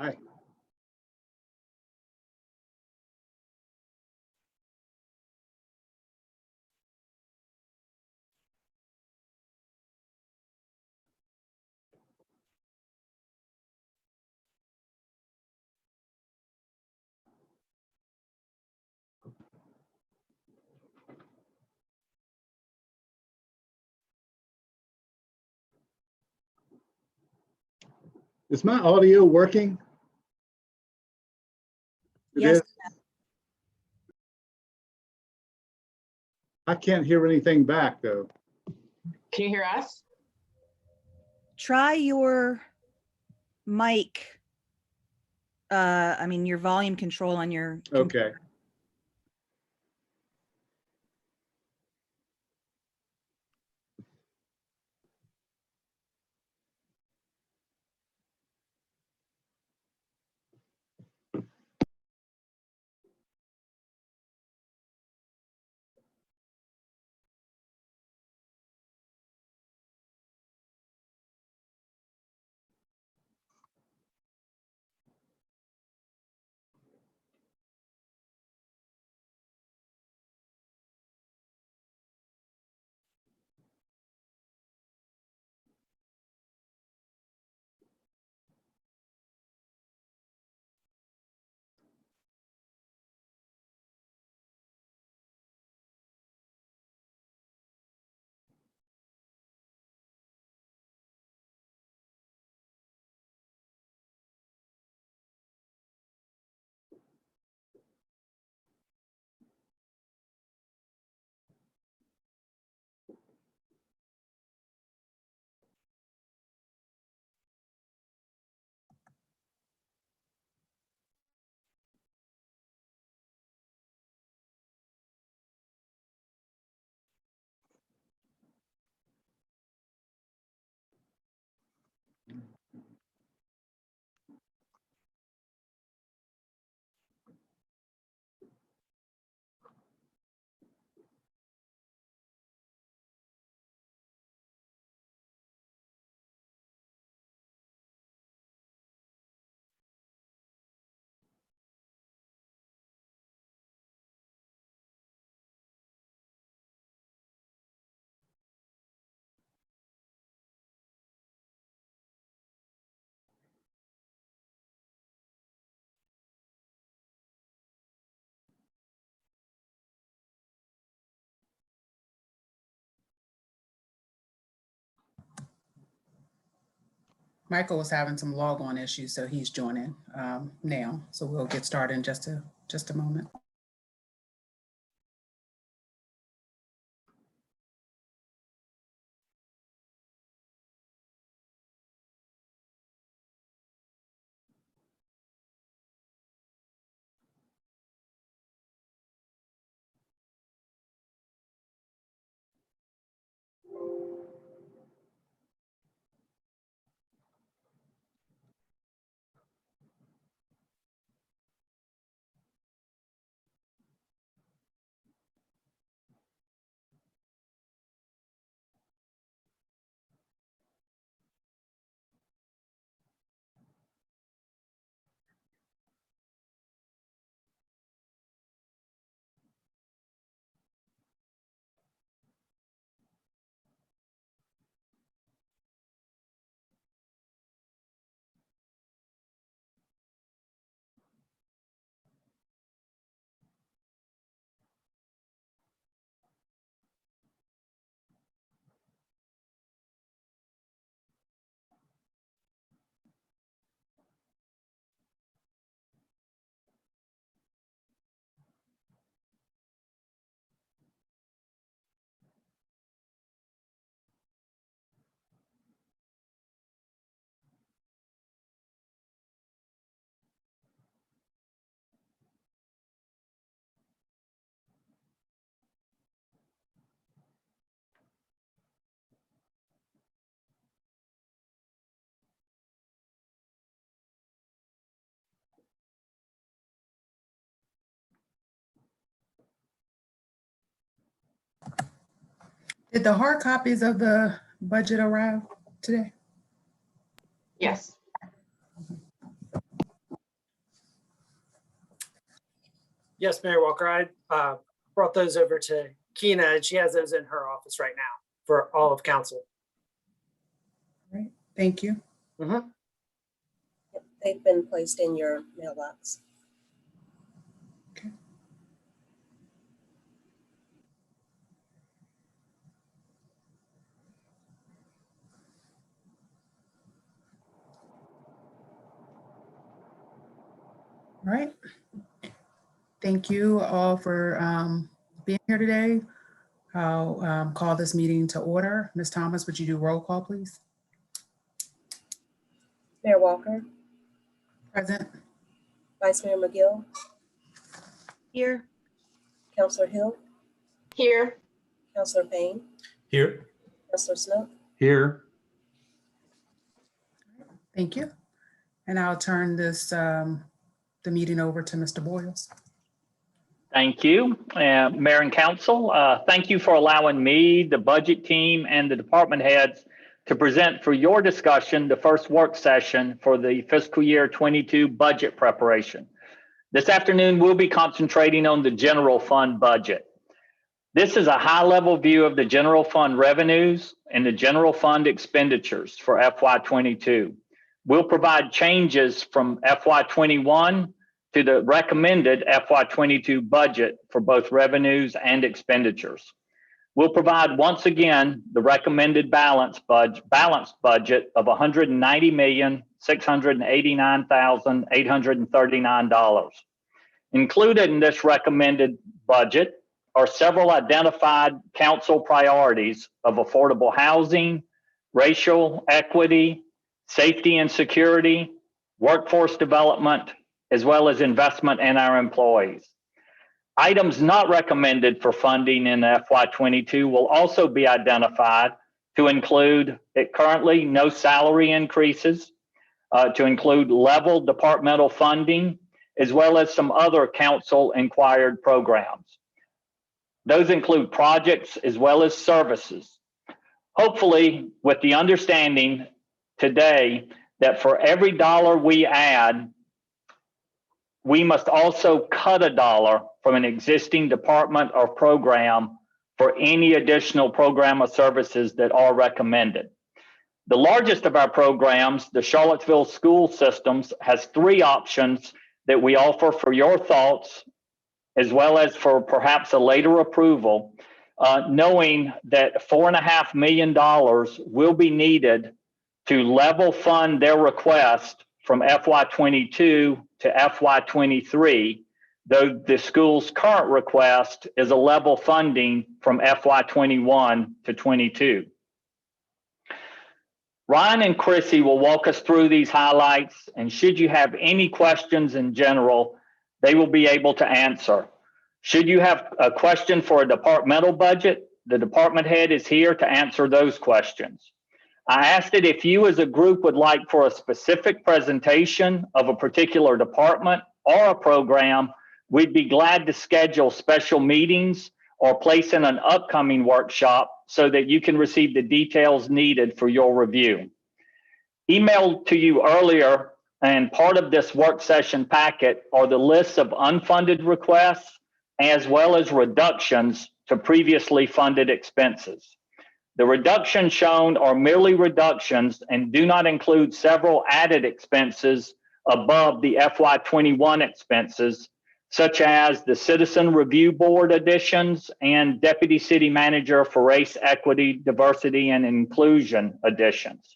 Aye. Is my audio working? It Yes. is? I can't hear anything back though. Can you hear us? Try your mic. I mean, your volume control on your Okay. computer. Michael was having some log on issues, so he's joining now. So we'll get started in just a moment. Did the hard copies of the budget arrive today? Yes. Yes, Mayor Walker, I brought those over to Keena, and she has those in her office right now for all of council. Right. Thank you. Mhm. Yep, they've been placed in your mailbox. All right. Thank you all for being here today. I'll call this meeting to order. Ms. Thomas, would you do roll call, please? Mayor Walker, Present. Vice Mayor McGill, Here. Councillor Hill, Here. Councillor Payne, Here. Councillor Snook, Here. Thank you. And I'll turn this, the meeting over to Mr. Boyles. Thank you, Mayor and Council. Thank you for allowing me, the budget team, and the department heads to present for your discussion the first work session for the fiscal year 22 budget preparation. This afternoon, we'll be concentrating on the general fund budget. This is a high-level view of the general fund revenues and the general fund expenditures for FY22. We'll provide changes from FY21 to the recommended FY22 budget for both revenues and expenditures. We'll provide once again the recommended balanced budget of $190,689,839. Included in this recommended budget are several identified council priorities of affordable housing, racial equity, safety and security, workforce development, as well as investment in our employees. Items not recommended for funding in FY22 will also be identified to include, currently, no salary increases, to include level departmental funding, as well as some other council inquired programs. Those include projects as well as services. Hopefully, with the understanding today that for every dollar we add, we must also cut $1 from an existing department or program for any additional program or services that are recommended. The largest of our programs, the Charlottesville School Systems, has 3 options that we offer for your thoughts, as well as for perhaps a later approval, knowing that $4.5 million will be needed to level fund their request from FY22 to FY23, though the school's current request is a level funding from FY21 to 22. Ryan and Chrissy will walk us through these highlights, and should you have any questions in general, they will be able to answer. Should you have a question for a departmental budget, the department head is here to answer those questions. I asked that if you as a group would like for a specific presentation of a particular department or a program, we'd be glad to schedule special meetings or place in an upcoming workshop so that you can receive the details needed for your review. Emailed to you earlier and part of this work session packet are the lists of unfunded requests as well as reductions to previously funded expenses. The reductions shown are merely reductions and do not include several added expenses above the FY21 expenses, such as the Citizen Review Board additions and Deputy City Manager for Race, Equity, Diversity, and Inclusion additions.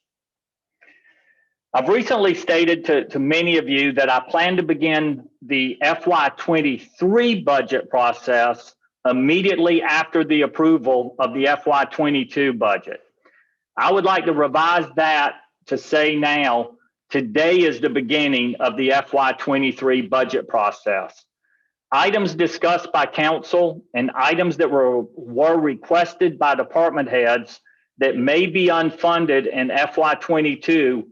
I've recently stated to many of you that I plan to begin the FY23 budget process immediately after the approval of the FY22 budget. I would like to revise that to say now, today is the beginning of the FY23 budget process. Items discussed by council and items that were requested by department heads that may be unfunded in FY22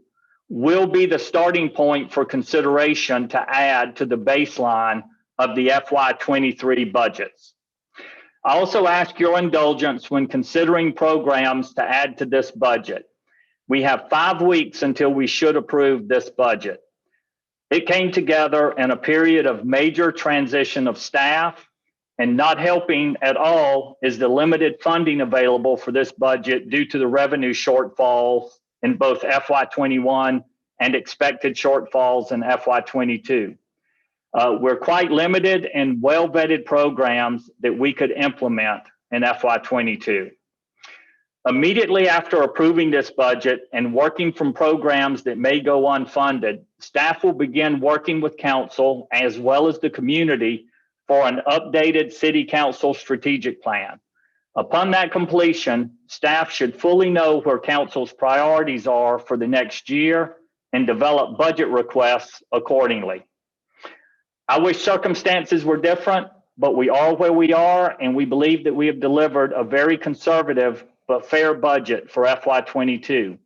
will be the starting point for consideration to add to the baseline of the FY23 budgets. I also ask your indulgence when considering programs to add to this budget. We have 5 weeks until we should approve this budget. It came together in a period of major transition of staff, and not helping at all is the limited funding available for this budget due to the revenue shortfalls in both FY21 and expected shortfalls in FY22. We're quite limited in well-vetted programs that we could implement in FY22. Immediately after approving this budget and working from programs that may go unfunded, staff will begin working with council as well as the community for an updated city council strategic plan. Upon that completion, staff should fully know where council's priorities are for the next year and develop budget requests accordingly. I wish circumstances were different, but we are where we are, and we believe that we have delivered a very conservative but fair budget for FY22.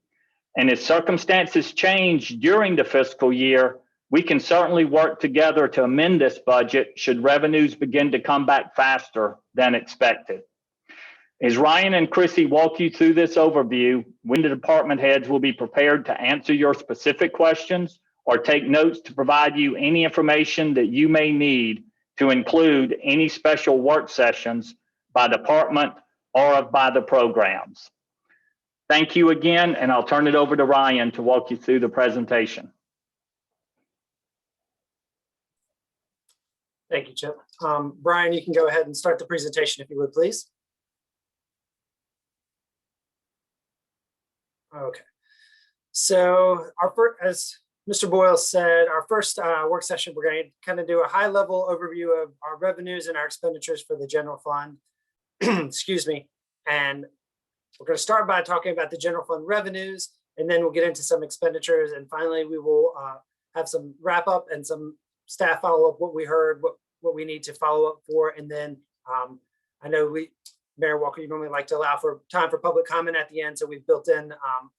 And as circumstances change during the fiscal year, we can certainly work together to amend this budget should revenues begin to come back faster than expected. As Ryan and Chrissy walk you through this overview, we, the department heads, will be prepared to answer your specific questions or take notes to provide you any information that you may need to include any special work sessions by department or by the programs. Thank you again, and I'll turn it over to Ryan to walk you through the presentation. Thank you, Chip. Brian, you can go ahead and start the presentation if you would, please. Okay. So as Mr. Boyle said, our first work session, we're going to kind of do a high-level overview of our revenues and our expenditures for the general fund. Excuse me. And we're going to start by talking about the general fund revenues, and then we'll get into some expenditures. And finally, we will have some wrap up and some staff follow up, what we heard, what we need to follow up for. And then I know Mayor Walker, you normally like to allow for time for public comment at the end. So we've built in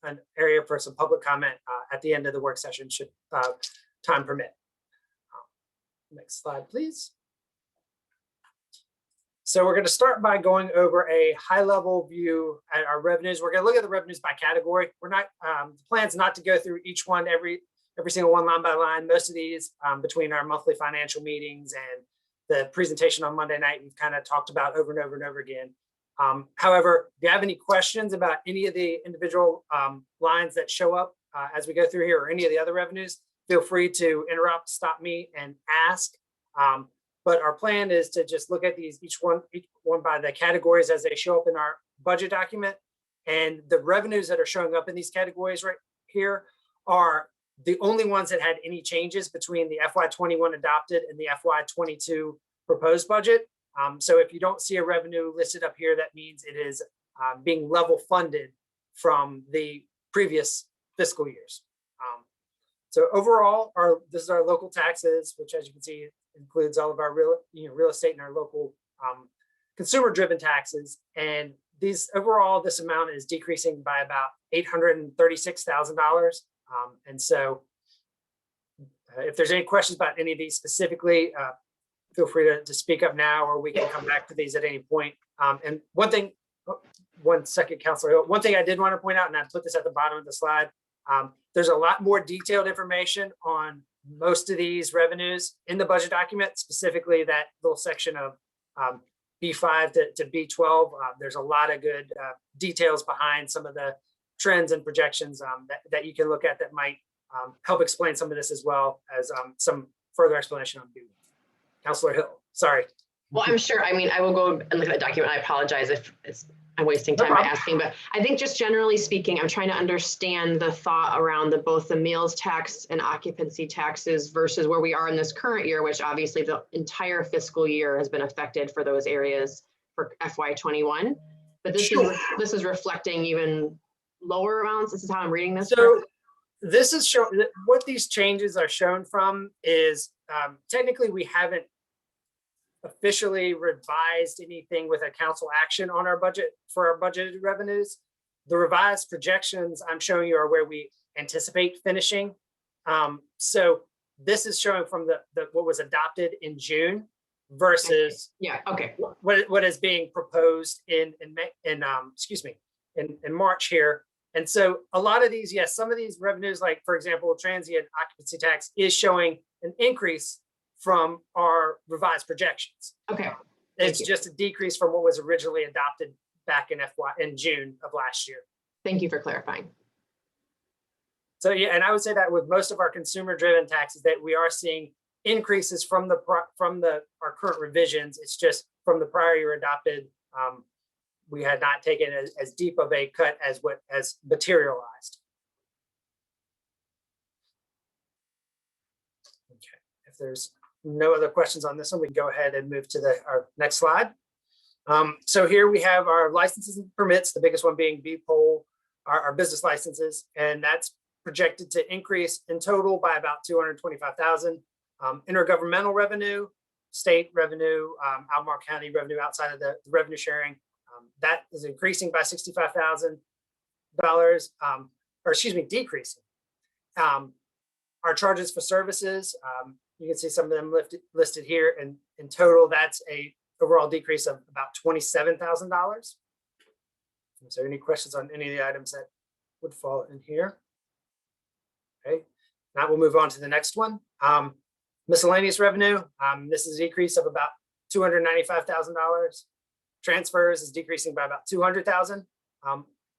an area for some public comment at the end of the work session should time permit. Next slide, please. So we're going to start by going over a high-level view at our revenues. We're going to look at the revenues by category. We're not the plan's not to go through each one every single one line by line. Most of these between our monthly financial meetings and the presentation on Monday night, we've kind of talked about over and over and over again. However, if you have any questions about any of the individual lines that show up as we go through here or any of the other revenues, feel free to interrupt, stop me, and ask. But our plan is to just look at these each one by the categories as they show up in our budget document. And the revenues that are showing up in these categories right here are the only ones that had any changes between the FY21 adopted and the FY22 proposed budget. So if you don't see a revenue listed up here, that means it is being level funded from the previous fiscal years. So overall, this is our local taxes, which, as you can see, includes all of our real estate and our local consumer-driven taxes. And these overall, this amount is decreasing by about $836,000. And so, if there's any questions about any of these specifically, feel free to speak up now, or we can come back to these at any point. And one second, Counselor, one thing I did want to point out, and I put this at the bottom of the slide, there's a lot more detailed information on most of these revenues in the budget document, specifically that little section of B5 to B12. There's a lot of good details behind some of the trends and projections that you can look at that might help explain some of this, as well as some further explanation on B. Counselor Hill, sorry. Well, I'm sure, I mean, I will go and look at the document. I apologize if I'm wasting time by asking, but I think just generally speaking, I'm trying to understand the thought around both the meals tax and occupancy taxes versus where we are in this current year, which obviously the entire fiscal year has been affected for those areas for FY21. But this is reflecting even lower amounts. This is how I'm reading this. So this is showing what these changes are shown from is technically we haven't officially revised anything with a council action on our budget for our budgeted revenues. The revised projections I'm showing you are where we anticipate finishing. So this is showing from what was adopted in June versus what is being proposed in March here. And so a lot of these, yes, some of these revenues, like for example, transient occupancy tax is showing an increase from our revised projections. Okay, It's you. just a decrease from what was originally adopted back in June of last year. thank you for clarifying. So yeah, and I would say that with most of our consumer-driven taxes, that we are seeing increases from our current revisions. It's just from the prior year adopted. We had not taken as deep of a cut as what has materialized. Okay, if there's no other questions on this one, we can go ahead and move to our next slide. So here we have our licenses and permits, the biggest one being BPOL, our business licenses, and that's projected to increase in total by about 225,000. Intergovernmental revenue, state revenue, Albemarle County revenue outside of the revenue sharing, that is increasing by $65,000, or excuse me, decreasing. Our charges for services, you can see some of them listed here, and in total, that's a overall decrease of about $27,000. Is there any questions on any of the items that would fall in here? Okay, now we'll move on to the next one. Miscellaneous revenue, this is a decrease of about $295,000. Transfers is decreasing by about 200,000.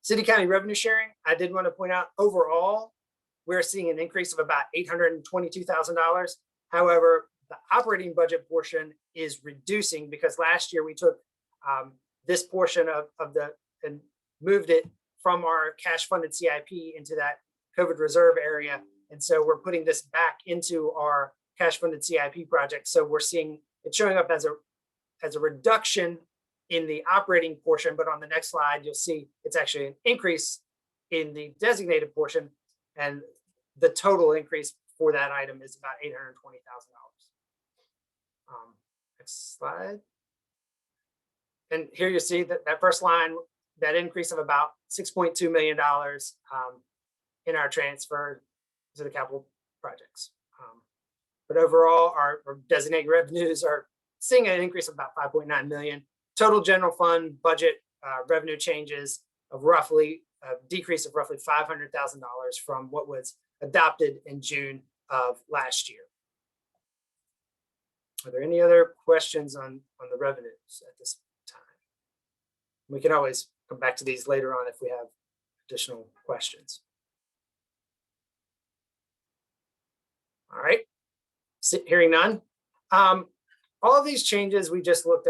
City county revenue sharing, I did want to point out overall, we're seeing an increase of about $822,000. However, the operating budget portion is reducing because last year we took this portion and moved it from our cash funded CIP into that COVID reserve area. And so we're putting this back into our cash funded CIP project. So we're seeing it showing up as a reduction in the operating portion, but on the next slide, you'll see it's actually an increase in the designated portion, and the total increase for that item is about $820,000. Next slide. And here you see that first line, that increase of about $6.2 million in our transfer to the capital projects. But overall, our designated revenues are seeing an increase of about 5.9 million. Total general fund budget revenue changes of roughly a decrease of roughly $500,000 from what was adopted in June of last year. Are there any other questions on the revenues at this time? We can always come back to these later on if we have additional questions. All right, hearing none. All of these changes we just looked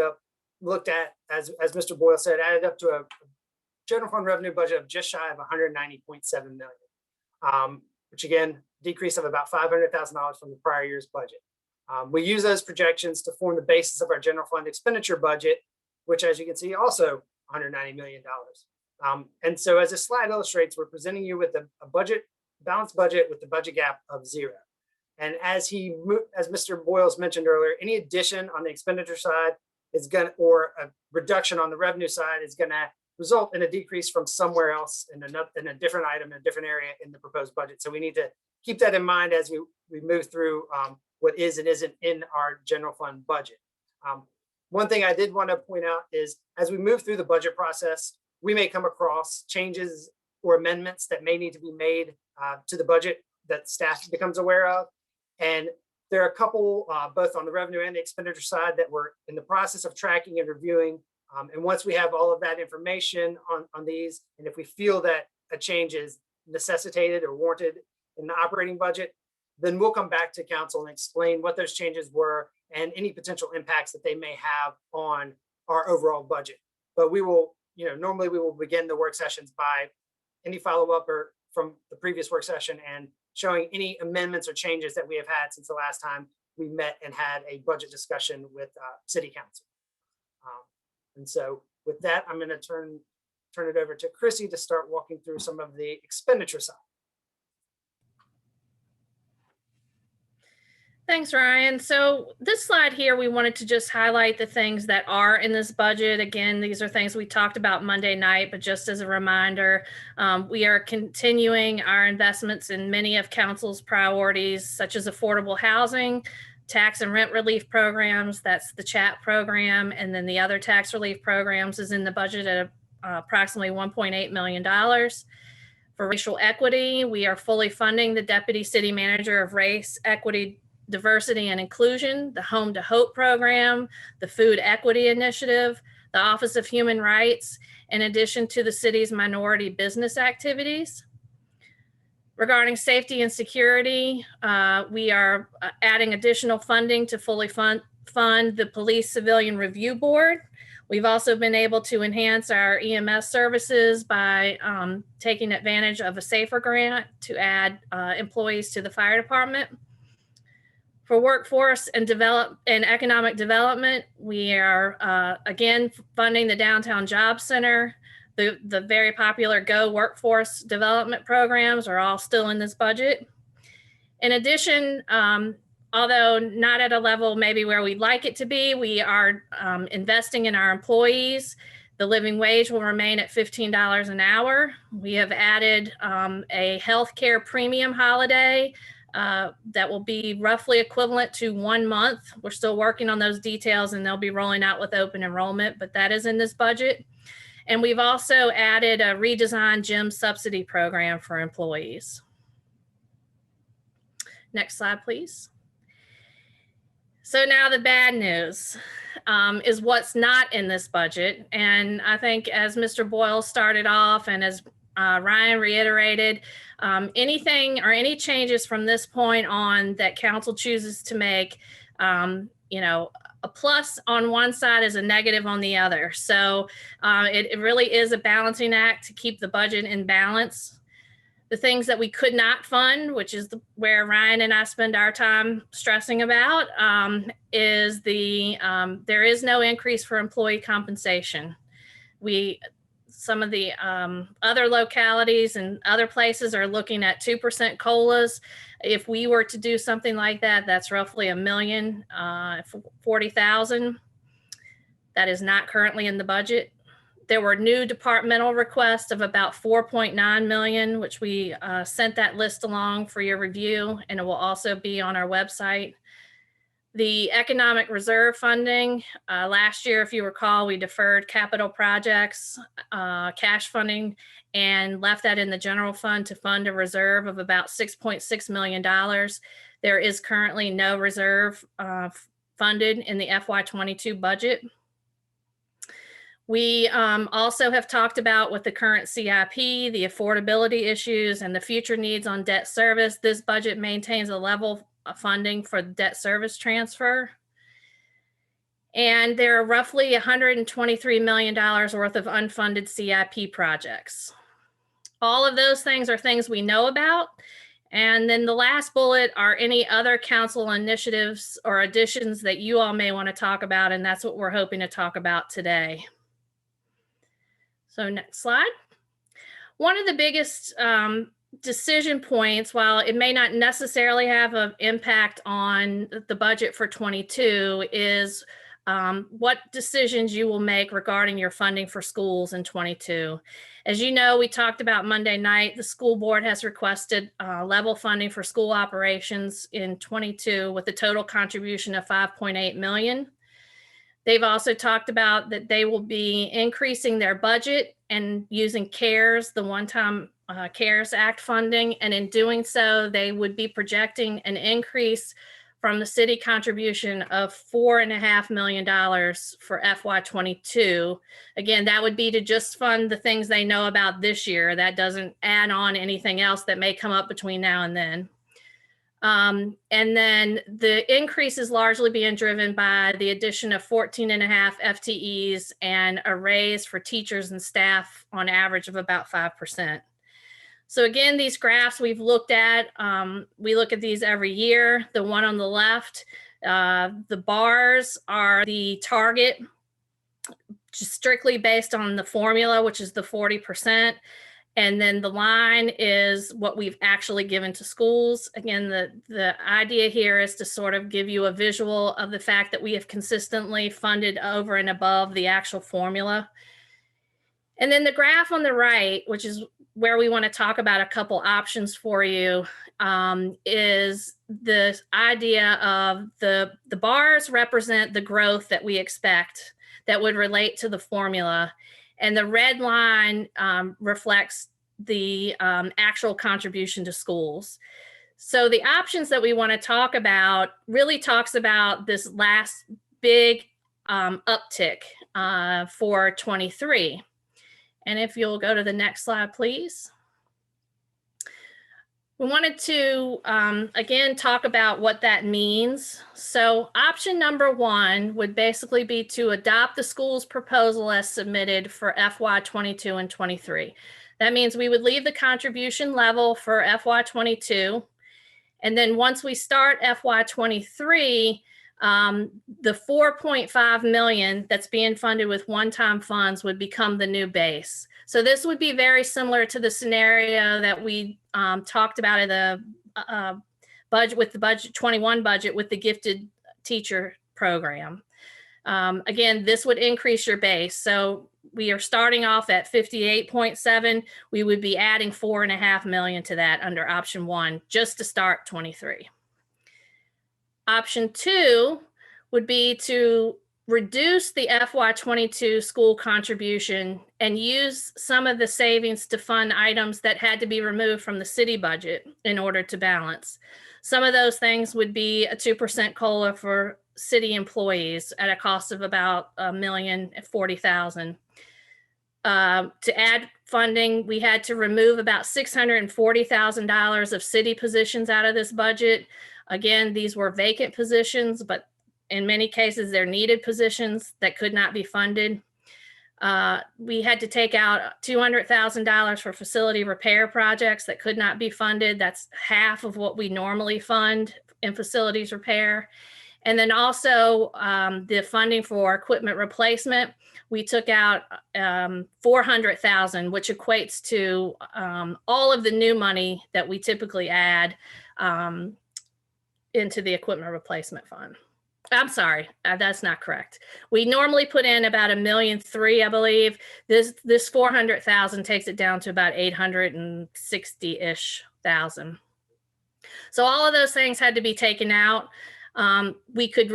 at, as Mr. Boyle said, added up to a general fund revenue budget of just shy of 190.7 million, which again, decrease of about $500,000 from the prior year's budget. We use those projections to form the basis of our general fund expenditure budget, which, as you can see, also $190 million. And so as this slide illustrates, we're presenting you with a balanced budget with the budget gap of 0. And as Mr. Boyles mentioned earlier, any addition on the expenditure side or a reduction on the revenue side is gonna result in a decrease from somewhere else in a different item, in a different area in the proposed budget. So we need to keep that in mind as we move through what is and isn't in our general fund budget. One thing I did want to point out is as we move through the budget process, we may come across changes or amendments that may need to be made to the budget that staff becomes aware of. And there are a couple, both on the revenue and the expenditure side, that we're in the process of tracking and reviewing. And once we have all of that information on these, and if we feel that a change is necessitated or warranted in the operating budget, then we'll come back to council and explain what those changes were and any potential impacts that they may have on our overall budget. But we will, normally we will begin the work sessions by any follow-up or from the previous work session and showing any amendments or changes that we have had since the last time we met and had a budget discussion with City Council. And so with that, I'm going to turn it over to Chrissy to start walking through some of the expenditure side. Thanks, Ryan. So this slide here, we wanted to just highlight the things that are in this budget. Again, these are things we talked about Monday night, but just as a reminder, we are continuing our investments in many of council's priorities, such as affordable housing, tax and rent relief programs. That's the CHAP program. And then the other tax relief programs is in the budget at approximately $1.8 million. For racial equity, we are fully funding the Deputy City Manager of Race, Equity, Diversity, and Inclusion, the Home to Hope program, the Food Equity Initiative, the Office of Human Rights, in addition to the city's minority business activities. Regarding safety and security, we are adding additional funding to fully fund the Police Civilian Review Board. We've also been able to enhance our EMS services by taking advantage of a SAFER grant to add employees to the fire department. For workforce and economic development, we are again funding the Downtown Job Center. The very popular Go Workforce Development programs are all still in this budget. In addition, although not at a level maybe where we'd like it to be, we are investing in our employees. The living wage will remain at $15 an hour. We have added a healthcare premium holiday that will be roughly equivalent to 1 month. We're still working on those details and they'll be rolling out with open enrollment, but that is in this budget. And we've also added a redesigned gym subsidy program for employees. Next slide, please. So now the bad news is what's not in this budget. And I think as Mr. Boyle started off and as Ryan reiterated, anything or any changes from this point on that council chooses to make, a plus on one side is a negative on the other. So it really is a balancing act to keep the budget in balance. The things that we could not fund, which is where Ryan and I spend our time stressing about, is there is no increase for employee compensation. Some of the other localities and other places are looking at 2% COLAs. If we were to do something like that, that's roughly $1,040,000. That is not currently in the budget. There were new departmental requests of about 4.9 million, which we sent that list along for your review, and it will also be on our website. The economic reserve funding, last year, if you recall, we deferred capital projects, cash funding, and left that in the general fund to fund a reserve of about $6.6 million. There is currently no reserve funded in the FY22 budget. We also have talked about with the current CIP, the affordability issues and the future needs on debt service. This budget maintains a level of funding for debt service transfer. And there are roughly $123 million worth of unfunded CIP projects. All of those things are things we know about. And then the last bullet are any other council initiatives or additions that you all may want to talk about. And that's what we're hoping to talk about today. So next slide. One of the biggest decision points, while it may not necessarily have an impact on the budget for 22, is what decisions you will make regarding your funding for schools in 22. As you know, we talked about Monday night, the school board has requested level funding for school operations in 22 with a total contribution of $5.8 million. They've also talked about that they will be increasing their budget and using CARES, the one-time CARES Act funding. And in doing so, they would be projecting an increase from the city contribution of $4.5 million for FY22. Again, that would be to just fund the things they know about this year. That doesn't add on anything else that may come up between now and then. And then the increase is largely being driven by the addition of 14.5 FTEs and a raise for teachers and staff on average of about 5%. So again, these graphs we've looked at, we look at these every year. The one on the left, the bars are the target, just strictly based on the formula, which is the 40%. And then the line is what we've actually given to schools. Again, the idea here is to sort of give you a visual of the fact that we have consistently funded over and above the actual formula. And then the graph on the right, which is where we want to talk about a couple options for you, is the idea of the bars represent the growth that we expect that would relate to the formula. And the red line reflects the actual contribution to schools. So the options that we want to talk about really talks about this last big uptick for 23. And if you'll go to the next slide, please. We wanted to, again, talk about what that means. So option number 1 would basically be to adopt the school's proposal as submitted for FY22 and 23. That means we would leave the contribution level for FY22. And then once we start FY23, the 4.5 million that's being funded with one-time funds would become the new base. So this would be very similar to the scenario that we talked about in the budget with the budget 21 budget with the gifted teacher program. Again, this would increase your base. So we are starting off at 58.7. We would be adding 4.5 million to that under option 1 just to start 23. Option 2 would be to reduce the FY22 school contribution and use some of the savings to fund items that had to be removed from the city budget in order to balance. Some of those things would be a 2% COLA for city employees at a cost of about $1,040,000. To add funding, we had to remove about $640,000 of city positions out of this budget. Again, these were vacant positions, but in many cases, they're needed positions that could not be funded. We had to take out $200,000 for facility repair projects that could not be funded. That's half of what we normally fund in facilities repair. And then also the funding for equipment replacement, we took out $400,000, which equates to all of the new money that we typically add into the equipment replacement fund. I'm sorry, that's not correct. We normally put in about $1.3 million, I believe. This 400,000 takes it down to about 860-ish thousand. So all of those things had to be taken out. We could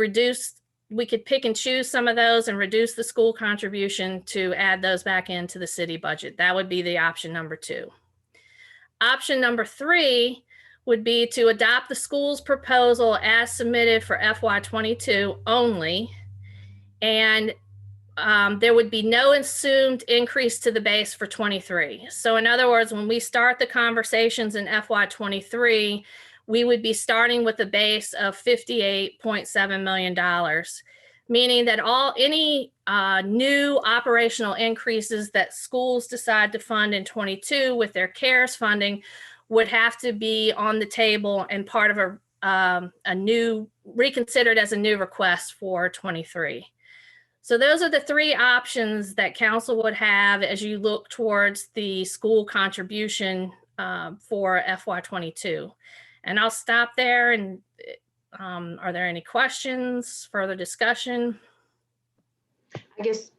pick and choose some of those and reduce the school contribution to add those back into the city budget. That would be the option number 2. Option number 3 would be to adopt the school's proposal as submitted for FY22 only. And there would be no assumed increase to the base for 23. So in other words, when we start the conversations in FY23, we would be starting with a base of $58.7 million, meaning that any new operational increases that schools decide to fund in 22 with their CARES funding would have to be on the table and part of a new, reconsidered as a new request for 23. So those are the 3 options that council would have as you look towards the school contribution for FY22. And I'll stop there. And are there any questions, further discussion? I guess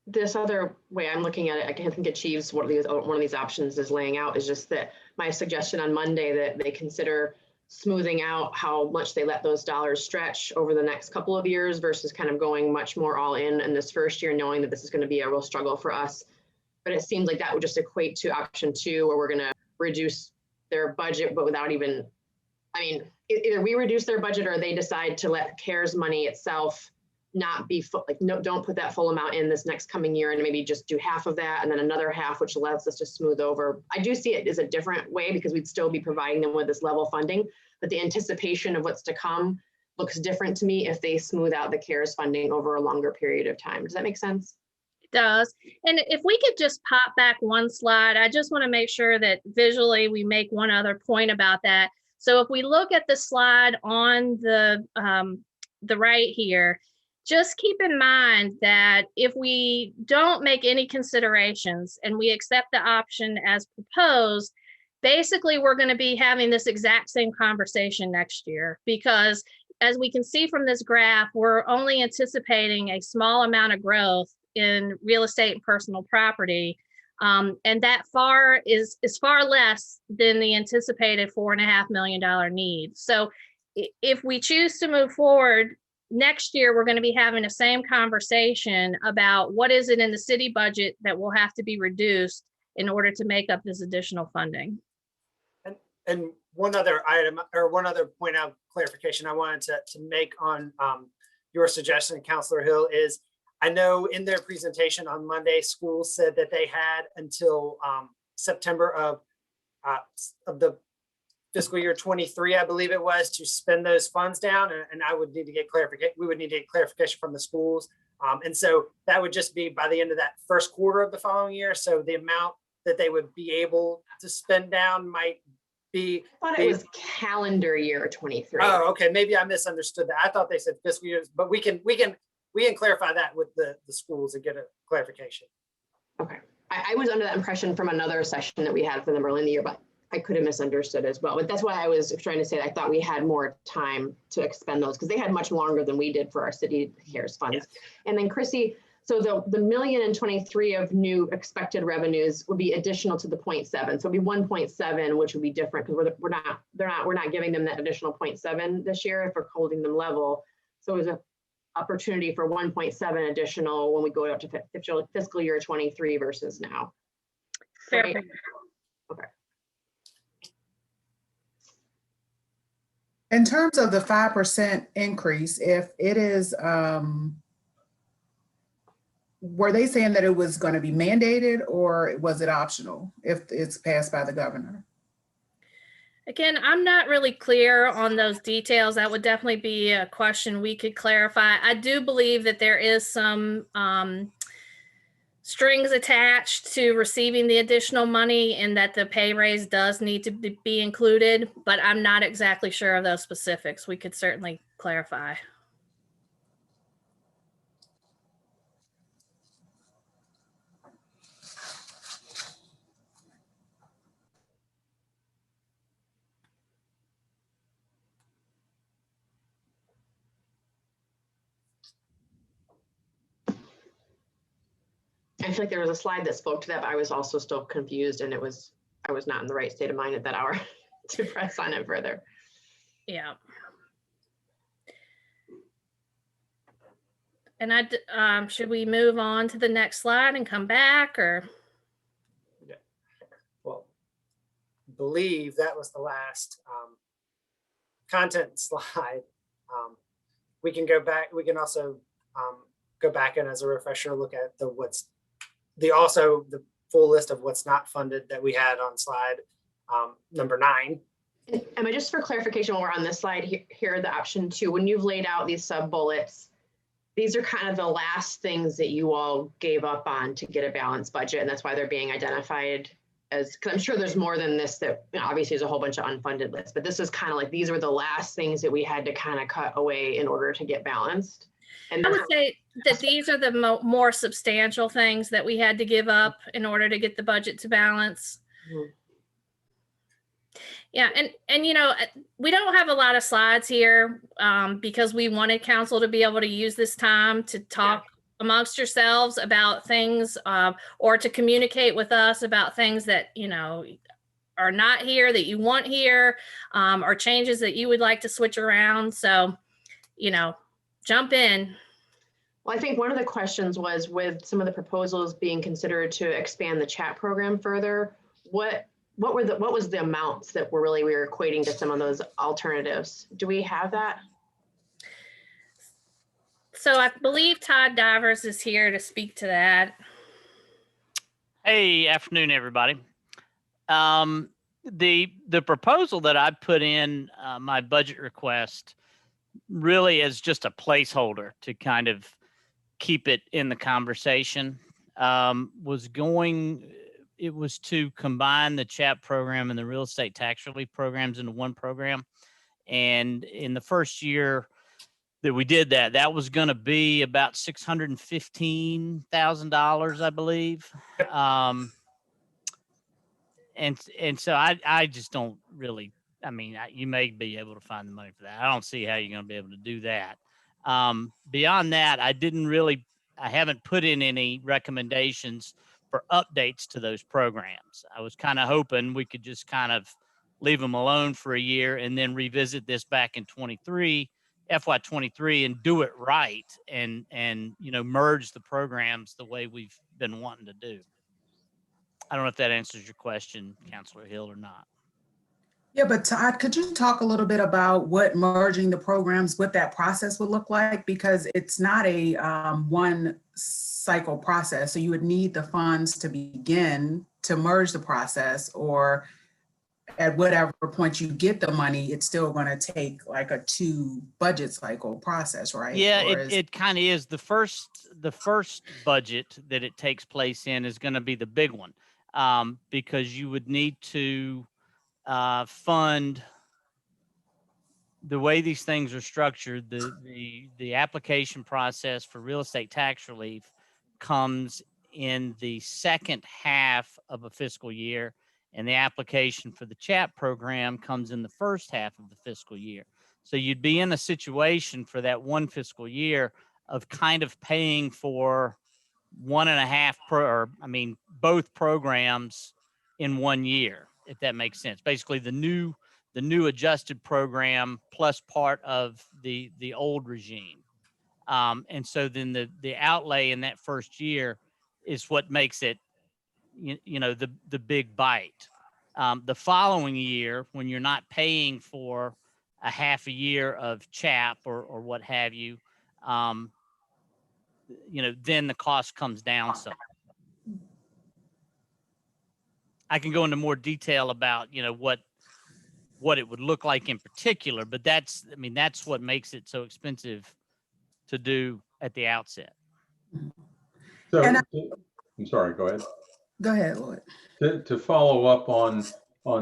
this other way I'm looking at it, I think achieves one of these options is laying out is just that my suggestion on Monday that they consider smoothing out how much they let those dollars stretch over the next couple of years versus kind of going much more all in this first year, knowing that this is going to be a real struggle for us. But it seems like that would just equate to option 2, where we're going to reduce their budget, but without even, I mean, either we reduce their budget or they decide to let CARES money itself not be full, like, no, don't put that full amount in this next coming year and maybe just do half of that and then another half, which allows us to smooth over. I do see it as a different way because we'd still be providing them with this level funding, but the anticipation of what's to come looks different to me if they smooth out the CARES funding over a longer period of time. Does that make sense? It does. And if we could just pop back one slide, I just want to make sure that visually we make one other point about that. So if we look at the slide on the right here, just keep in mind that if we don't make any considerations and we accept the option as proposed, basically we're going to be having this exact same conversation next year, because as we can see from this graph, we're only anticipating a small amount of growth in real estate and personal property. And that is far less than the anticipated $4.5 million need. So if we choose to move forward, next year, we're going to be having the same conversation about what is it in the city budget that will have to be reduced in order to make up this additional funding. And one other item or one other point of clarification I wanted to make on your suggestion, Counselor Hill, is I know in their presentation on Monday, schools said that they had until September of the fiscal year 23, I believe it was, to spend those funds down. And I would need to get clarification. We would need to get clarification from the schools. And so that would just be by the end of that first quarter of the following year. So the amount that they would be able to spend down might be. I thought it was calendar year 23. Oh, okay. Maybe I misunderstood that. I thought they said fiscal years, but we can clarify that with the schools and get a clarification. Okay. I was under that impression from another session that we had for them early in the year, but I could have misunderstood as well. But that's why I was trying to say I thought we had more time to expend those because they had much longer than we did for our city CARES funds. Yes. And then Chrissy, so the $1,023,000 of new expected revenues would be additional to the 0.7. So it'd be 1.7, which would be different because we're not giving them that additional 0.7 this year if we're holding them level. So it was an opportunity for 1.7 additional when we go up to fiscal year 23 versus now. Fair. Right? Okay. In terms of the 5% increase, if it is, were they saying that it was going to be mandated or was it optional if it's passed by the governor? Again, I'm not really clear on those details. That would definitely be a question we could clarify. I do believe that there is some strings attached to receiving the additional money and that the pay raise does need to be included, but I'm not exactly sure of those specifics. We could certainly clarify. I feel like there was a slide that spoke to that, but I was also still confused and I was not in the right state of mind at that hour to press on it further. Yeah. And should we move on to the next slide and come back or? Yeah. Well, I believe that was the last content slide. We can go back. We can also go back and as a refresher, look at the full list of what's not funded that we had on slide number 9. Emma, just for clarification, when we're on this slide, here the option 2, when you've laid out these sub bullets, these are kind of the last things that you all gave up on to get a balanced budget. And that's why they're being identified as, because I'm sure there's more than this that obviously there's a whole bunch of unfunded lists, but this is kind of like, these were the last things that we had to kind of cut away in order to get balanced. And I would say that these are the more substantial things that we had to give up in order to get the budget to balance. Mhm. Yeah, and you know, we don't have a lot of slides here because we wanted council to be able to use this time to talk amongst yourselves about things or to communicate with us about things that, you know, are not here that you want here or changes that you would like to switch around. So, you know, jump in. Well, I think one of the questions was with some of the proposals being considered to expand the chat program further, what was the amounts that we were equating to some of those alternatives? Do we have that? So I believe Todd Divers is here to speak to that. Hey, afternoon, everybody. The proposal that I put in my budget request really is just a placeholder to kind of keep it in the conversation. It was to combine the CHAP program and the real estate tax relief programs into one program. And in the first year that we did that, that was going to be about $615,000, I believe. And so I just don't really, I mean, you may be able to find the money for that. I don't see how you're going to be able to do that. Beyond that, I haven't put in any recommendations for updates to those programs. I was kind of hoping we could just kind of leave them alone for a year and then revisit this back in FY23 and do it right and you know, merge the programs the way we've been wanting to do. I don't know if that answers your question, Counselor Hill, or not. Yeah, but Todd, could you talk a little bit about what merging the programs, what that process would look like? Because it's not a one cycle process. So you would need the funds to begin to merge the process, or at whatever point you get the money, it's still going to take like a 2 budget cycle process, right? Yeah, Or is- it kind of is. The first budget that it takes place in is going to be the big one, because you would need to fund. The way these things are structured, the application process for real estate tax relief comes in the second half of a fiscal year, and the application for the CHAP program comes in the first half of the fiscal year. So you'd be in a situation for that one fiscal year of kind of paying for both programs in 1 year, if that makes sense. Basically, the new adjusted program plus part of the old regime. And so then the outlay in that first year is what makes it, the big bite. The following year, when you're not paying for a half a year of CHAP or what have you, then the cost comes down some. I can go into more detail about, what it would look like in particular, but that's what makes it so expensive to do at the outset. So, And I'm sorry, go ahead. Go ahead, Lloyd. To follow up on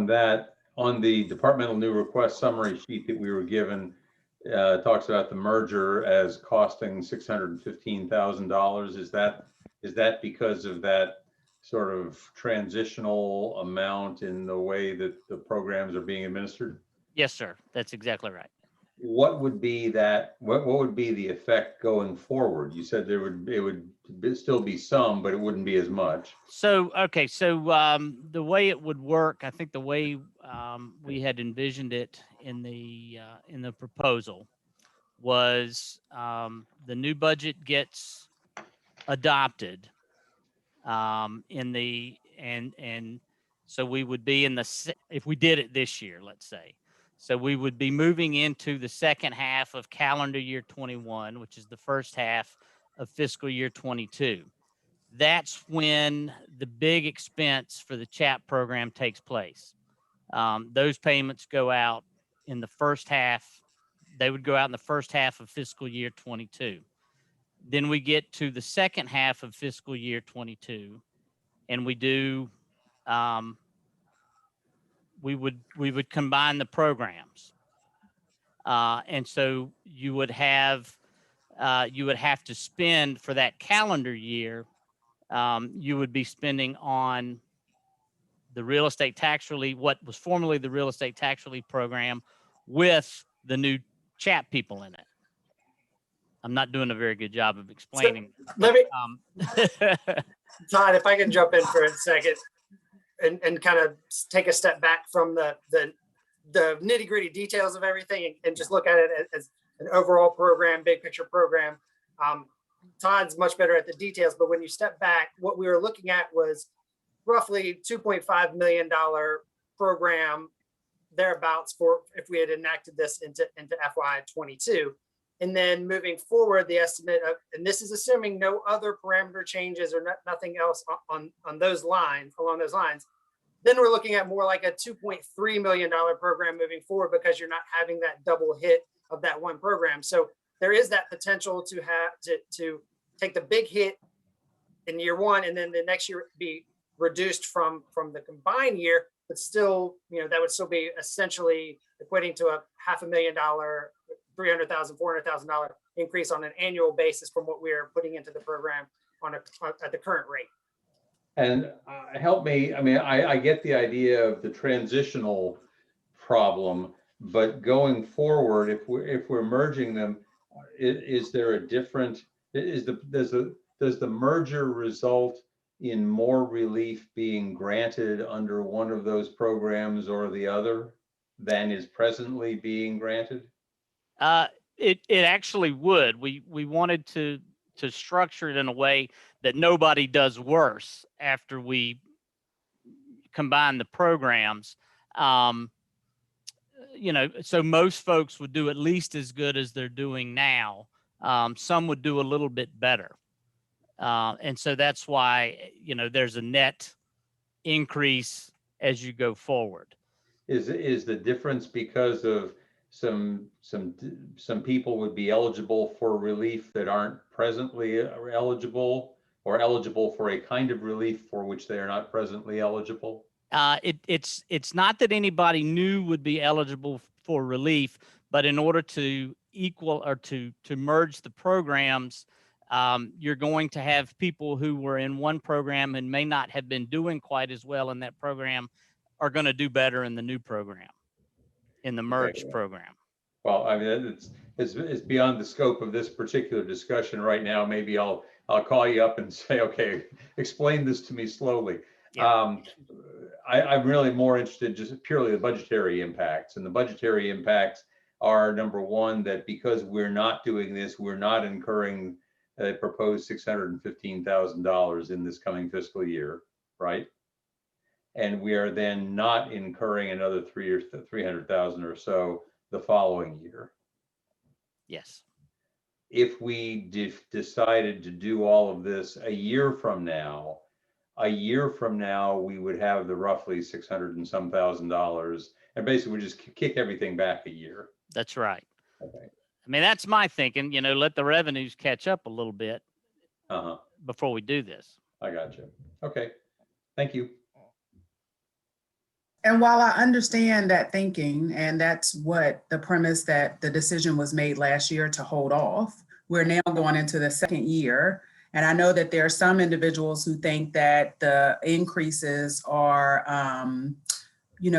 that, on the departmental new request summary sheet that we were given, talks about the merger as costing $615,000. Is that because of that sort of transitional amount in the way that the programs are being administered? Yes, sir. That's exactly right. What would be that? What would be the effect going forward? You said it would still be some, but it wouldn't be as much. So the way it would work, I think the way we had envisioned it in the proposal was the new budget gets adopted so we would be if we did it this year, let's say. So we would be moving into the second half of calendar year 21, which is the first half of fiscal year 22. That's when the big expense for the CHAP program takes place. Those payments go out in the first half. They would go out in the first half of fiscal year 22. Then we get to the second half of fiscal year 22, and we do we would combine the programs, and so you would have to spend for that calendar year. You would be spending on the real estate tax relief, what was formerly the real estate tax relief program, with the new CHAP people in it. I'm not doing a very good job of explaining. Let me, Todd, if I can jump in for a second and kind of take a step back from the nitty gritty details of everything and just look at it as an overall program, big picture program. Todd's much better at the details, but when you step back, what we were looking at was roughly $2.5 million program thereabouts for if we had enacted this into FY22. And then moving forward, the estimate of, and this is assuming no other parameter changes or nothing else on those lines, along those lines, then we're looking at more like a $2.3 million program moving forward, because you're not having that double hit of that one program. So there is that potential to have to take the big hit in year one, and then the next year be reduced from the combined year, but still, that would still be essentially equating to a $500,000, $300,000, $400,000 increase on an annual basis from what we are putting into the program at the current rate. And help me, I get the idea of the transitional problem, but going forward, if we're merging them, is there a different, does the merger result in more relief being granted under one of those programs or the other than is presently being granted? It actually would. We wanted to structure it in a way that nobody does worse after we combine the programs. So most folks would do at least as good as they're doing now. Some would do a little bit better. And so that's why, there's a net increase as you go forward. Is the difference because of some people would be eligible for relief that aren't presently eligible, or eligible for a kind of relief for which they are not presently eligible? It's not that anybody new would be eligible for relief, but in order to equal or to merge the programs, you're going to have people who were in one program and may not have been doing quite as well in that program are going to do better in the new program, in the merged program. Well, I mean, it's beyond the scope of this particular discussion right now. Maybe I'll call you up and say, okay, explain this to me slowly. Yeah. I'm really more interested just purely the budgetary impacts, and the budgetary impacts are, number one, that because we're not doing this, we're not incurring a proposed $615,000 in this coming fiscal year, right? And we are then not incurring another $300,000 or so the following year. Yes. If we decided to do all of this a year from now, we would have the roughly 600 and some $1,000, and basically we just kick everything back a year. That's right. Okay. I mean, that's my thinking, let the revenues catch up a little bit before we do this. I got you. Okay. Thank you. And while I understand that thinking, and that's what the premise that the decision was made last year to hold off, we're now going into the second year. And I know that there are some individuals who think that the increases are,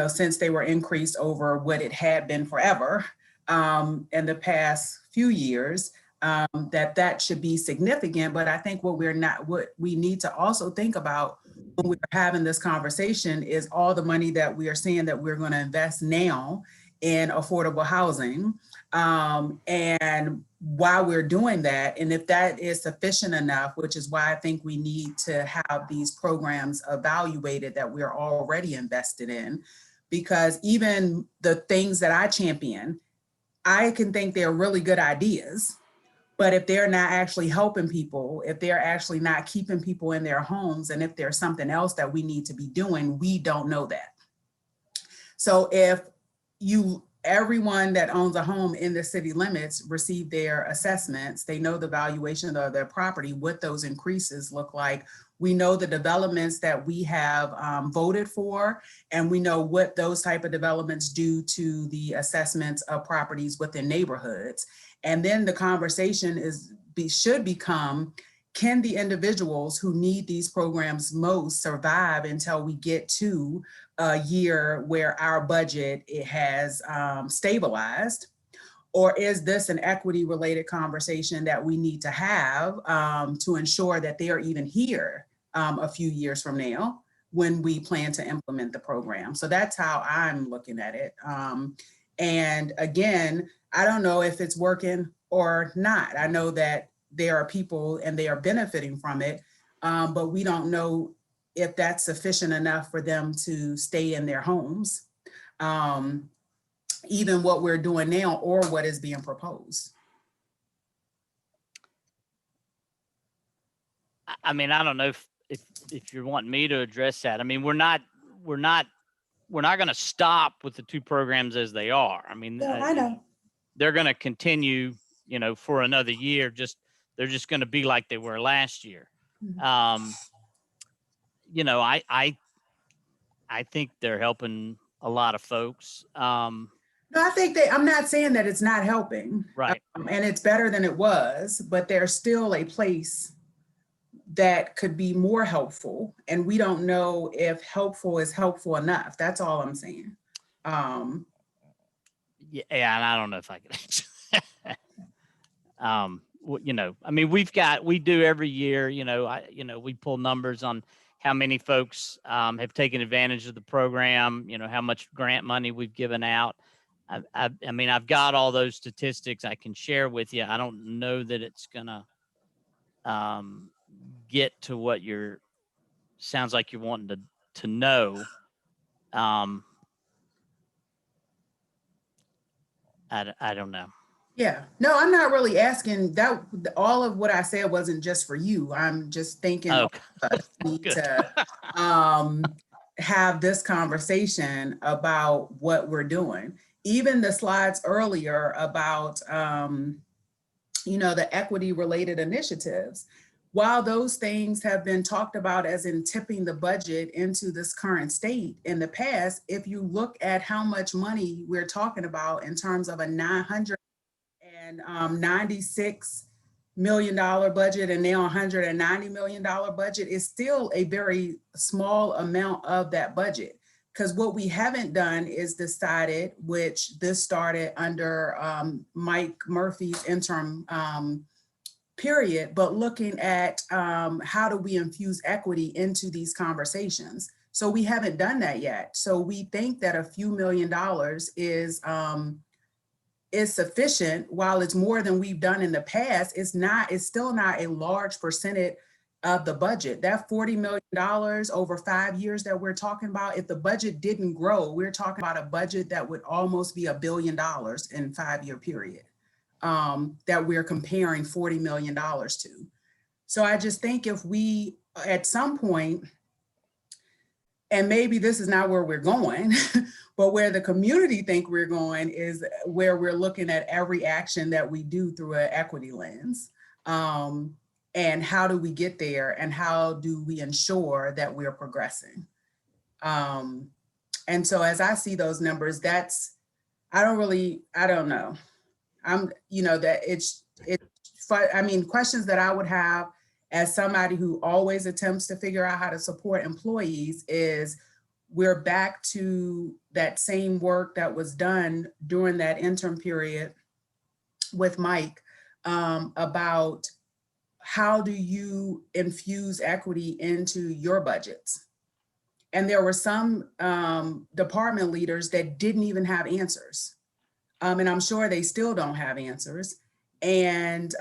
since they were increased over what it had been forever in the past few years, that should be significant. But I think what we need to also think about when we're having this conversation is all the money that we are saying that we're going to invest now in affordable housing, and why we're doing that, and if that is sufficient enough, which is why I think we need to have these programs evaluated that we're already invested in, because even the things that I champion, I can think they're really good ideas, but if they're not actually helping people, if they're actually not keeping people in their homes, and if there's something else that we need to be doing, we don't know that. So if everyone that owns a home in the city limits receive their assessments, they know the valuation of their property, what those increases look like. We know the developments that we have voted for, and we know what those type of developments do to the assessments of properties within neighborhoods. And then the conversation should become, can the individuals who need these programs most survive until we get to a year where our budget has stabilized? Or is this an equity related conversation that we need to have to ensure that they are even here a few years from now when we plan to implement the program? So that's how I'm looking at it. And again, I don't know if it's working or not. I know that there are people and they are benefiting from it, but we don't know if that's sufficient enough for them to stay in their homes, even what we're doing now or what is being proposed. I mean, I don't know if you're wanting me to address that. I mean, we're not going to stop with the two programs as they are. I mean, I know they're going to continue, for another year. They're just going to be like they were last year. Mm-hmm. I think they're helping a lot of folks. No, I think I'm not saying that it's not helping. Right. And it's better than it was, but there's still a place that could be more helpful. And we don't know if helpful is helpful enough. That's all I'm saying. Yeah, and I don't know if I can answer that. I mean, we do every year, we pull numbers on how many folks have taken advantage of the program, how much grant money we've given out. I mean, I've got all those statistics I can share with you. I don't know that it's gonna get to what sounds like you're wanting to know. I don't know. Yeah, no, I'm not really asking that. All of what I said wasn't just for you. I'm just thinking all Okay. of us need Good. to have this conversation about what we're doing. Even the slides earlier about, the equity related initiatives. While those things have been talked about as in tipping the budget into this current state in the past, if you look at how much money we're talking about in terms of a $996 million budget and now $190 million budget, is still a very small amount of that budget. Because what we haven't done is decided, which this started under Mike Murphy's interim period, but looking at how do we infuse equity into these conversations. So we haven't done that yet. So we think that a few $1,000,000 is sufficient. While it's more than we've done in the past, it's still not a large percentage of the budget. That $40 million over 5 years that we're talking about, if the budget didn't grow, we're talking about a budget that would almost be $1 billion in 5-year period. That we're comparing $40 million to. So I just think if we, at some point, and maybe this is not where we're going, but where the community think we're going is where we're looking at every action that we do through an equity lens. And how do we get there? And how do we ensure that we're progressing? And so as I see those numbers, I don't know. Questions that I would have as somebody who always attempts to figure out how to support employees is, we're back to that same work that was done during that interim period with Mike about how do you infuse equity into your budgets? And there were some department leaders that didn't even have answers. And I'm sure they still don't have answers. And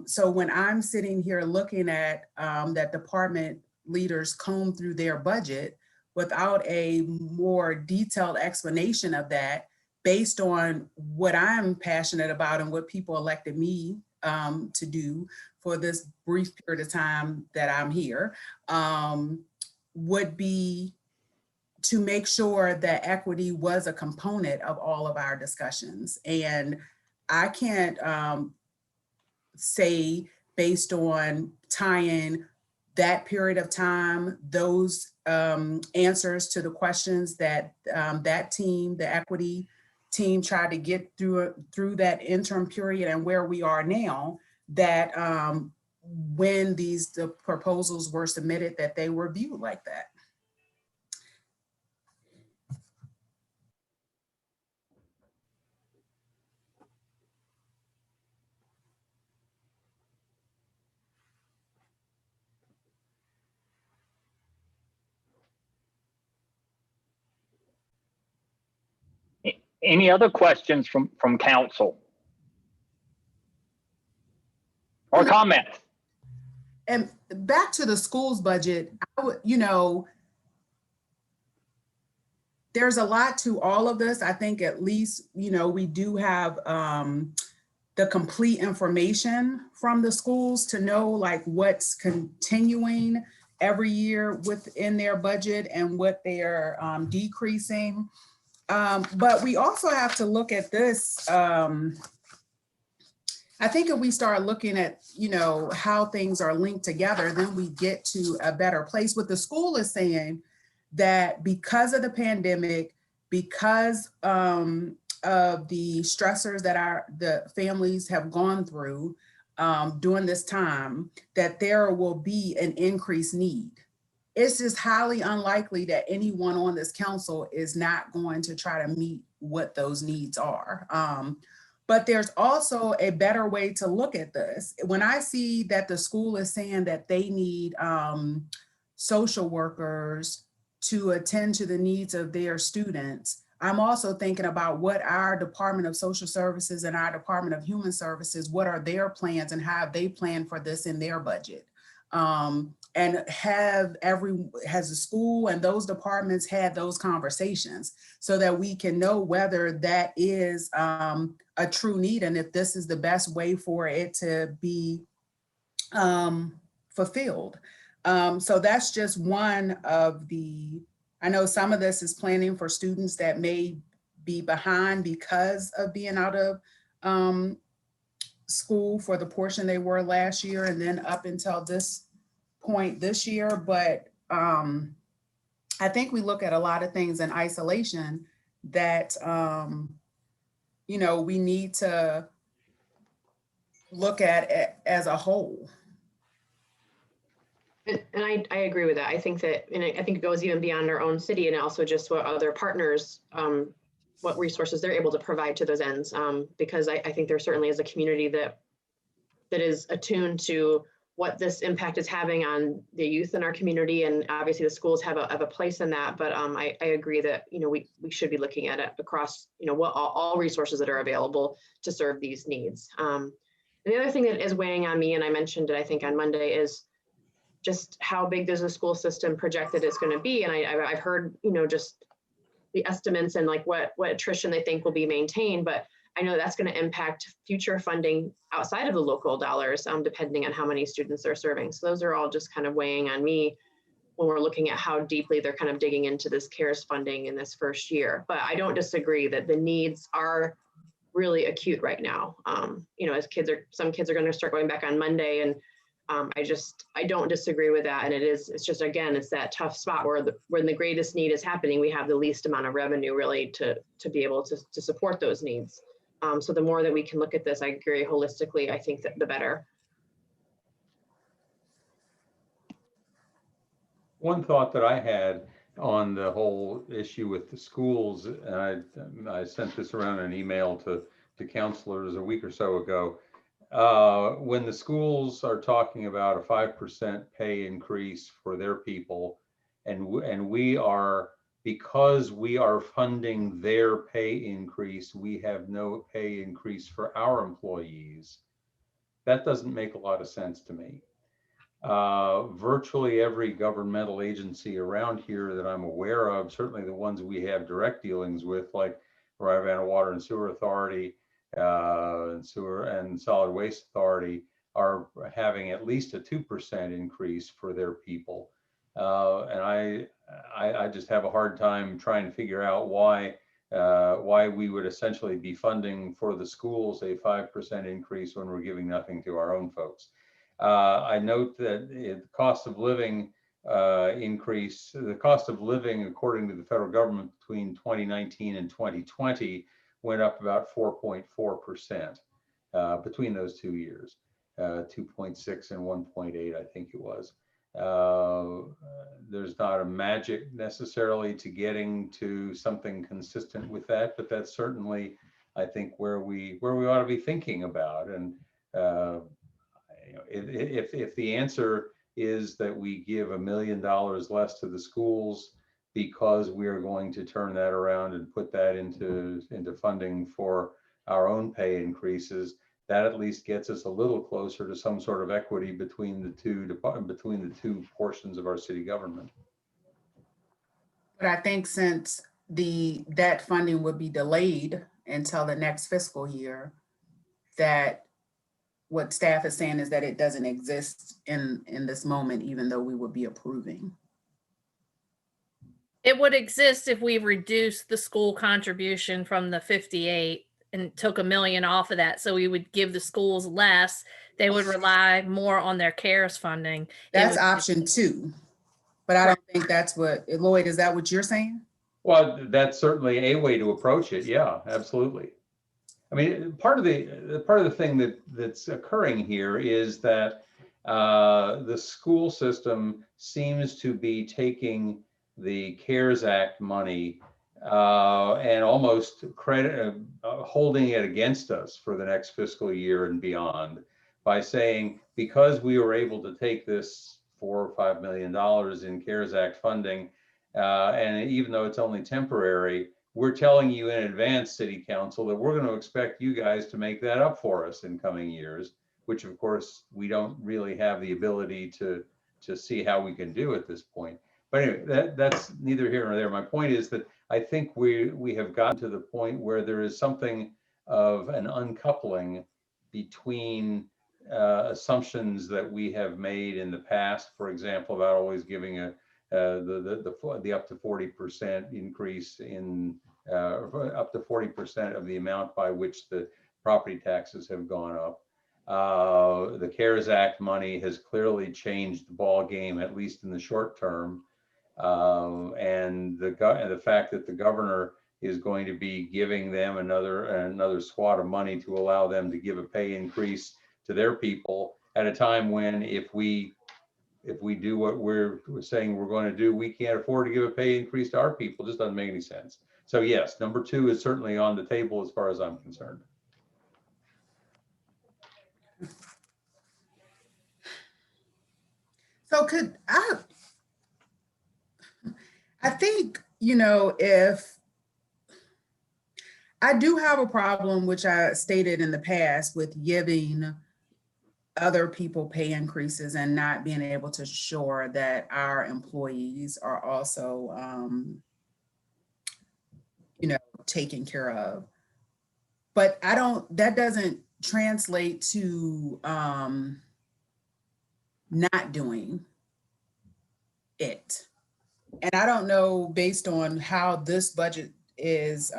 so when I'm sitting here looking at that department leaders comb through their budget without a more detailed explanation of that, based on what I'm passionate about and what people elected me to do for this brief period of time that I'm here, would be to make sure that equity was a component of all of our discussions. And I can't say, based on tying that period of time, those answers to the questions that that team, the equity team, tried to get through that interim period and where we are now, that when the proposals were submitted, that they were viewed like that. Any other questions from council? Or comments? And back to the schools budget, there's a lot to all of this. I think at least, we do have the complete information from the schools to know like what's continuing every year within their budget and what they're decreasing. But we also have to look at this. I think if we start looking at, how things are linked together, then we get to a better place. What the school is saying, that because of the pandemic, because of the stressors that the families have gone through during this time, that there will be an increased need. It's just highly unlikely that anyone on this council is not going to try to meet what those needs are. But there's also a better way to look at this. When I see that the school is saying that they need social workers to attend to the needs of their students, I'm also thinking about what our Department of Social Services and our Department of Human Services, what are their plans and how have they planned for this in their budget? And has the school and those departments had those conversations so that we can know whether that is a true need and if this is the best way for it to be fulfilled. So that's just one of I know some of this is planning for students that may be behind because of being out of school for the portion they were last year and then up until this point this year. But I think we look at a lot of things in isolation that, we need to look at as a whole. And I agree with that. I think that, and I think it goes even beyond our own city and also just what other partners, what resources they're able to provide to those ends. Because I think there certainly is a community that is attuned to what this impact is having on the youth in our community. And obviously the schools have a place in that, but I agree that, we should be looking at it across, what all resources that are available to serve these needs. And the other thing that is weighing on me, and I mentioned it, I think on Monday, is just how big does the school system projected it's going to be? And I've heard, just the estimates and like what attrition they think will be maintained, but I know that's going to impact future funding outside of the local dollars, depending on how many students they're serving. So those are all just kind of weighing on me when we're looking at how deeply they're kind of digging into this CARES funding in this first year. But I don't disagree that the needs are really acute right now. As some kids are going to start going back on Monday, and I don't disagree with that. And it's just, again, it's that tough spot where when the greatest need is happening, we have the least amount of revenue really to be able to support those needs. So the more that we can look at this, I agree holistically, I think that the better. One thought that I had on the whole issue with the schools, and I sent this around an email to counselors a week or so ago. When the schools are talking about a 5% pay increase for their people, and we are, because we are funding their pay increase, we have no pay increase for our employees. That doesn't make a lot of sense to me. Virtually every governmental agency around here that I'm aware of, certainly the ones we have direct dealings with, like Frye Water and Sewer Authority, and Sewer and Solid Waste Authority, are having at least a 2% increase for their people. And I just have a hard time trying to figure out why we would essentially be funding for the schools a 5% increase when we're giving nothing to our own folks. I note that the cost of living increase, the cost of living according to the federal government between 2019 and 2020 went up about 4.4% between those 2 years, 2.6 and 1.8, I think it was. There's not a magic necessarily to getting to something consistent with that, but that's certainly, I think, where we ought to be thinking about. And if the answer is that we give $1 million less to the schools because we are going to turn that around and put that into funding for our own pay increases, that at least gets us a little closer to some sort of equity between the two portions of our city government. But I think since that funding would be delayed until the next fiscal year, that what staff is saying is that it doesn't exist in this moment, even though we would be approving. It would exist if we reduced the school contribution from the 58 and took $1 million off of that. So we would give the schools less. They would rely more on their CARES funding. That's option 2. But I don't think that's what, Lloyd, is that what you're saying? Well, that's certainly a way to approach it. Yeah, absolutely. I mean, part of the thing that's occurring here is that the school system seems to be taking the CARES Act money and almost holding it against us for the next fiscal year and beyond by saying, because we were able to take this $4 or $5 million in CARES Act funding, and even though it's only temporary, we're telling you in advance, City Council, that we're going to expect you guys to make that up for us in coming years which of course we don't really have the ability to see how we can do at this point. But anyway, that's neither here nor there. My point is that I think we have gotten to the point where there is something of an uncoupling between assumptions that we have made in the past, for example, about always giving the up to 40% increase in up to 40% of the amount by which the property taxes have gone up. The CARES Act money has clearly changed the ball game, at least in the short term. And the fact that the governor is going to be giving them another swat of money to allow them to give a pay increase to their people at a time when if we do what we're saying we're going to do, we can't afford to give a pay increase to our people. It just doesn't make any sense. So yes, number 2 is certainly on the table as far as I'm concerned. So I think, you know, if I do have a problem, which I stated in the past, with giving other people pay increases and not being able to ensure that our employees are also, you know, taken care of. But that doesn't translate to not doing it. And I don't know, based on how this budget is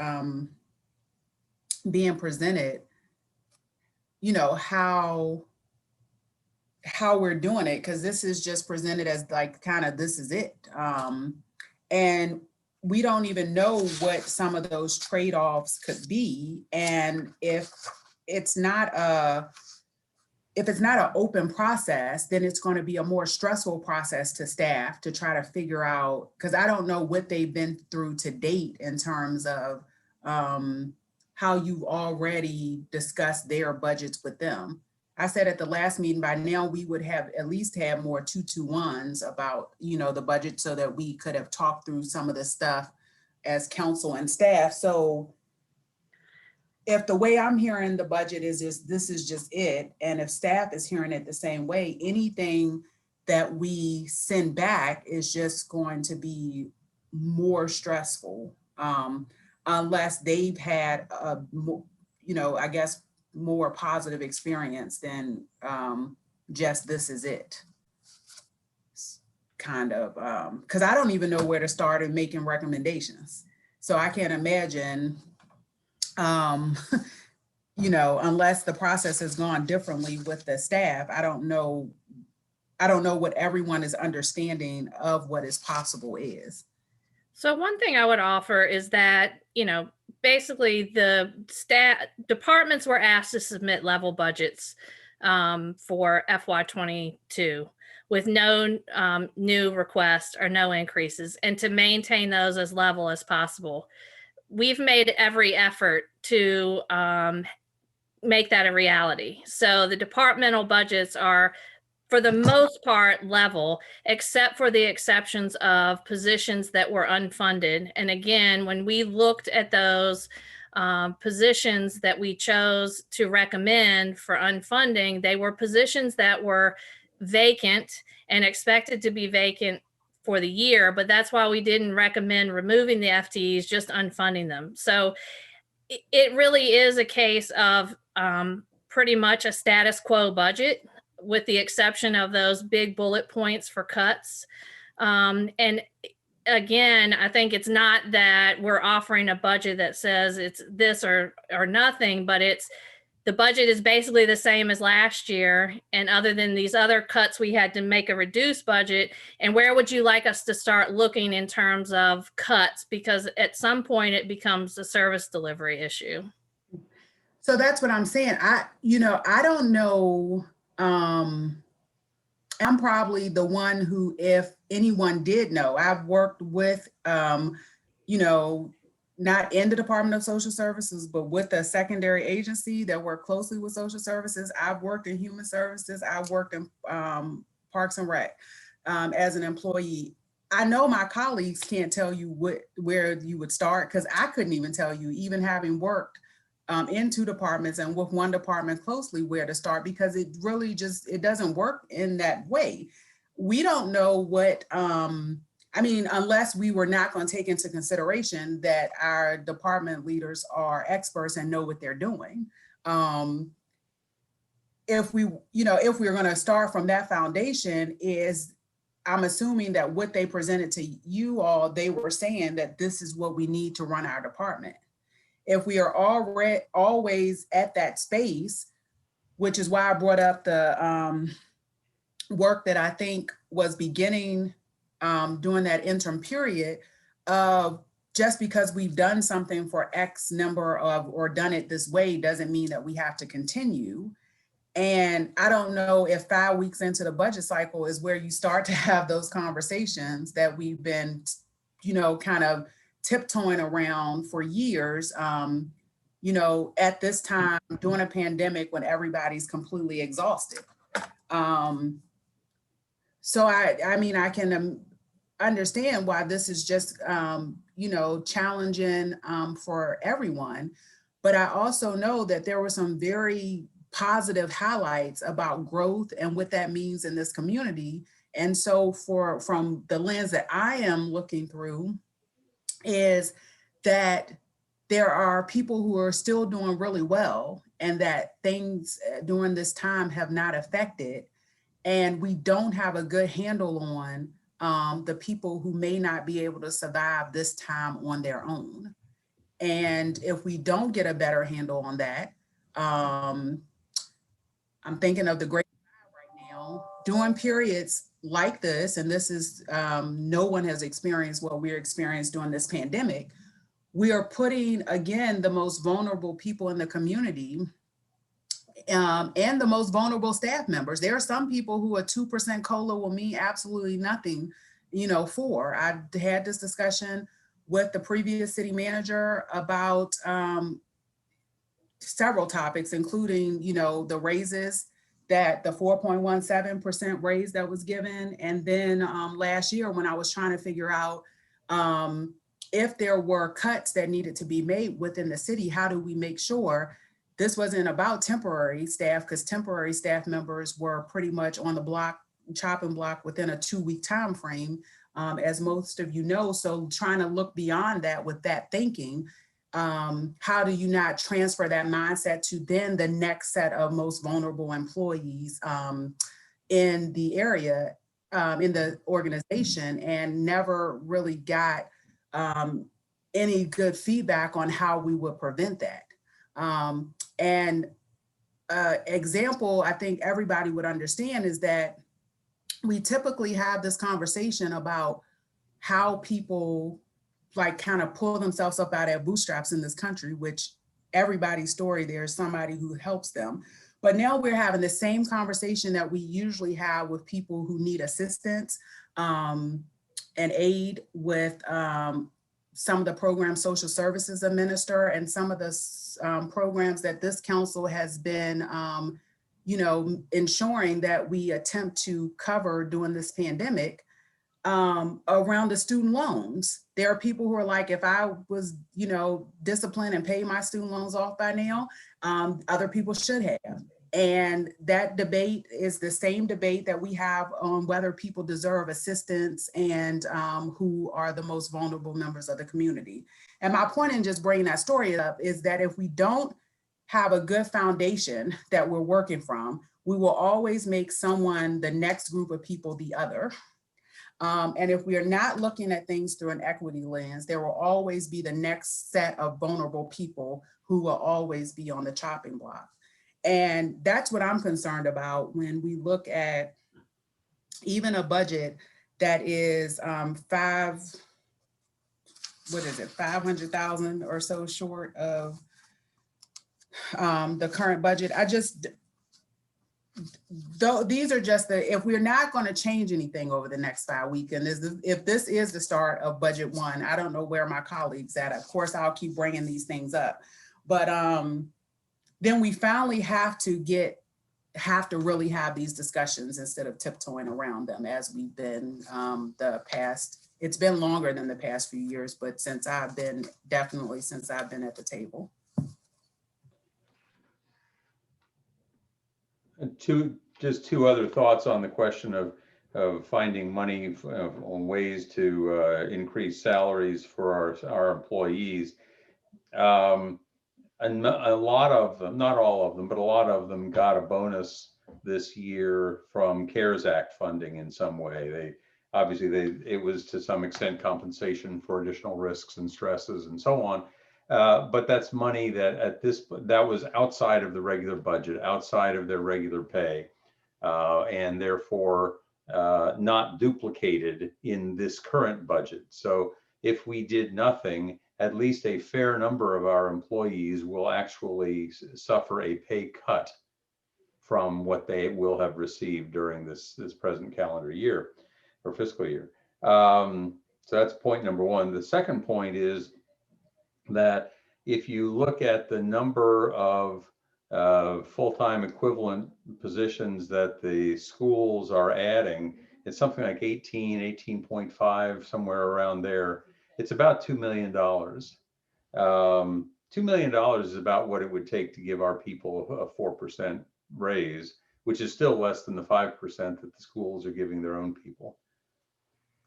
being presented, you know, how we're doing it, because this is just presented as like kind of this is it. And we don't even know what some of those trade-offs could be. And if it's not an open process, then it's going to be a more stressful process to staff to try to figure out, because I don't know what they've been through to date in terms of how you've already discussed their budgets with them. I said at the last meeting, by now we would have at least had more 2-to-1s about, you know, the budget, so that we could have talked through some of the stuff as council and staff. So if the way I'm hearing the budget is this is just it, and if staff is hearing it the same way, anything that we send back is just going to be more stressful, unless they've had a, you know, I guess, more positive experience than just this is it. Kind of, because I don't even know where to start in making recommendations. So I can't imagine, you know, unless the process has gone differently with the staff, I don't know what everyone is understanding of what is possible is. So one thing I would offer is that, you know, basically the departments were asked to submit level budgets for FY22 with no new requests or no increases, and to maintain those as level as possible. We've made every effort to make that a reality. So the departmental budgets are, for the most part, level, except for the exceptions of positions that were unfunded. And again, when we looked at those positions that we chose to recommend for unfunding, they were positions that were vacant and expected to be vacant for the year, but that's why we didn't recommend removing the FTEs, just unfunding them. So it really is a case of pretty much a status quo budget, with the exception of those big bullet points for cuts. And again, I think it's not that we're offering a budget that says it's this or nothing, but it's the budget is basically the same as last year. And other than these other cuts, we had to make a reduced budget. And where would you like us to start looking in terms of cuts? Because at some point it becomes a service delivery issue. So that's what I'm saying. I don't know. I'm probably the one who, if anyone did know, I've worked with, not in the Department of Social Services, but with a secondary agency that worked closely with social services. I've worked in human services. I've worked in Parks and Rec as an employee. I know my colleagues can't tell you where you would start, because I couldn't even tell you, even having worked in two departments and with one department closely where to start, because it really just, it doesn't work in that way. We don't know what, I mean, unless we were not going to take into consideration that our department leaders are experts and know what they're doing. If we, if we're going to start from that foundation, is I'm assuming that what they presented to you all, they were saying that this is what we need to run our department. If we are always at that space, which is why I brought up the work that I think was beginning during that interim period of just because we've done something for X number of, or done it this way, doesn't mean that we have to continue. And I don't know if 5 weeks into the budget cycle is where you start to have those conversations that we've been, kind of tiptoeing around for years, at this time during a pandemic when everybody's completely exhausted. So I mean, I can understand why this is just, challenging for everyone. But I also know that there were some very positive highlights about growth and what that means in this community. And so from the lens that I am looking through is that there are people who are still doing really well and that things during this time have not affected. And we don't have a good handle on the people who may not be able to survive this time on their own. And if we don't get a better handle on that, I'm thinking of the great right now, during periods like this, and this is, no one has experienced what we're experiencing during this pandemic. We are putting, again, the most vulnerable people in the community and the most vulnerable staff members. There are some people who a 2% COLA will mean absolutely nothing, for. I've had this discussion with the previous city manager about several topics, including, the raises, that the 4.17% raise that was given. And then last year when I was trying to figure out if there were cuts that needed to be made within the city, how do we make sure this wasn't about temporary staff, because temporary staff members were pretty much on the block, chopping block within a 2-week time frame, as most of you know. So trying to look beyond that with that thinking, how do you not transfer that mindset to then the next set of most vulnerable employees in the area, in the organization, and never really got any good feedback on how we would prevent that. Example, I think everybody would understand is that we typically have this conversation about how people like kind of pull themselves up out of their bootstraps in this country, which everybody's story, there's somebody who helps them. But now we're having the same conversation that we usually have with people who need assistance and aid with some of the programs social services administer and some of the programs that this council has been, ensuring that we attempt to cover during this pandemic. Around the student loans, there are people who are like, if I was, disciplined and paid my student loans off by now, other people should have. And that debate is the same debate that we have on whether people deserve assistance and who are the most vulnerable members of the community. And my point in just bringing that story up is that if we don't have a good foundation that we're working from, we will always make someone, the next group of people, the other. And if we are not looking at things through an equity lens, there will always be the next set of vulnerable people who will always be on the chopping block. And that's what I'm concerned about when we look at even a budget that is 500,000 or so short of the current budget. These are just if we're not going to change anything over the next 5 weeks, and if this is the start of budget one, I don't know where my colleagues at. Of course, I'll keep bringing these things up, but then we finally have to really have these discussions instead of tiptoeing around them as we've been it's been longer than the past few years, but since I've been at the table. Just two other thoughts on the question of finding money on ways to increase salaries for our employees. And a lot of them, not all of them, but a lot of them got a bonus this year from CARES Act funding in some way. It was to some extent compensation for additional risks and stresses and so on. But that's money that that was outside of the regular budget, outside of their regular pay, and therefore not duplicated in this current budget. So if we did nothing, at least a fair number of our employees will actually suffer a pay cut from what they will have received during this present calendar year or fiscal year. So that's point number one. The second point is that if you look at the number of full-time equivalent positions that the schools are adding, it's something like 18.5, somewhere around there. It's about $2 million. $2 million is about what it would take to give our people a 4% raise, which is still less than the 5% that the schools are giving their own people.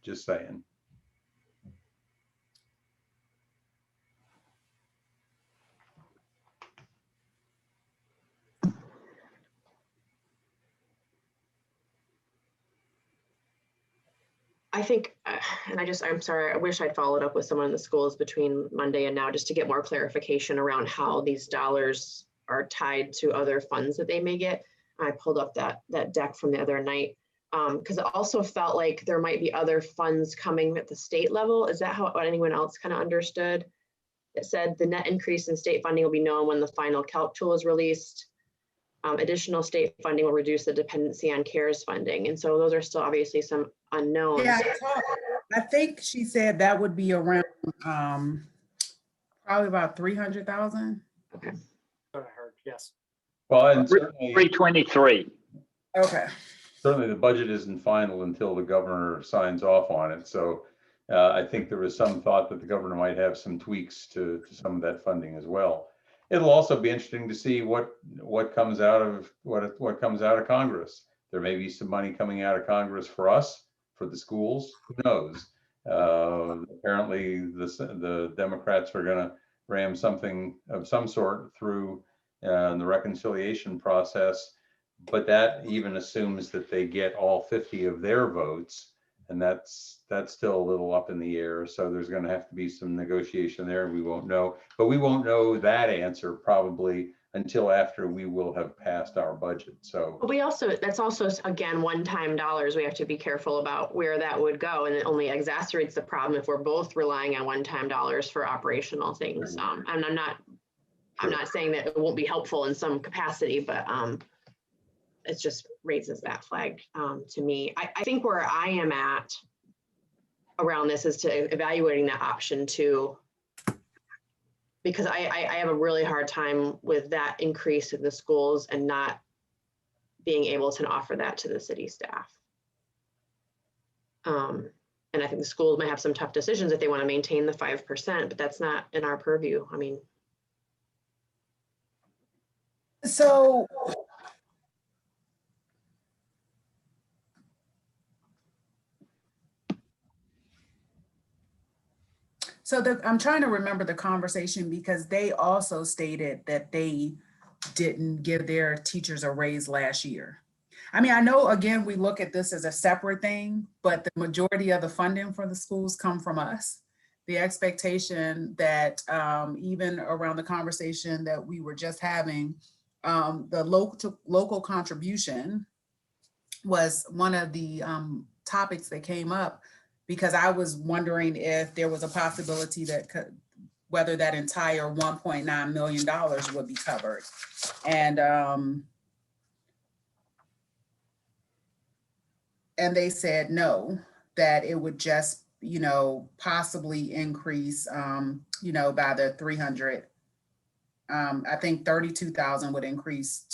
Just saying. I think, and I'm sorry, I wish I'd followed up with someone in the schools between Monday and now just to get more clarification around how these dollars are tied to other funds that they may get. I pulled up that deck from the other night because it also felt like there might be other funds coming at the state level. Is that how anyone else kind of understood? It said the net increase in state funding will be known when the final calc tool is released. Additional state funding will reduce the dependency on CARES funding. And so those are still obviously some unknowns. Yeah, I think she said that would be around probably about 300,000. Okay. That's what I heard, yes. Well, and certainly 323. Okay. certainly the budget isn't final until the governor signs off on it. So I think there was some thought that the governor might have some tweaks to some of that funding as well. It'll also be interesting to see what comes out of what comes out of Congress. There may be some money coming out of Congress for us, for the schools. Who knows? Apparently, the Democrats are going to ram something of some sort through the reconciliation process, but that even assumes that they get all 50 of their votes, and that's still a little up in the air. So there's going to have to be some negotiation there. We won't know, but we won't know that answer probably until after we will have passed our budget. So that's also again one-time dollars. We have to be careful about where that would go, and it only exacerbates the problem if we're both relying on one-time dollars for operational things. And I'm not saying that it won't be helpful in some capacity, but it just raises that flag to me. I think where I am at around this is to evaluating that option too, because I have a really hard time with that increase in the schools and not being able to offer that to the city staff. And I think the schools might have some tough decisions if they want to maintain the 5%, but that's not in our purview. I mean. So I'm trying to remember the conversation, because they also stated that they didn't give their teachers a raise last year. I mean, I know, again, we look at this as a separate thing, but the majority of the funding for the schools come from us. The expectation that even around the conversation that we were just having, the local contribution was one of the topics that came up, because I was wondering if there was a possibility that whether that entire $1.9 million would be covered. And they said no, that it would just, possibly increase, by the 300. I think 32,000 would increase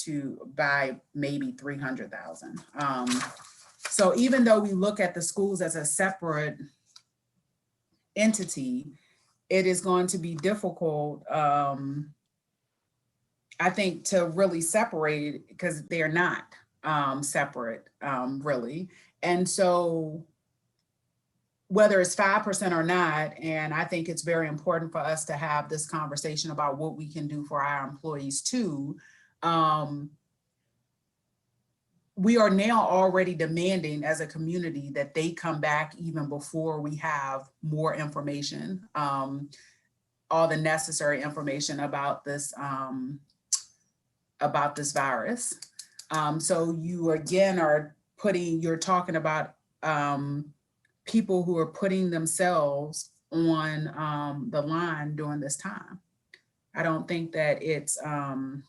by maybe 300,000. So even though we look at the schools as a separate entity, it is going to be difficult. I I think to really separate it, because they're not separate really. And so whether it's 5% or not, and I think it's very important for us to have this conversation about what we can do for our employees too. We are now already demanding as a community that they come back even before we have more information, all the necessary information about this virus. So you again are you're talking about people who are putting themselves on the line during this time. I don't think that it's, I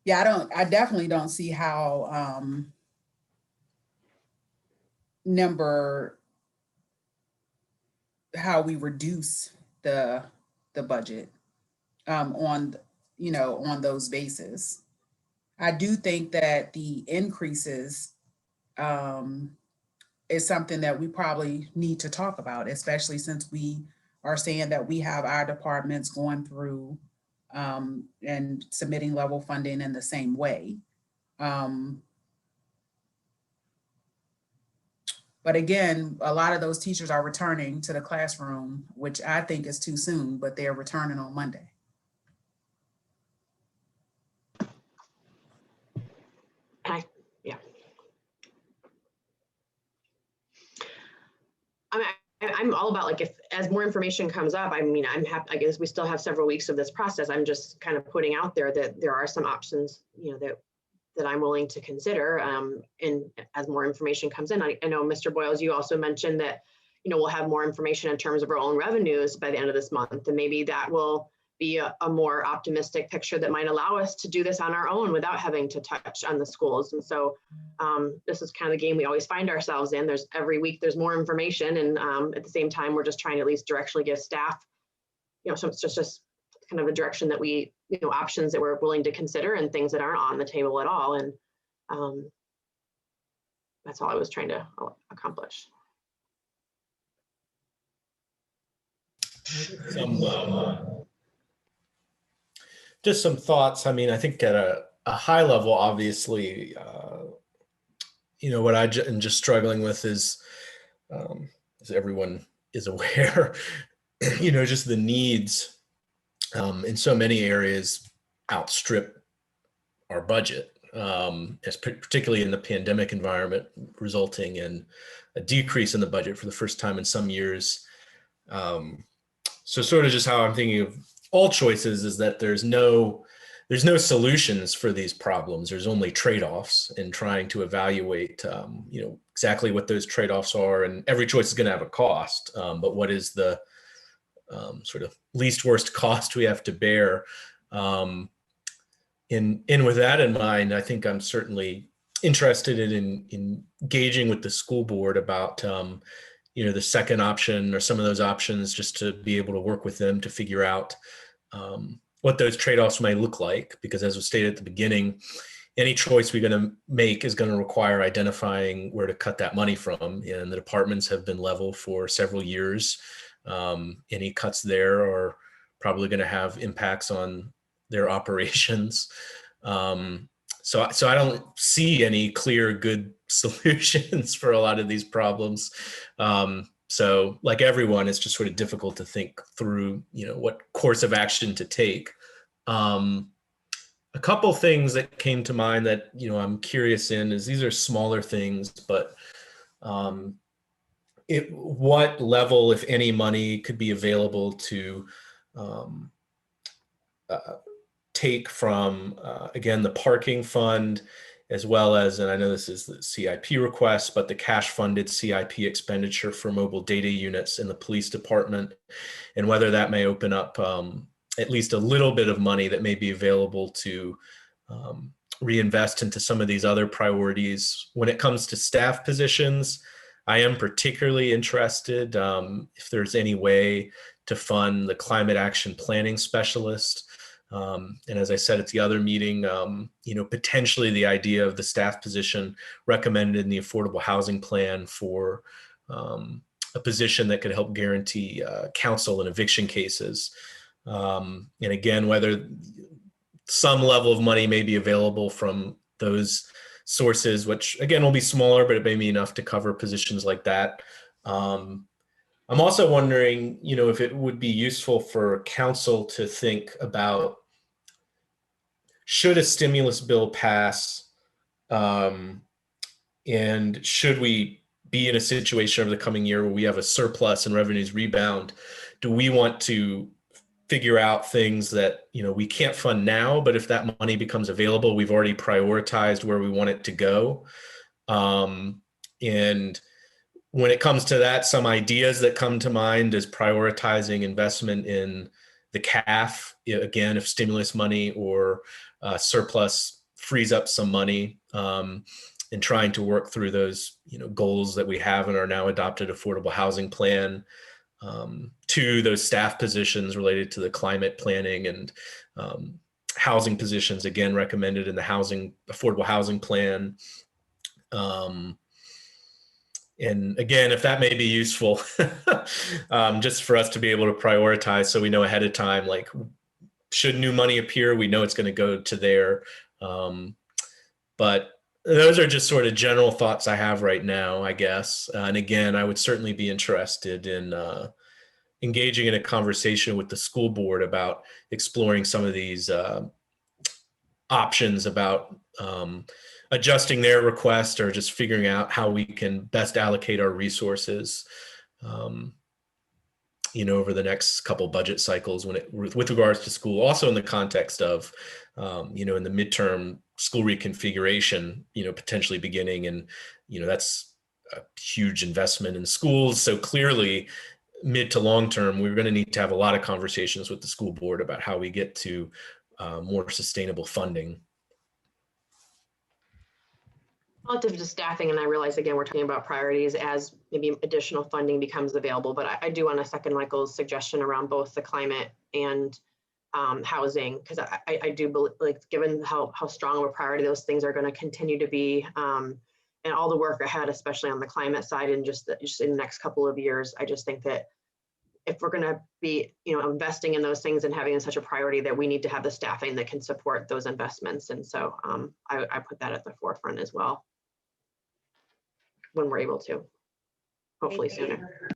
definitely don't see how how we reduce the budget on those bases. I do think that the increases is something that we probably need to talk about, especially since we are saying that we have our departments going through and submitting level funding in the same way. But again, a lot of those teachers are returning to the classroom, which I think is too soon, but they're returning on Monday. I'm all about, like, if as more information comes up, I mean, I'm happy. I guess we still have several weeks of this process. I'm just kind of putting out there that there are some options, that I'm willing to consider. And as more information comes in, I know Mr. Boyles, you also mentioned that, we'll have more information in terms of our own revenues by the end of this month, and maybe that will be a more optimistic picture that might allow us to do this on our own without having to touch on the schools. And so this is kind of the game we always find ourselves in. Every week there's more information, and at the same time, we're just trying to at least directionally give staff, so it's just kind of a direction that we, options that we're willing to consider and things that aren't on the table at all. And that's all I was trying to accomplish. Just some thoughts. I mean, I think at a high level, obviously, what I am just struggling with is, as everyone is aware, just the needs in so many areas outstrip our budget, particularly in the pandemic environment, resulting in a decrease in the budget for the first time in some years. So sort of just how I'm thinking of all choices is that there's no solutions for these problems. There's only trade-offs, and trying to evaluate, exactly what those trade-offs are. And every choice is going to have a cost, but what is the sort of least worst cost we have to bear? And with that in mind, I think I'm certainly interested in engaging with the school board about the second option or some of those options, just to be able to work with them to figure out what those trade-offs may look like. Because as was stated at the beginning, any choice we're going to make is going to require identifying where to cut that money from. And the departments have been level for several years. Any cuts there are probably going to have impacts on their operations. So I don't see any clear, good solutions for a lot of these problems. So like everyone, it's just sort of difficult to think through, what course of action to take. A couple things that came to mind that, I'm curious in is, these are smaller things, but what level, if any, money could be available to take from, again, the parking fund, as well as, and I know this is the CIP request, but the cash funded CIP expenditure for mobile data units in the police department, and whether that may open up at least a little bit of money that may be available to reinvest into some of these other priorities. When it comes to staff positions, I am particularly interested if there's any way to fund the climate action planning specialist. And as I said at the other meeting, potentially the idea of the staff position recommended in the affordable housing plan for a position that could help guarantee counsel in eviction cases. And again, whether some level of money may be available from those sources, which again will be smaller, but it may be enough to cover positions like that. I'm also wondering, if it would be useful for council to think about, should a stimulus bill pass, and should we be in a situation over the coming year where we have a surplus and revenues rebound? Do we want to figure out things that, we can't fund now, but if that money becomes available, we've already prioritized where we want it to go? And when it comes to that, some ideas that come to mind is prioritizing investment in the CAF, again, if stimulus money or surplus frees up some money, and trying to work through those, goals that we have in our now adopted affordable housing plan, to those staff positions related to the climate planning and housing positions, again, recommended in the affordable housing plan. And again, if that may be useful, just for us to be able to prioritize so we know ahead of time, like, should new money appear, we know it's going to go to there. But those are just sort of general thoughts I have right now, I guess. And again, I would certainly be interested in engaging in a conversation with the school board about exploring some of these options about adjusting their request or just figuring out how we can best allocate our resources, over the next couple budget cycles with regards to school, also in the context of, in the midterm school reconfiguration, potentially beginning, and, that's a huge investment in schools. So clearly mid to long term, we're going to need to have a lot of conversations with the school board about how we get to more sustainable funding. Relative to staffing, and I realize again we're talking about priorities as maybe additional funding becomes available, but I do want to second Michael's suggestion around both the climate and housing, because I do believe, like, given how strong of a priority those things are going to continue to be, and all the work ahead, especially on the climate side, and just in the next couple of years, I just think that if we're going to be, investing in those things and having such a priority, that we need to have the staffing that can support those investments. And so I put that at the forefront as well, when we're able to, hopefully sooner.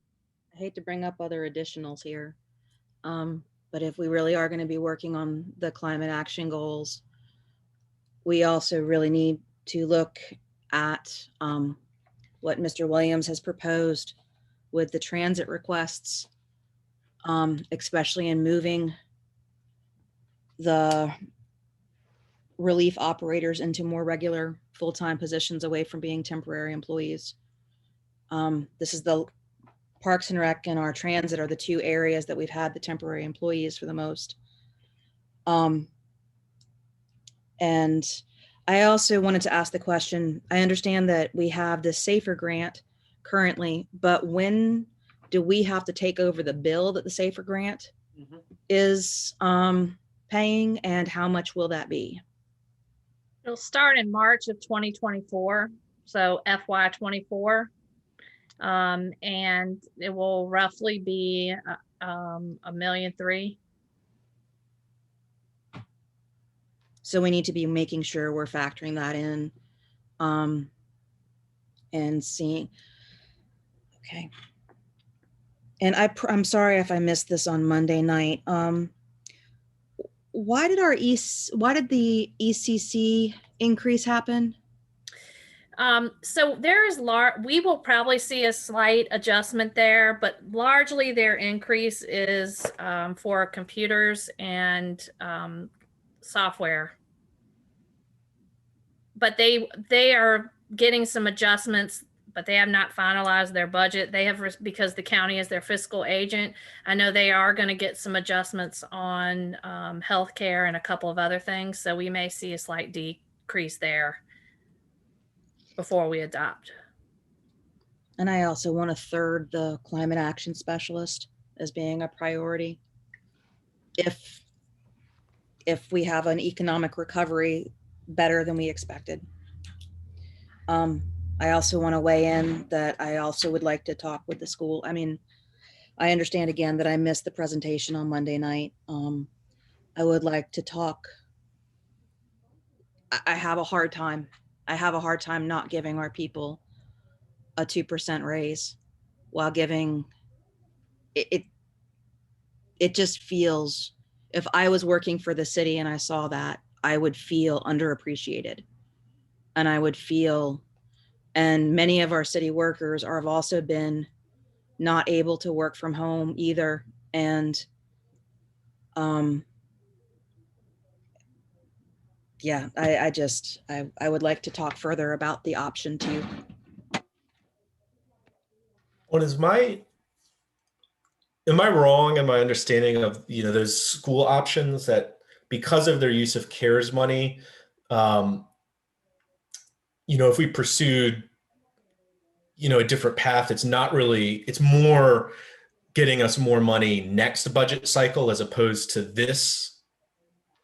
I hate to bring up other additionals here, but if we really are going to be working on the climate action goals, we also really need to look at what Mr. Williams has proposed with the transit requests, especially in moving the relief operators into more regular full-time positions away from being temporary employees. This is the Parks and Rec and our transit are the two areas that we've had the temporary employees for the most. And I also wanted to ask the question, I understand that we have the SAFER grant currently, but when do we have to take over the bill that the SAFER grant is paying, and how much will that be? It'll start in March of 2024, so FY24, and it will roughly be $1.3 million. So we need to be making sure we're factoring that in, and seeing. Okay. And I'm sorry if I missed this on Monday night. Why did the ECC increase happen? So there is we will probably see a slight adjustment there, but largely their increase is for computers and software. But they are getting some adjustments, but they have not finalized their budget. They have, because the county is their fiscal agent. I know they are going to get some adjustments on healthcare and a couple of other things. So we may see a slight decrease there before we adopt. And I also want to third the climate action specialist as being a priority. If we have an economic recovery better than we expected. I also want to weigh in that I also would like to talk with the school. I mean, I understand again that I missed the presentation on Monday night. I would like to talk I have a hard time. I have a hard time not giving our people a 2% raise while giving it. It just feels, if I was working for the city and I saw that, I would feel underappreciated. And I would feel, and many of our city workers have also been not able to work from home either. And yeah, I would like to talk further about the option 2. What is am I wrong in my understanding of, those school options that because of their use of CARES money, if we pursued, a different path, it's more getting us more money next budget cycle as opposed to this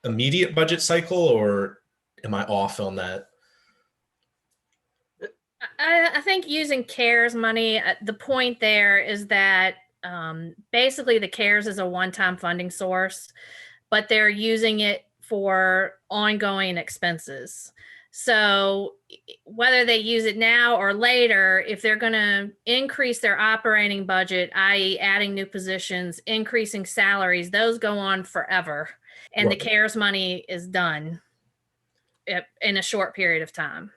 immediate budget cycle, or am I off on that? I think using CARES money, the point there is that basically the CARES is a one-time funding source, but they're using it for ongoing expenses. So whether they use it now or later, if they're going to increase their operating budget, i.e. adding new positions, increasing salaries, those go on forever. And Right. the CARES money is done in a short period of time.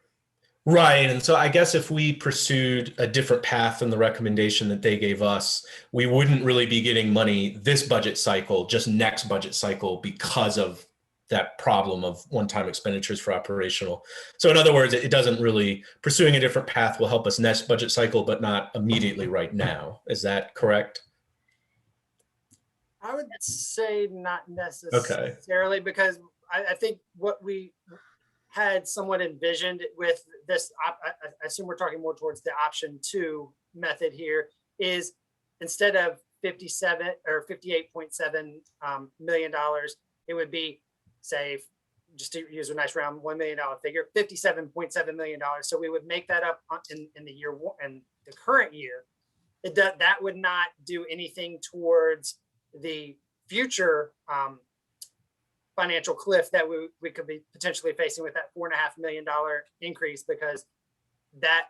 Right. And so I guess if we pursued a different path than the recommendation that they gave us, we wouldn't really be getting money this budget cycle, just next budget cycle, because of that problem of one-time expenditures for operational. So in other words, it doesn't really, pursuing a different path will help us next budget cycle, but not immediately right now. Is that correct? I would say not necessarily, because I think what we had somewhat envisioned with this, I assume we're talking more towards the option 2 method here, is instead of 57 or $58.7 million, it would be, say, just to use a nice round $1 million figure, $57.7 million. So we would make that up in the year one, in the current year. That would not do anything towards the future financial cliff that we could be potentially facing with that $4.5 million increase, because that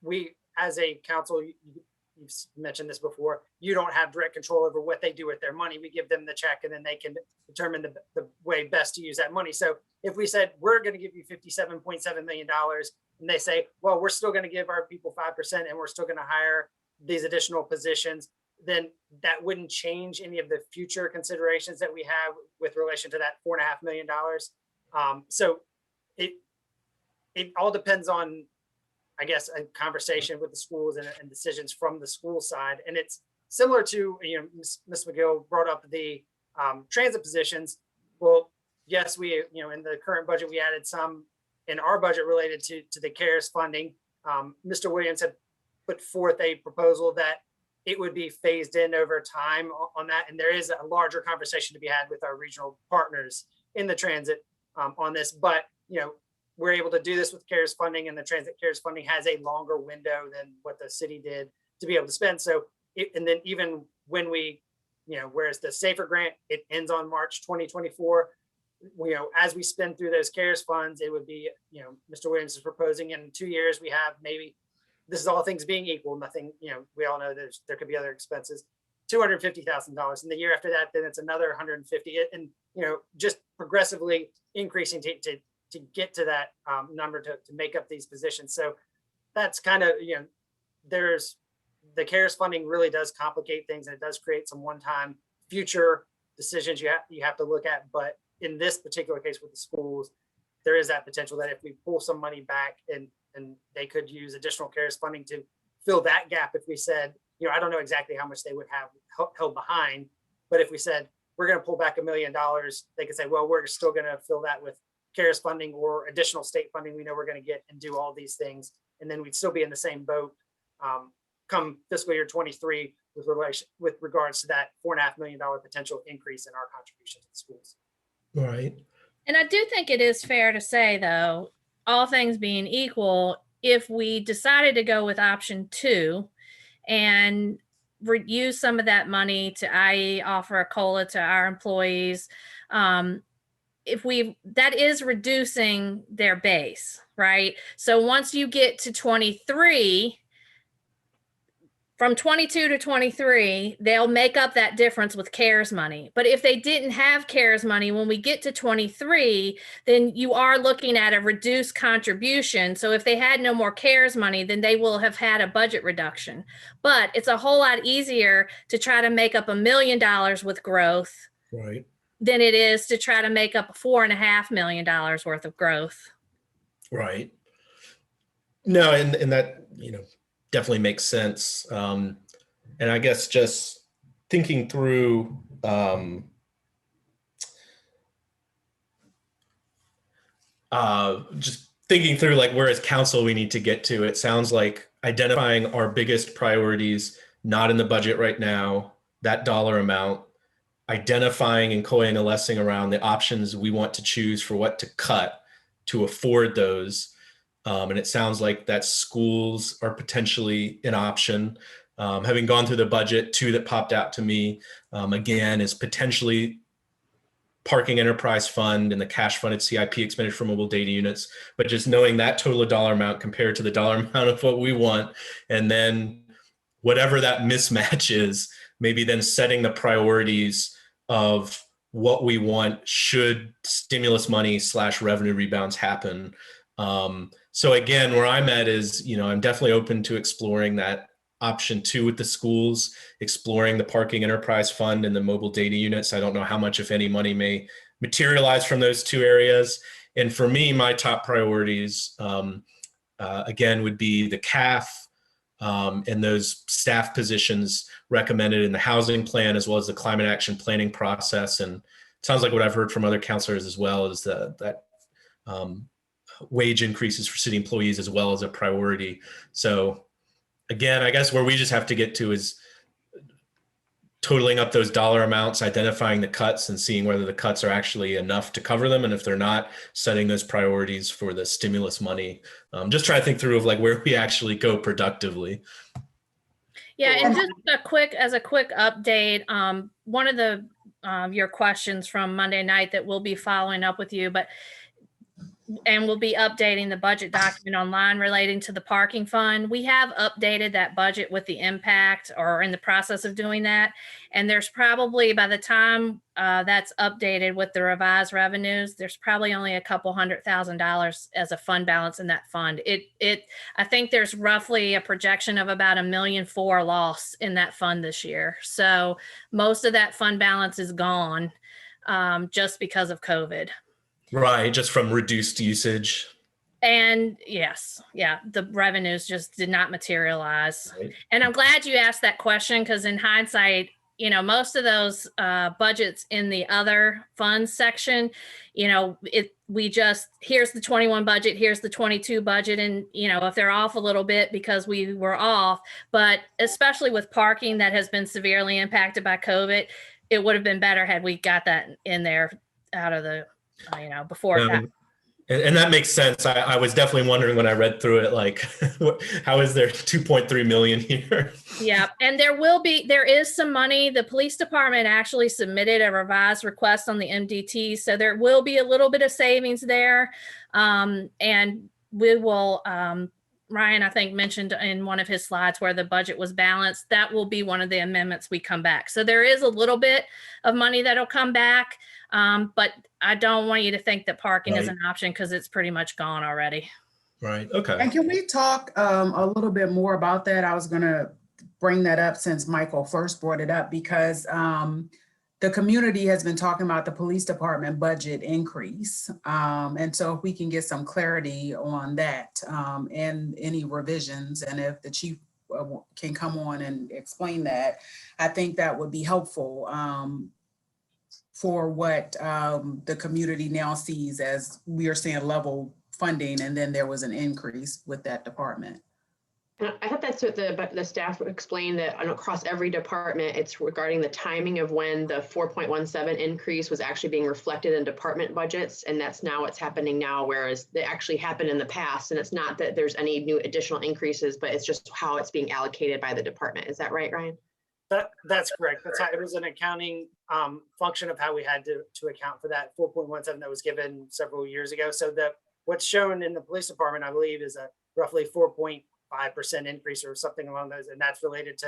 we, as a council, you've mentioned this before, you don't have direct control over what they do with their money. We give them the check and then they can determine the way best to use that money. So if we said, we're going to give you $57.7 million, and they say, well, we're still going to give our people 5% and we're still going to hire these additional positions, then that wouldn't change any of the future considerations that we have with relation to that $4.5 million. So it all depends on, I guess, a conversation with the schools and decisions from the school side. And it's similar to, Ms. McGill brought up the transit positions. Well, yes, we, in the current budget, we added some in our budget related to the CARES funding. Mr. Williams had put forth a proposal that it would be phased in over time on that. And there is a larger conversation to be had with our regional partners in the transit on this. But, we're able to do this with CARES funding, and the transit CARES funding has a longer window than what the city did to be able to spend. So, and then even when we, whereas the SAFER grant, it ends on March 2024, as we spend through those CARES funds, it would be, Mr. Williams is proposing in 2 years, we have maybe, this is all things being equal, nothing, we all know there could be other expenses, $250,000. And the year after that, then it's another 150, and, just progressively increasing to get to that number to make up these positions. So that's kind of, there's the CARES funding really does complicate things, and it does create some one-time future decisions you have to look at. But in this particular case with the schools, there is that potential that if we pull some money back and they could use additional CARES funding to fill that gap. If we said, I don't know exactly how much they would have held behind, but if we said, we're going to pull back $1 million, they could say, well, we're still going to fill that with CARES funding or additional state funding we know we're going to get, and do all these things. And then we'd still be in the same boat come fiscal year 23 with regards to that $4.5 million potential increase in our contribution to the schools. Right. And I do think it is fair to say, though, all things being equal, if we decided to go with option 2 and use some of that money to, i.e. offer a COLA to our employees, that is reducing their base, right? So once you get to 23, from 22 to 23, they'll make up that difference with CARES money. But if they didn't have CARES money, when we get to 23, then you are looking at a reduced contribution. So if they had no more CARES money, then they will have had a budget reduction. But it's a whole lot easier to try to make up $1 million with growth, Right. than it is to try to make up $4.5 million worth of growth. Right. No, and that, definitely makes sense. And I guess just thinking through, like where as council we need to get to, it sounds like identifying our biggest priorities, not in the budget right now, that dollar amount, identifying and coalescing around the options we want to choose for what to cut to afford those. And it sounds like that schools are potentially an option. Having gone through the budget, two that popped out to me, again, is potentially parking enterprise fund and the cash funded CIP expenditure for mobile data units, but just knowing that total dollar amount compared to the dollar amount of what we want. And then whatever that mismatch is, maybe then setting the priorities of what we want should stimulus money / revenue rebounds happen. So again, where I'm at is, I'm definitely open to exploring that option 2 with the schools, exploring the parking enterprise fund and the mobile data units. I don't know how much, if any, money may materialize from those 2 areas. And for me, my top priorities, again, would be the CAF and those staff positions recommended in the housing plan, as well as the climate action planning process. And it sounds like what I've heard from other counselors as well is that wage increases for city employees as well as a priority. So again, I guess where we just have to get to is totaling up those dollar amounts, identifying the cuts and seeing whether the cuts are actually enough to cover them. And if they're not, setting those priorities for the stimulus money. Just try to think through of like where we actually go productively. Yeah, and just a quick update, one of the your questions from Monday night that we'll be following up with you, and we'll be updating the budget document online relating to the parking fund. We have updated that budget with the impact, or in the process of doing that. And there's probably, by the time that's updated with the revised revenues, there's probably only a couple $100,000 as a fund balance in that fund. I think there's roughly a projection of about $1.4 million loss in that fund this year. So most of that fund balance is gone just because of COVID. Right, just from reduced usage. And yes, the revenues just did not materialize. Right. And I'm glad you asked that question, because in hindsight, most of those budgets in the other funds section, here's the 21 budget, here's the 22 budget. And, if they're off a little bit because we were off, but especially with parking that has been severely impacted by COVID, it would have been better had we got that in there out of the before. And that makes sense. I was definitely wondering when I read through it, like, how is there 2.3 million here? Yeah, and there is some money. The police department actually submitted a revised request on the MDT, so there will be a little bit of savings there. And we will, Ryan, I think, mentioned in one of his slides where the budget was balanced. That will be one of the amendments we come back. So there is a little bit of money that'll come back. But I don't want you to think that parking is an option, because it's pretty much gone already. Right. Okay. And can we talk a little bit more about that? I was going to bring that up since Michael first brought it up, because the community has been talking about the police department budget increase. And so if we can get some clarity on that and any revisions, and if the chief can come on and explain that, I think that would be helpful for what the community now sees as we are seeing level funding, and then there was an increase with that department. I thought that's what the staff explained, that across every department, it's regarding the timing of when the 4.17 increase was actually being reflected in department budgets. And that's now what's happening now, whereas they actually happened in the past. And it's not that there's any new additional increases, but it's just how it's being allocated by the department. Is that right, Ryan? That's correct. That's how it was an accounting function of how we had to account for that 4.17 that was given several years ago. So that what's shown in the police department, I believe, is a roughly 4.5% increase or something along those, and that's related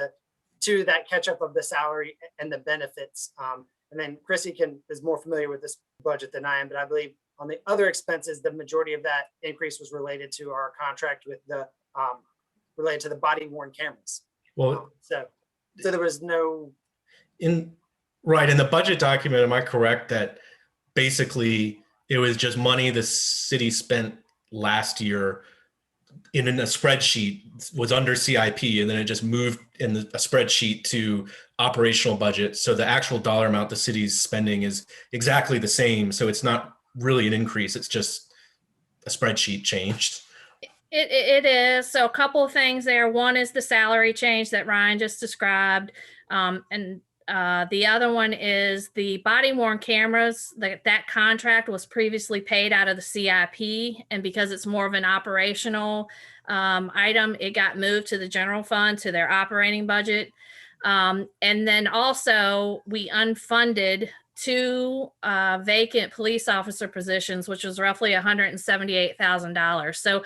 to that catch up of the salary and the benefits. And then Chrissy is more familiar with this budget than I am, but I believe on the other expenses, the majority of that increase was related to our contract with the related to the body worn cameras. Well, So there was no. in the budget document, am I correct that basically it was just money the city spent last year in a spreadsheet, was under CIP, and then it just moved in a spreadsheet to operational budget. So the actual dollar amount the city's spending is exactly the same. So it's not really an increase. It's just a spreadsheet changed. It is. So a couple of things there. One is the salary change that Ryan just described. And the other one is the body worn cameras. That contract was previously paid out of the CIP. And because it's more of an operational item, it got moved to the general fund, to their operating budget. And then also we unfunded 2 vacant police officer positions, which was roughly $178,000. So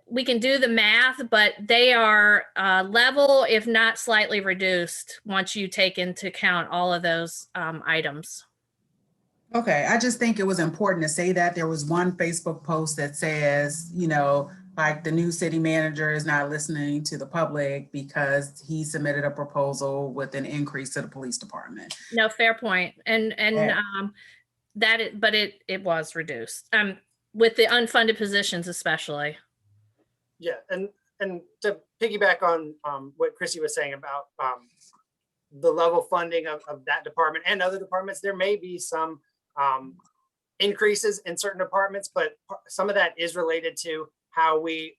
we can do the math, but they are level, if not slightly reduced, once you take into account all of those items. Okay, I just think it was important to say that. There was one Facebook post that says, like the new city manager is not listening to the public because he submitted a proposal with an increase to the police department. No, fair point. And but it was reduced with the unfunded positions, especially. Yeah, and to piggyback on what Chrissy was saying about the level funding of that department and other departments, there may be some increases in certain departments, but some of that is related to how we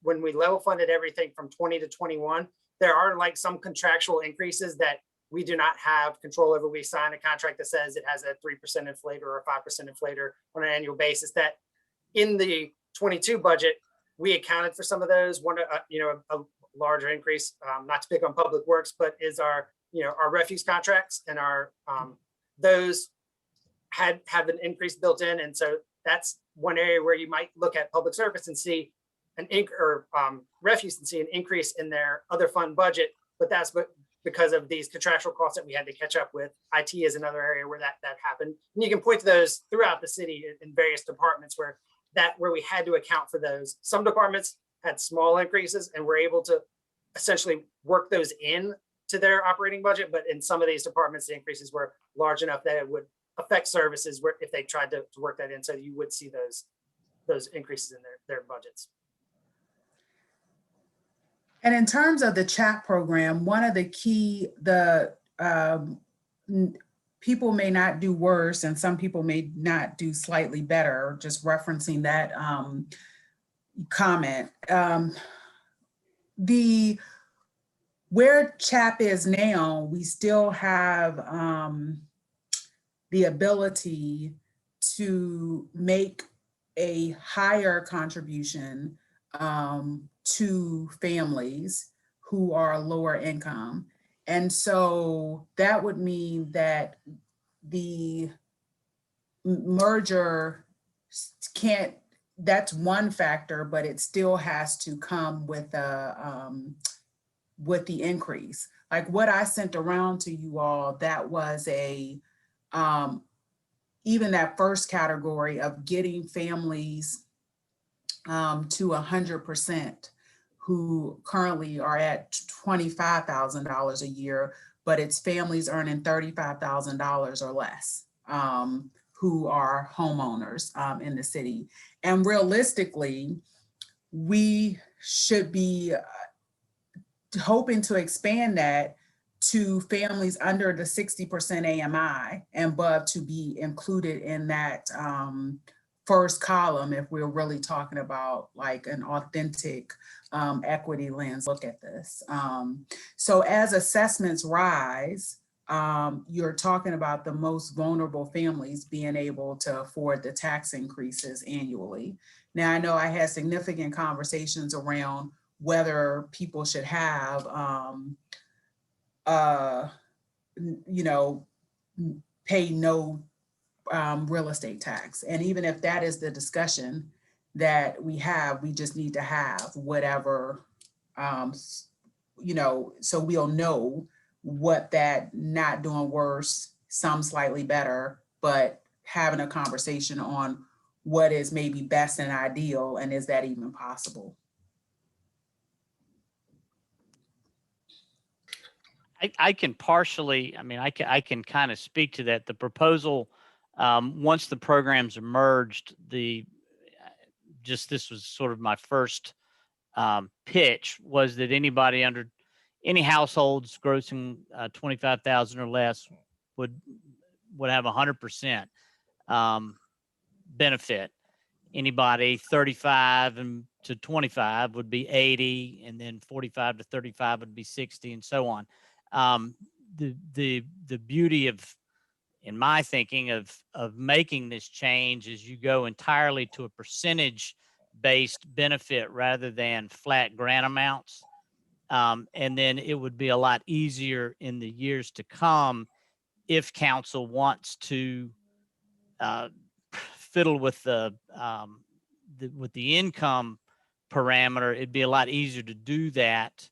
when we level funded everything from 20 to 21, there are like some contractual increases that we do not have control over. We sign a contract that says it has a 3% inflator or a 5% inflator on an annual basis, that in the 22 budget, we accounted for some of those. One, a larger increase, not to pick on public works, but is our refuse contracts, and our those have an increase built in. And so that's one area where you might look at public service and see refuse and see an increase in their other fund budget, but that's because of these contractual costs that we had to catch up with. IT is another area where that happened. And you can point to those throughout the city in various departments where we had to account for those. Some departments had small increases and were able to essentially work those in to their operating budget. But in some of these departments, the increases were large enough that it would affect services where if they tried to work that in. So you would see those increases in their budgets. And in terms of the CHAP program, one of the key, people may not do worse and some people may not do slightly better, just referencing that comment. Where CHAP is now, we still have the ability to make a higher contribution to families who are lower income. And so that would mean that the merger that's one factor, but it still has to come with the increase. Like what I sent around to you all, that was even that first category of getting families to 100%, who currently are at $25,000 a year, but it's families earning $35,000 or less who are homeowners in the city. And realistically, we should be hoping to expand that to families under the 60% AMI and above to be included in that first column if we're really talking about like an authentic equity lens look at this. So as assessments rise, you're talking about the most vulnerable families being able to afford the tax increases annually. Now, I know I had significant conversations around whether people should have you know, pay no real estate tax. And even if that is the discussion that we have, we just need to have whatever, you know, so we'll know what that not doing worse, some slightly better, but having a conversation on what is maybe best and ideal, and is that even possible? I can partially, I mean, I can kind of speak to that. The proposal, once the programs emerged, this was sort of my first pitch, was that anybody under any households grossing 25,000 or less would have 100% benefit. Anybody 35 and to 25 would be 80, and then 45 to 35 would be 60, and so on. The beauty of, in my thinking, of making this change is you go entirely to a percentage based benefit rather than flat grant amounts. And then it would be a lot easier in the years to come if council wants to fiddle with the income parameter. It'd be a lot easier to do that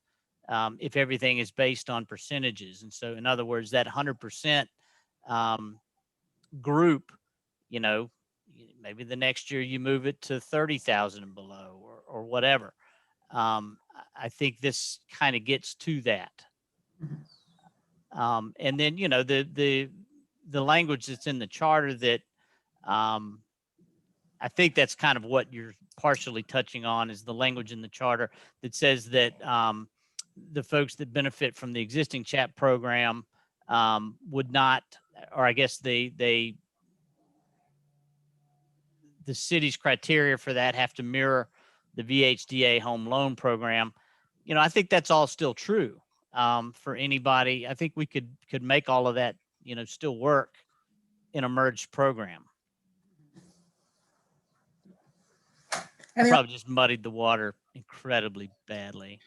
if everything is based on percentages. And so, in other words, that 100% group, you know, maybe the next year you move it to 30,000 and below, or whatever. I think this kind of gets to that. And then, you know, the language that's in the charter that I think that's kind of what you're partially touching on, is the language in the charter that says that the folks that benefit from the existing CHAP program would not, or I guess the city's criteria for that have to mirror the VHDA home loan program. You know, I think that's all still true for anybody. I think we could make all of that, you know, still work in a merged program. I probably just muddied the water incredibly badly.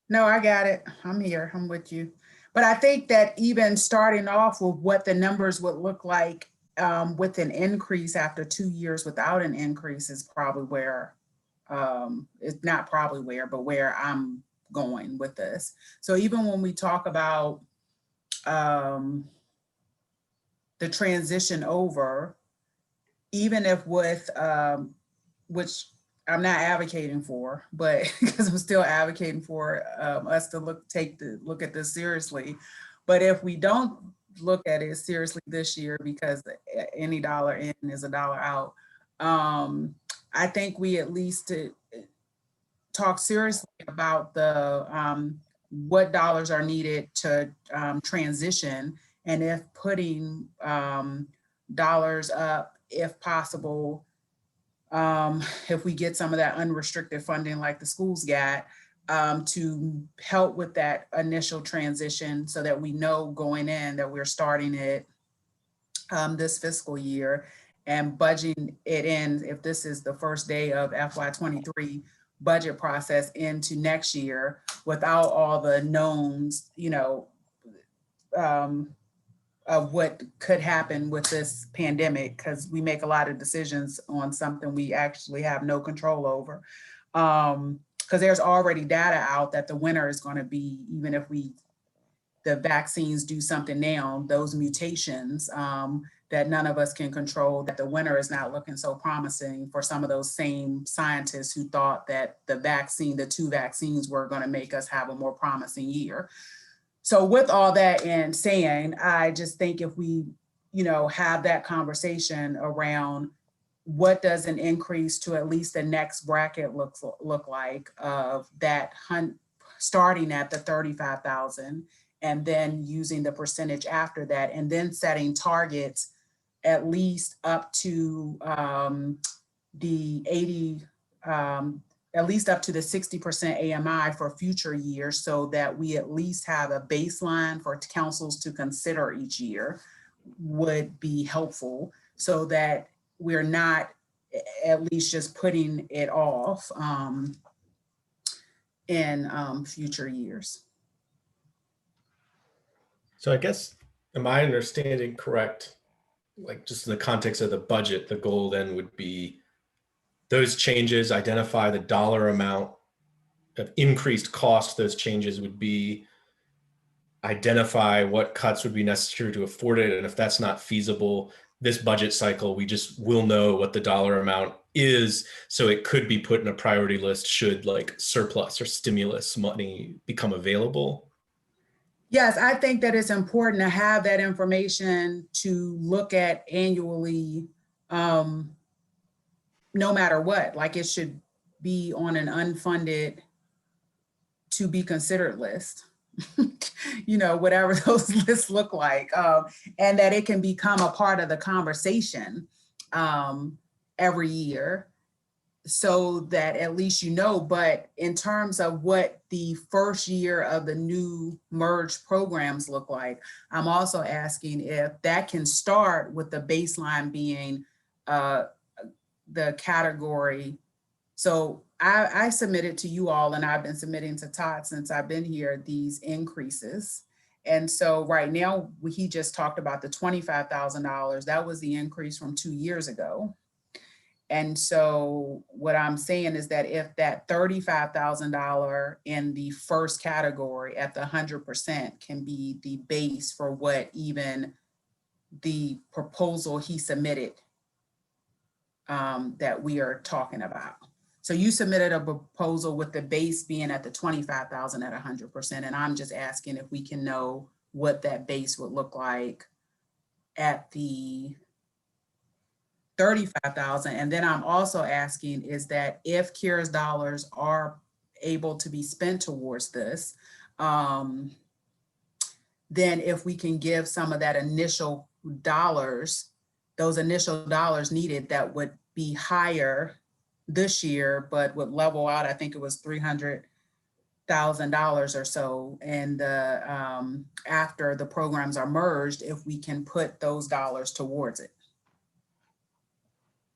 No, I got it. I'm here. I'm with you. But I think that even starting off with what the numbers would look like with an increase after 2 years without an increase is probably where, it's not probably where, but where I'm going with this. So even when we talk about the transition over, even if with, which I'm not advocating for, but because I'm still advocating for us to look at this seriously. But if we don't look at it seriously this year, because any dollar in is a dollar out, I think we at least talk seriously about the what dollars are needed to transition, and if putting dollars up, if possible, if we get some of that unrestricted funding like the schools got, to help with that initial transition, so that we know going in that we're starting it this fiscal year and budgeting it in, if this is the first day of FY23 budget process, into next year without all the knowns, you know, of what could happen with this pandemic, because we make a lot of decisions on something we actually have no control over. Because there's already data out that the winter is going to be, even if the vaccines do something now, those mutations that none of us can control, that the winter is not looking so promising for some of those same scientists who thought that the 2 vaccines were going to make us have a more promising year. So with all that in saying, I just think if we, you know, have that conversation around what does an increase to at least the next bracket look like, of that starting at the 35,000 and then using the percentage after that, and then setting targets at least up to the 80, at least up to the 60% AMI for future years, so that we at least have a baseline for councils to consider each year, would be helpful, so that we're not at least just putting it off in future years. So I guess, am I understanding correct? Like just in the context of the budget, the goal then would be those changes, identify the dollar amount of increased cost those changes would be, identify what cuts would be necessary to afford it. And if that's not feasible, this budget cycle, we just will know what the dollar amount is. So it could be put in a priority list should like surplus or stimulus money become available. Yes, I think that it's important to have that information to look at annually, no matter what. Like it should be on an unfunded to be considered list, you know, whatever those lists look like, and that it can become a part of the conversation every year, so that at least you know. But in terms of what the first year of the new merged programs look like, I'm also asking if that can start with the baseline being the category. So I submitted to you all, and I've been submitting to Todd since I've been here, these increases. And so right now, he just talked about the $25,000. That was the increase from 2 years ago. And so what I'm saying is that if that $35,000 in the first category at the 100% can be the base for what even the proposal he submitted that we are talking about. So you submitted a proposal with the base being at the 25,000 at 100%. And I'm just asking if we can know what that base would look like at the 35,000. And then I'm also asking is that if CARES dollars are able to be spent towards this, then if we can give some of that initial dollars, those initial dollars needed that would be higher this year, but would level out, I think it was $300,000 or so. And after the programs are merged, if we can put those dollars towards it.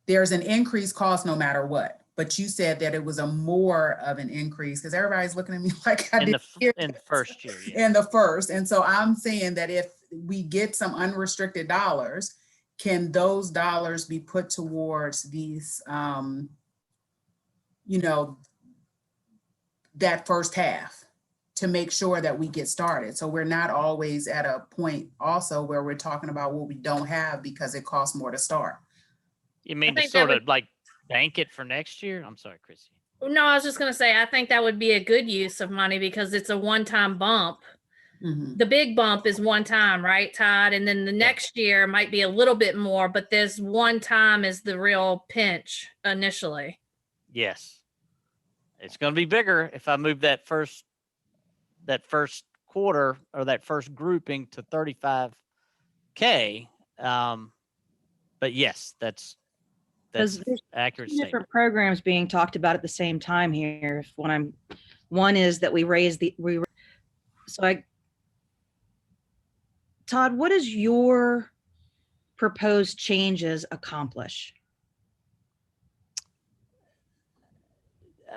There's an increased cost no matter what, but you said that it was a more of an increase because everybody's looking at me like I didn't hear in the first year. Yeah. In the first. And so I'm saying that if we get some unrestricted dollars, can those dollars be put towards these, you know, that first half to make sure that we get started? So we're not always at a point also where we're talking about what we don't have because it costs more to start. You mean to sort of like bank it for next year? I'm sorry, Chrissy. No, I was just going to say, I think that would be a good use of money because it's a one-time bump. Mm-hmm. The big bump is one time, right, Todd? And then the next year might be a little bit more, but this one time is the real pinch initially. Yes. It's going to be bigger if I move that first quarter or that first grouping to 35K. But yes, that's There's accurate two statement. different programs being talked about at the same time here. One is that we raise Todd, what does your proposed changes accomplish?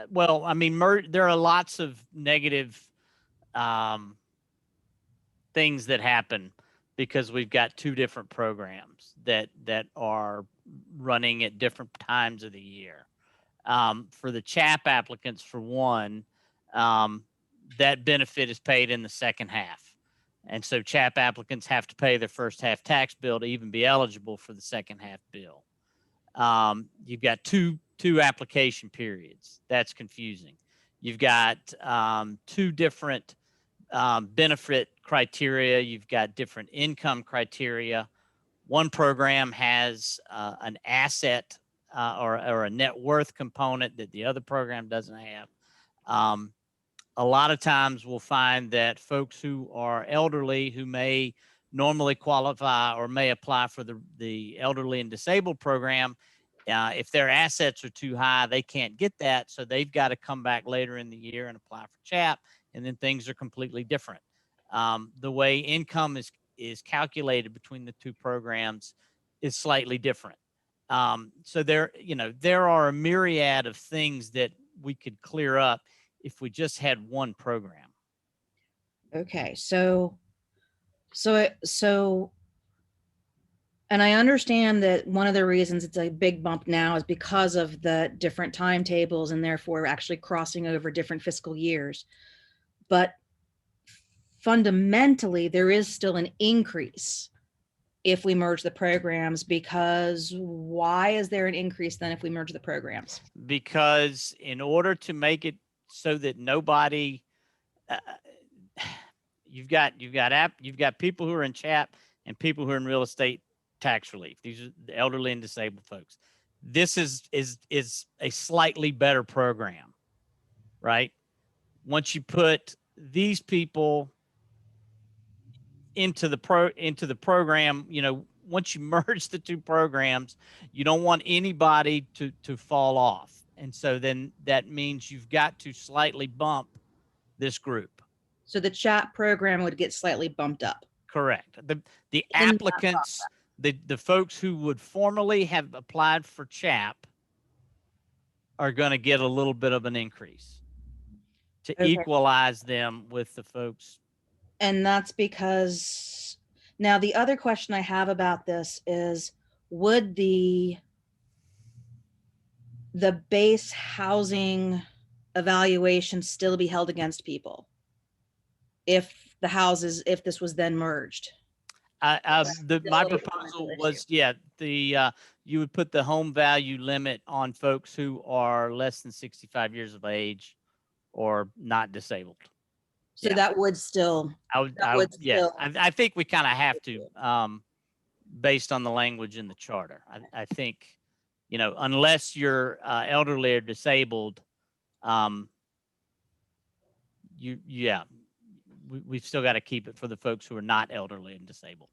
Well, I mean, there are lots of negative things that happen because we've got two different programs that are running at different times of the year. For the CHAP applicants, for one, that benefit is paid in the second half. And so CHAP applicants have to pay their first half tax bill to even be eligible for the second half bill. You've got two application periods. That's confusing. You've got two different benefit criteria. You've got different income criteria. One program has an asset or a net worth component that the other program doesn't have. A lot of times we'll find that folks who are elderly, who may normally qualify or may apply for the elderly and disabled program, if their assets are too high, they can't get that. So they've got to come back later in the year and apply for CHAP, and then things are completely different. The way income is calculated between the two programs is slightly different. So there are a myriad of things that we could clear up if we just had one program. Okay, so So, and I understand that one of the reasons it's a big bump now is because of the different timetables and therefore actually crossing over different fiscal years. But fundamentally, there is still an increase if we merge the programs, because why is there an increase then if we merge the programs? Because in order to make it so that nobody, you've got people who are in CHAP and people who are in real estate tax relief. These are the elderly and disabled folks. This is a slightly better program, right? Once you put these people into the program, you know, once you merge the two programs, you don't want anybody to fall off. And so then that means you've got to slightly bump this group. So the chat program would get slightly bumped up. Correct. The applicants, the folks who would formerly have applied for CHAP are going to get a little bit of an increase to equalize them with the folks. And that's because now the other question I have about this is, would the base housing evaluation still be held against people if this was then merged? My proposal was, you would put the home value limit on folks who are less than 65 years of age or not disabled. So that would still, I think we kind of have to, based on the language in the charter. I think, you know, unless you're elderly or disabled, we've still got to keep it for the folks who are not elderly and disabled.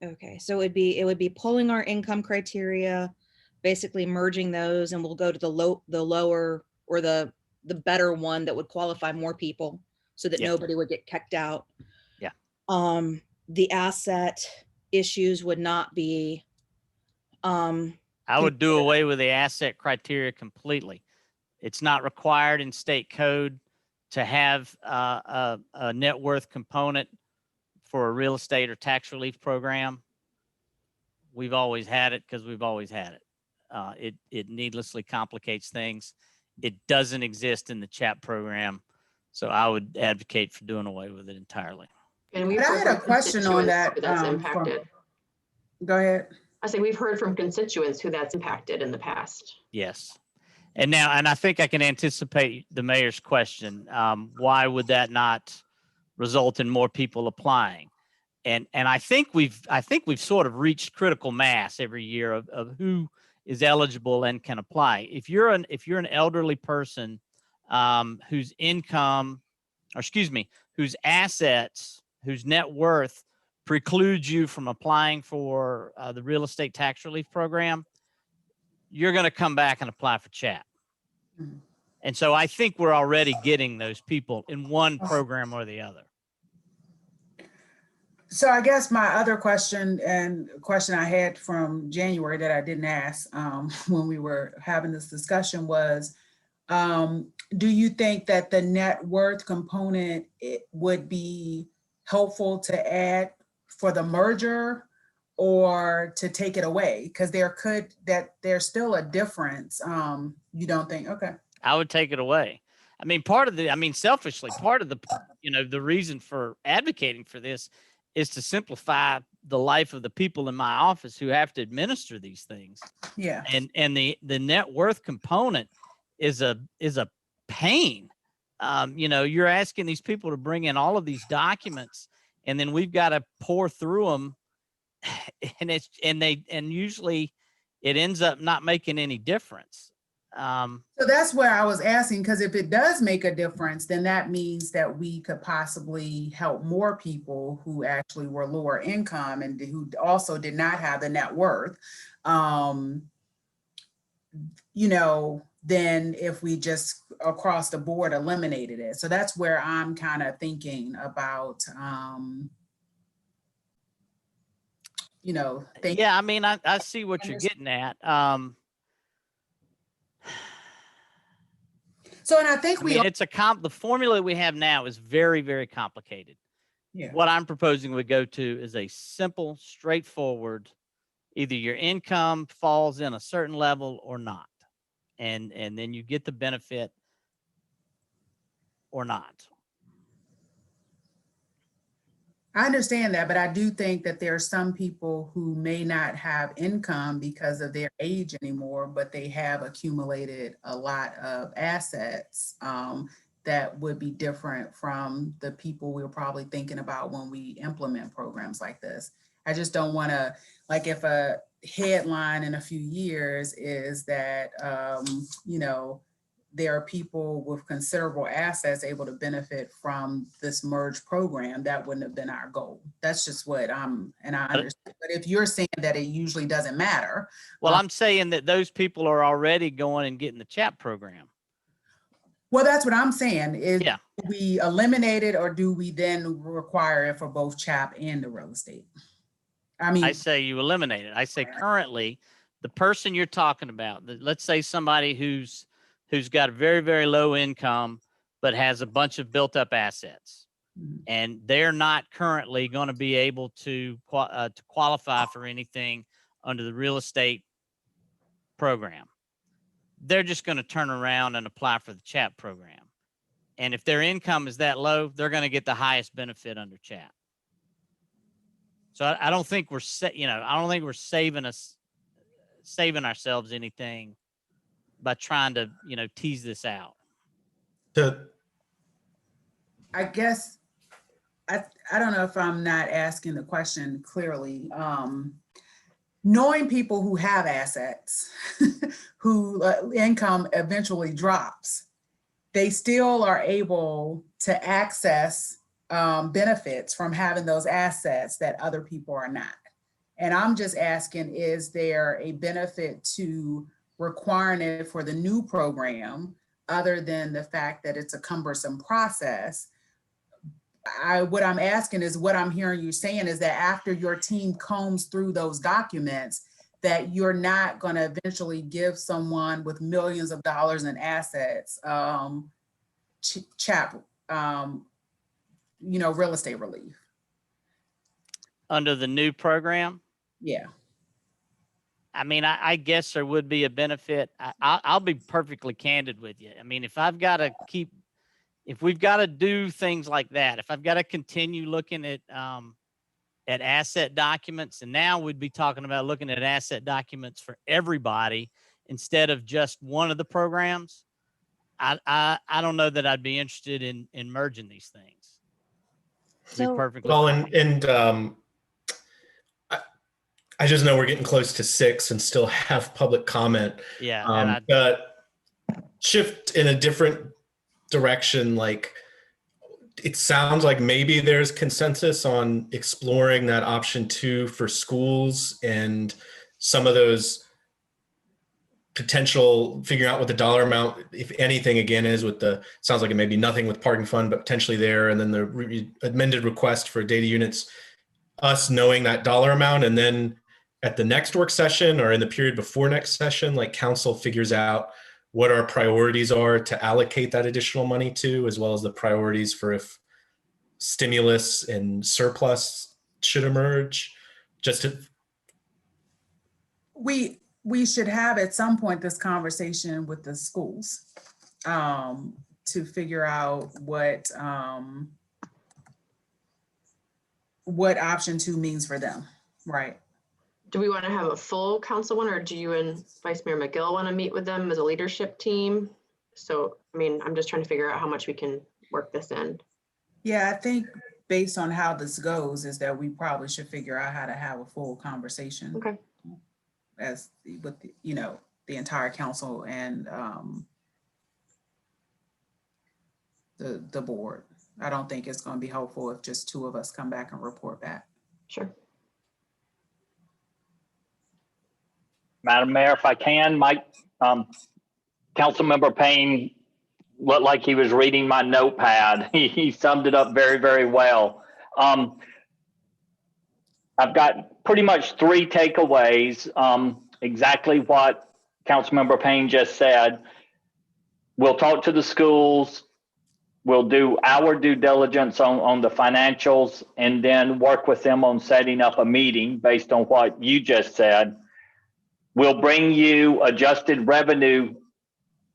Okay, so it would be pulling our income criteria, basically merging those, and we'll go to the lower or the better one that would qualify more people, so that nobody would get kicked out. Yeah. The asset issues would not be. I would do away with the asset criteria completely. It's not required in state code to have a net worth component for a real estate or tax relief program. We've always had it because we've always had it. It needlessly complicates things. It doesn't exist in the CHAP program. So I would advocate for doing away with it entirely. And we've I had a question on that. That's impacted. Go ahead. I say we've heard from constituents who that's impacted in the past. Yes. And I think I can anticipate the mayor's question. Why would that not result in more people applying? And I think we've sort of reached critical mass every year of who is eligible and can apply. If you're an elderly person whose income, whose assets, whose net worth precludes you from applying for the real estate tax relief program, you're going to come back and apply for CHAP. Mm-hmm. And so I think we're already getting those people in one program or the other. So I guess my other question I had from January that I didn't ask when we were having this discussion was, do you think that the net worth component would be helpful to add for the merger or to take it away? Because there's still a difference. You don't think? Okay. I would take it away. I mean, selfishly, part of the reason for advocating for this is to simplify the life of the people in my office who have to administer these things. Yeah. And the net worth component is a pain. You're asking these people to bring in all of these documents, and then we've got to pour through them, and usually it ends up not making any difference. So that's where I was asking, because if it does make a difference, then that means that we could possibly help more people who actually were lower income and who also did not have the net worth, than if we just across the board eliminated it. So that's where I'm kind of thinking about, Yeah, I mean, I see what you're getting at. So, and I think the formula we have now is very, very complicated. Yeah. What I'm proposing would go to is a simple, straightforward, either your income falls in a certain level or not. And then you get the benefit or not. I understand that, but I do think that there are some people who may not have income because of their age anymore, but they have accumulated a lot of assets that would be different from the people we're probably thinking about when we implement programs like this. I just don't want to, like, if a headline in a few years is that, you know, there are people with considerable assets able to benefit from this merge program, that wouldn't have been our goal. That's just what and I understand. But if you're saying that it usually doesn't matter. Well, I'm saying that those people are already going and getting the CHAP program. Well, that's what I'm saying is, Yeah. do we eliminate it, or do we then require it for both CHAP and the real estate? I mean, I say you eliminate it. I say currently the person you're talking about, let's say somebody who's got a very, very low income, but has a bunch of built up assets, and they're not currently going to be able to qualify for anything under the real estate program. They're just going to turn around and apply for the CHAP program. And if their income is that low, they're going to get the highest benefit under CHAP. So I don't think we're I don't think we're saving ourselves anything by trying to, tease this out. I guess, I don't know if I'm not asking the question clearly. Knowing people who have assets, who income eventually drops, they still are able to access benefits from having those assets that other people are not. And I'm just asking, is there a benefit to requiring it for the new program other than the fact that it's a cumbersome process? What I'm asking is, what I'm hearing you saying is that after your team combs through those documents, that you're not going to eventually give someone with millions of dollars in assets CHAP, real estate relief. Under the new program? Yeah. I mean, I guess there would be a benefit. I'll be perfectly candid with you. I mean, if we've got to do things like that, if I've got to continue looking at asset documents, and now we'd be talking about looking at asset documents for everybody instead of just one of the programs, I don't know that I'd be interested in merging these things. To be perfectly well, I just know we're getting close to 6 and still have public comment. Yeah. Shift in a different direction. Like, it sounds like maybe there's consensus on exploring that option 2 for schools, and some of those potential, figuring out what the dollar amount, if anything, again, is with sounds like it may be nothing with parking fund, but potentially there. And then the amended request for data units, us knowing that dollar amount, and then at the next work session or in the period before next session, like, council figures out what our priorities are to allocate that additional money to, as well as the priorities for if stimulus and surplus should emerge. We should have at some point this conversation with the schools to figure out what option 2 means for them, right? Do we want to have a full council one, or do you and Vice Mayor McGill want to meet with them as a leadership team? So, I mean, I'm just trying to figure out how much we can work this in. Yeah, I think based on how this goes is that we probably should figure out how to have a full conversation. Okay. As with the entire council and the board. I don't think it's going to be helpful if just 2 of us come back and report back. Sure. Madam Mayor, if I can, Councilmember Payne looked like he was reading my notepad. He summed it up very, very well. I've got pretty much 3 takeaways. Exactly what Councilmember Payne just said. We'll talk to the schools. We'll do our due diligence on the financials and then work with them on setting up a meeting based on what you just said. We'll bring you adjusted revenue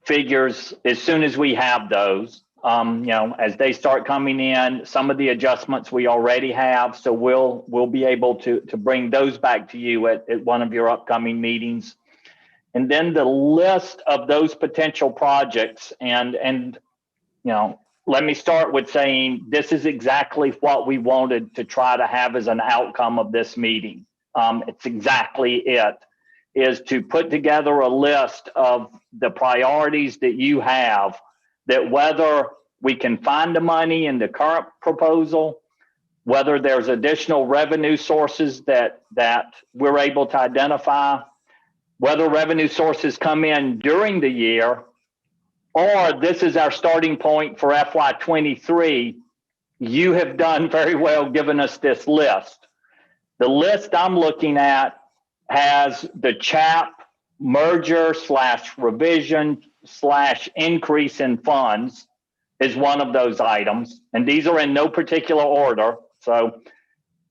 figures as soon as we have those. As they start coming in, some of the adjustments we already have, so we'll be able to bring those back to you at one of your upcoming meetings. And then the list of those potential projects and let me start with saying this is exactly what we wanted to try to have as an outcome of this meeting. It's exactly it, is to put together a list of the priorities that you have, that whether we can find the money in the current proposal, whether there's additional revenue sources that we're able to identify, whether revenue sources come in during the year, or this is our starting point for FY23. You have done very well giving us this list. The list I'm looking at has the CHAP merger / revision / increase in funds is one of those items. And these are in no particular order. So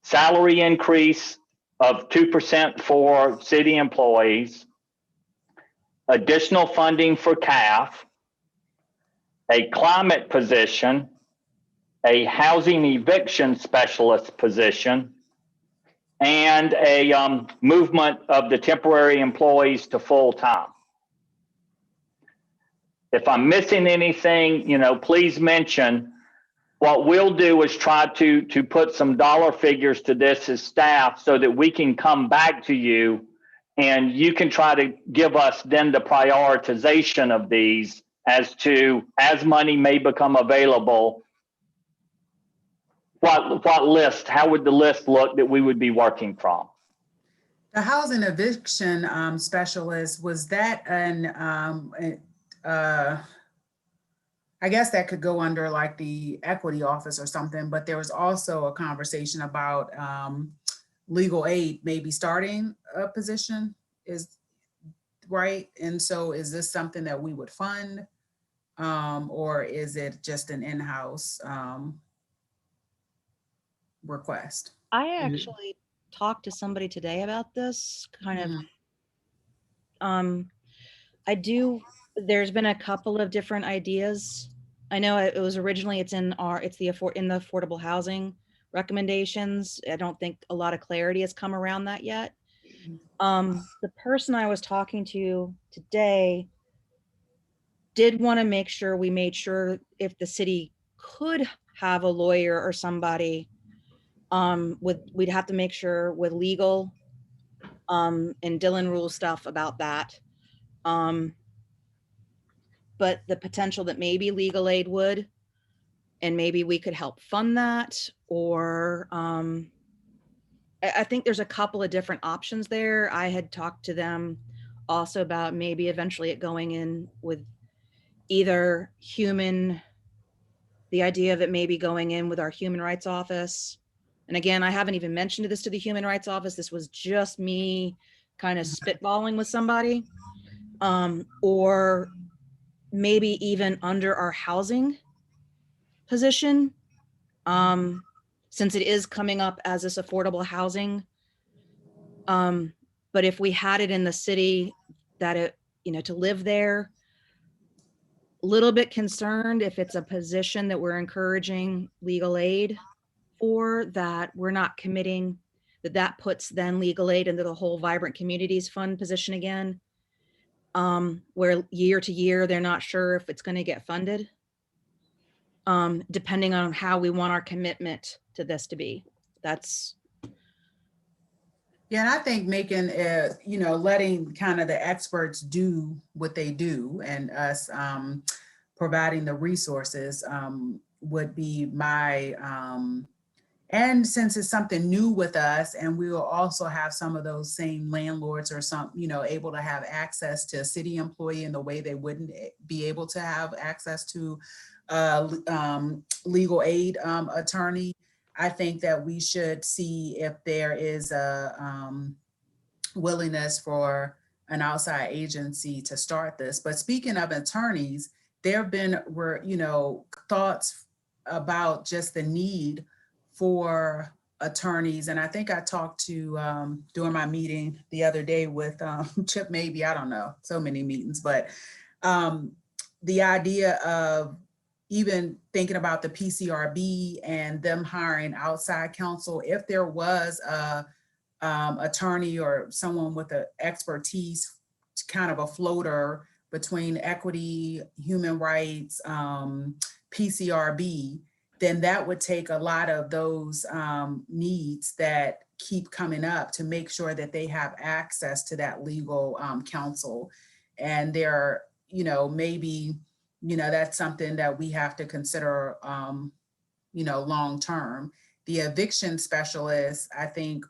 salary increase of 2% for city employees, additional funding for CAF, a climate position, a housing eviction specialist position, and a movement of the temporary employees to full-time. If I'm missing anything, please mention. What we'll do is try to put some dollar figures to this as staff so that we can come back to you and you can try to give us then the prioritization of these as money may become available. What list, how would the list look that we would be working from? The housing eviction specialist, was that I guess that could go under like the equity office or something, but there was also a conversation about legal aid maybe starting a position, is right? And so is this something that we would fund or is it just an in-house request? I actually talked to somebody today about this there's been a couple of different ideas. I know it was originally it's in the affordable housing recommendations. I don't think a lot of clarity has come around that yet. The person I was talking to today did want to make sure we made sure if the city could have a lawyer or somebody we'd have to make sure with legal and Dylan rule stuff about that. But the potential that maybe legal aid would, and maybe we could help fund that, or I think there's a couple of different options there. I had talked to them also about maybe eventually it going in with either the idea of it maybe going in with our human rights office. And again, I haven't even mentioned this to the human rights office. This was just me kind of spitballing with somebody, or maybe even under our housing position, since it is coming up as this affordable housing. But if we had it in the city that it, to live there, a little bit concerned if it's a position that we're encouraging legal aid for, that we're not committing, that puts then legal aid into the whole Vibrant Communities Fund position again. Where year to year, they're not sure if it's going to get funded, depending on how we want our commitment to this to be. That's. Yeah, and I think making, letting kind of the experts do what they do and us providing the resources would be my, and since it's something new with us, and we will also have some of those same landlords or some, able to have access to a city employee in the way they wouldn't be able to have access to legal aid attorney. I think that we should see if there is a willingness for an outside agency to start this. But speaking of attorneys, there were, thoughts about just the need for attorneys. And I think I talked to, during my meeting the other day with Chip, maybe, I don't know, so many meetings, but the idea of even thinking about the PCRB and them hiring outside counsel, if there was a attorney or someone with the expertise, kind of a floater between equity, human rights, PCRB, then that would take a lot of those needs that keep coming up to make sure that they have access to that legal counsel. And they're, maybe, that's something that we have to consider, long term. The eviction specialist, I think,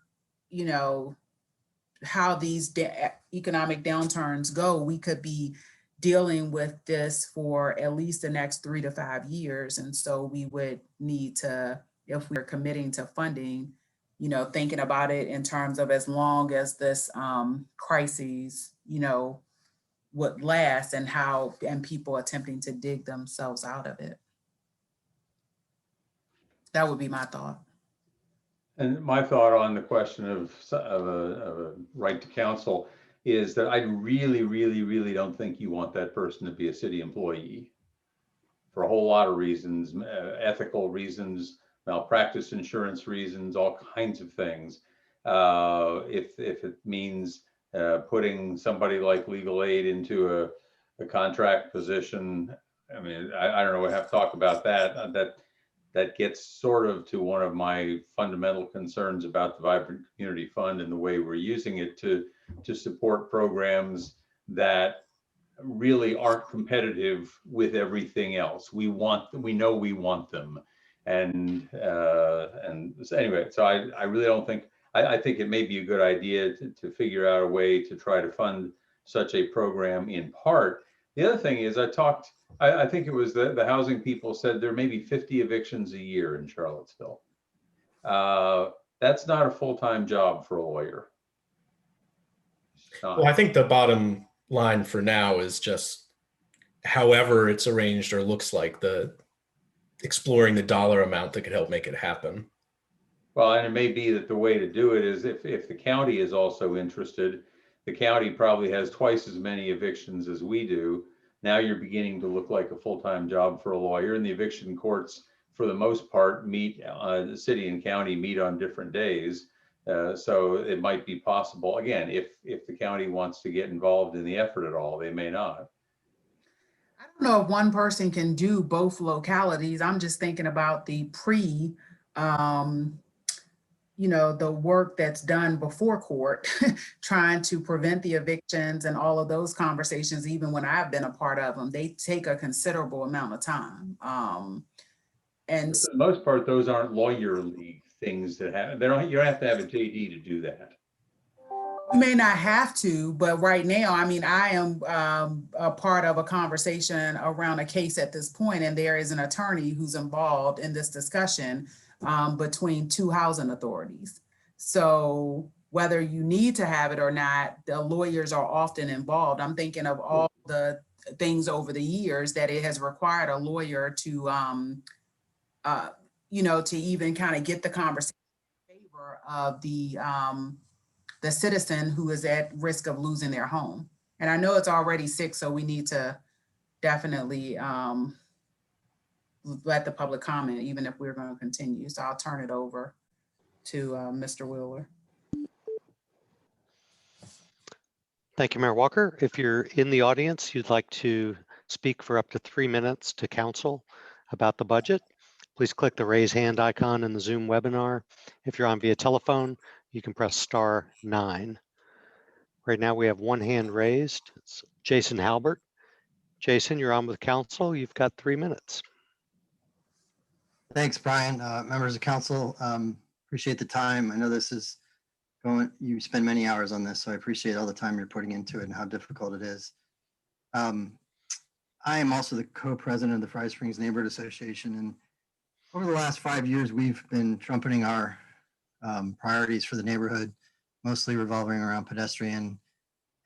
how these economic downturns go, we could be dealing with this for at least the next 3 to 5 years. And so we would need to, if we're committing to funding, thinking about it in terms of as long as this crisis, would last, and people attempting to dig themselves out of it. That would be my thought. And my thought on the question of a right to counsel is that I really, really, really don't think you want that person to be a city employee for a whole lot of reasons, ethical reasons, malpractice insurance reasons, all kinds of things. If it means putting somebody like legal aid into a contract position, I mean, I don't know, we have to talk about that. That gets sort of to one of my fundamental concerns about the Vibrant Community Fund and the way we're using it to support programs that really aren't competitive with everything else. We know we want them. And so anyway, so I really don't think, I think it may be a good idea to figure out a way to try to fund such a program in part. The other thing is I think it was the housing people said there may be 50 evictions a year in Charlottesville. That's not a full-time job for a lawyer. Well, I think the bottom line for now is just however it's arranged or looks like, exploring the dollar amount that could help make it happen. Well, and it may be that the way to do it is if the county is also interested, the county probably has twice as many evictions as we do. Now you're beginning to look like a full-time job for a lawyer, and the eviction courts, for the most part, the city and county meet on different days. So it might be possible, again, if the county wants to get involved in the effort at all, they may not. I don't know if one person can do both localities. I'm just thinking about the the work that's done before court, trying to prevent the evictions and all of those conversations, even when I've been a part of them, they take a considerable amount of time. And for the most part, those aren't lawyer league things that happen. You don't have to have a JD to do that. You may not have to, but right now, I mean, I am a part of a conversation around a case at this point, and there is an attorney who's involved in this discussion between two housing authorities. So whether you need to have it or not, the lawyers are often involved. I'm thinking of all the things over the years that it has required a lawyer to, to even kind of get the conversation in favor of the citizen who is at risk of losing their home. And I know it's already 6, so we need to definitely let the public comment, even if we're going to continue. So I'll turn it over to Mr. Wheeler. Thank you, Mayor Walker. If you're in the audience, you'd like to speak for up to 3 minutes to council about the budget, please click the raise hand icon in the Zoom webinar. If you're on via telephone, you can press *9. Right now we have one hand raised. It's Jason Halbert. Jason, you're on with council. You've got 3 minutes. Thanks, Brian. Members of council, appreciate the time. I know this is you spend many hours on this, so I appreciate all the time you're putting into it and how difficult it is. I am also the co-president of the Frye Springs Neighborhood Association, and over the last 5 years, we've been trumpeting our priorities for the neighborhood, mostly revolving around pedestrian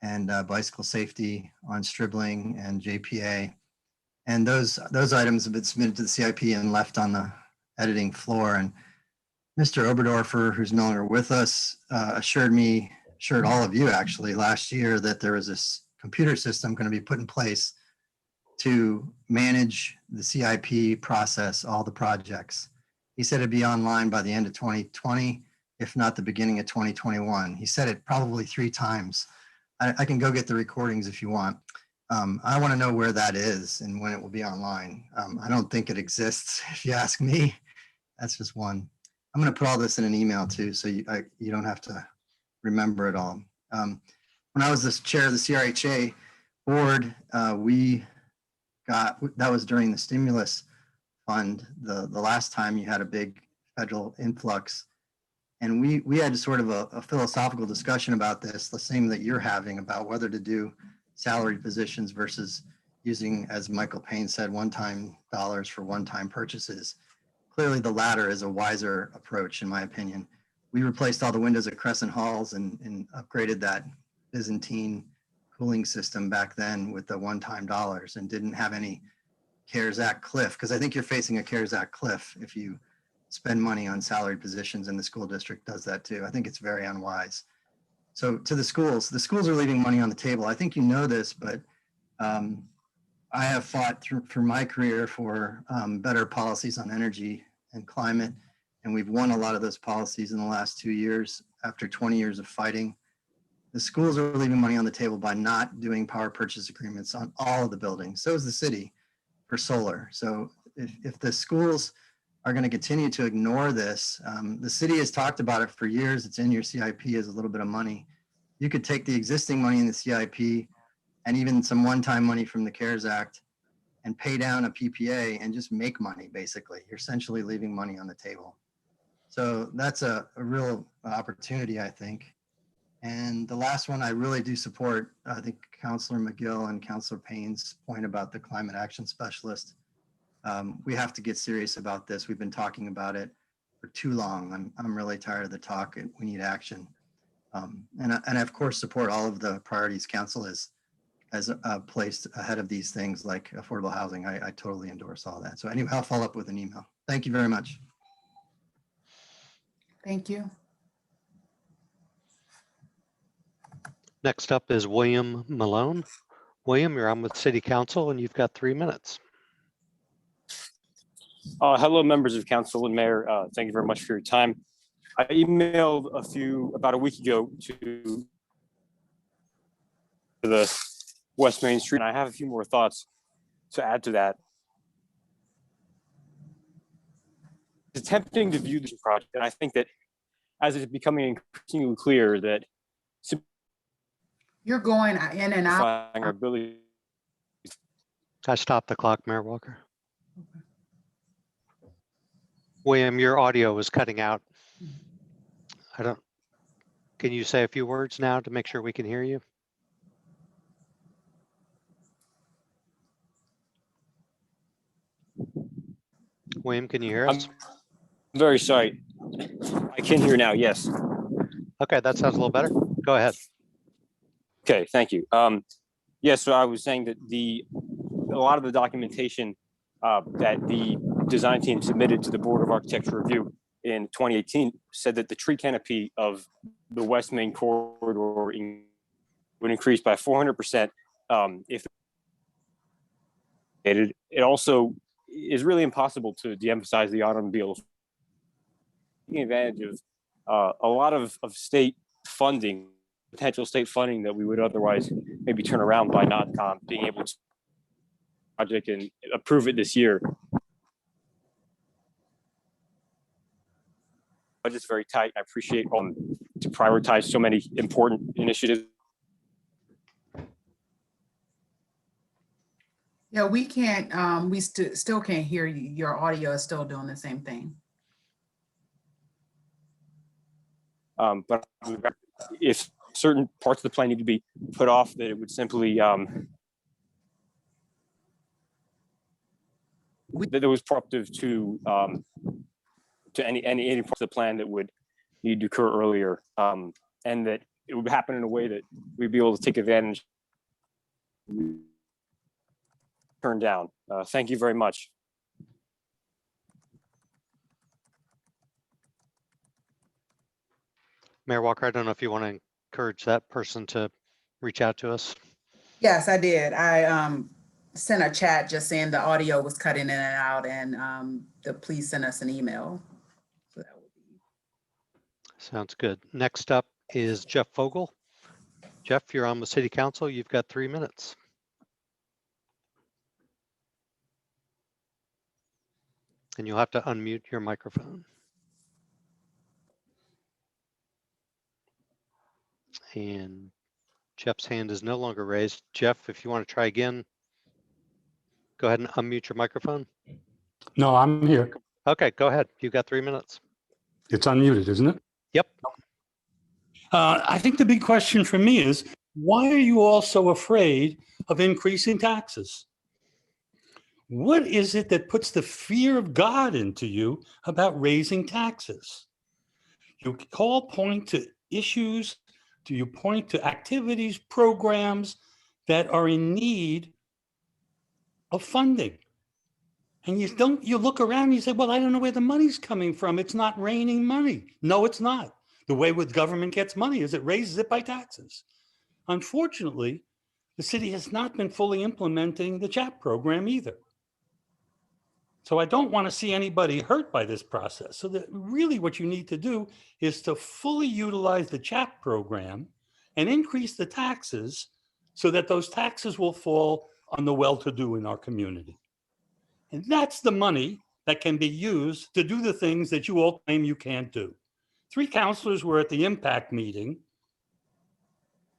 and bicycle safety on Stribling and JPA. And those items have been submitted to the CIP and left on the editing floor. And Mr. Oberdorfer, who's no longer with us, assured all of you actually last year that there was this computer system going to be put in place to manage the CIP process, all the projects. He said it'd be online by the end of 2020, if not the beginning of 2021. He said it probably 3 times. I can go get the recordings if you want. I want to know where that is and when it will be online. I don't think it exists, if you ask me. That's just one. I'm going to put all this in an email too, so you don't have to remember it all. When I was the chair of the CRHA board, that was during the stimulus fund, the last time you had a big federal influx. And we had sort of a philosophical discussion about this, the same that you're having, about whether to do salary positions versus using, as Michael Payne said, one-time dollars for one-time purchases. Clearly the latter is a wiser approach, in my opinion. We replaced all the windows at Crescent Halls and upgraded that Byzantine cooling system back then with the one-time dollars, and didn't have any CARES Act cliff, because I think you're facing a CARES Act cliff if you spend money on salaried positions, and the school district does that too. I think it's very unwise. So to the schools are leaving money on the table. I think you know this, but I have fought through my career for better policies on energy and climate, and we've won a lot of those policies in the last 2 years after 20 years of fighting. The schools are leaving money on the table by not doing power purchase agreements on all of the buildings. So is the city for solar. So if the schools are going to continue to ignore this, the city has talked about it for years. It's in your CIP as a little bit of money. You could take the existing money in the CIP and even some one-time money from the CARES Act and pay down a PPA and just make money, basically. You're essentially leaving money on the table. So that's a real opportunity, I think. And the last one, I really do support, I think, Councilor McGill and Councilor Payne's point about the climate action specialist. We have to get serious about this. We've been talking about it for too long. I'm really tired of the talk, and we need action. And I, of course, support all of the priorities council has placed ahead of these things like affordable housing. I totally endorse all that. So anyway, I'll follow up with an email. Thank you very much. Thank you. Next up is William Malone. William, you're on with City Council and you've got 3 minutes. Hello, members of council and mayor. Thank you very much for your time. I emailed about a week ago to the West Main Street, and I have a few more thoughts to add to that. It's tempting to view this project, and I think that as it's becoming increasingly clear that you're going in and out. our ability. I stopped the clock, Mayor Walker. William, your audio was cutting out. Can you say a few words now to make sure we can hear you? William, can you hear us? I'm very sorry. I can hear now, yes. Okay, that sounds a little better. Go ahead. Okay, thank you. Yeah, so I was saying that a lot of the documentation that the design team submitted to the Board of Architecture Review in 2018 said that the tree canopy of the West Main corridor would increase by 400% if it also is really impossible to de-emphasize the automobile, taking advantage of a lot of state funding, potential state funding that we would otherwise maybe turn around by not being able to project and approve it this year. Budget's very tight. I appreciate to prioritize so many important initiatives. Yeah, we can't, we still can't hear you. Your audio is still doing the same thing. But if certain parts of the plan need to be put off, that it would simply, that it was proactive to any parts of the plan that would need to occur earlier, and that it would happen in a way that we'd be able to take advantage turned down. Thank you very much. Mayor Walker, I don't know if you want to encourage that person to reach out to us. Yes, I did. I sent a chat just saying the audio was cutting in and out, and please send us an email. So that would be... Sounds good. Next up is Jeff Vogel. Jeff, you're on the City Council. You've got 3 minutes. And you'll have to unmute your microphone. And Jeff's hand is no longer raised. Jeff, if you want to try again, go ahead and unmute your microphone. No, I'm here. Okay, go ahead. You've got 3 minutes. It's unmuted, isn't it? Yep. I think the big question for me is, why are you all so afraid of increasing taxes? What is it that puts the fear of God into you about raising taxes? You all point to issues, you point to activities, programs that are in need of funding. And you look around and you say, well, I don't know where the money's coming from. It's not raining money. No, it's not. The way with government gets money is it raises it by taxes. Unfortunately, the city has not been fully implementing the CHAP program either. So I don't want to see anybody hurt by this process. So that really what you need to do is to fully utilize the CHAP program and increase the taxes so that those taxes will fall on the well-to-do in our community. And that's the money that can be used to do the things that you all claim you can't do. 3 councilors were at the impact meeting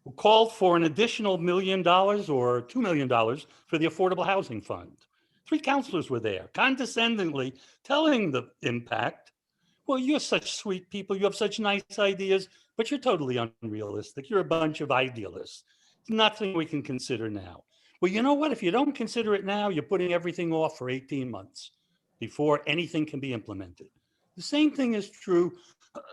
who called for an additional $1 million or $2 million for the Affordable Housing Fund. 3 councilors were there, condescendingly telling the impact, well, you're such sweet people, you have such nice ideas, but you're totally unrealistic. You're a bunch of idealists. Nothing we can consider now. Well, you know what? If you don't consider it now, you're putting everything off for 18 months before anything can be implemented. The same thing is true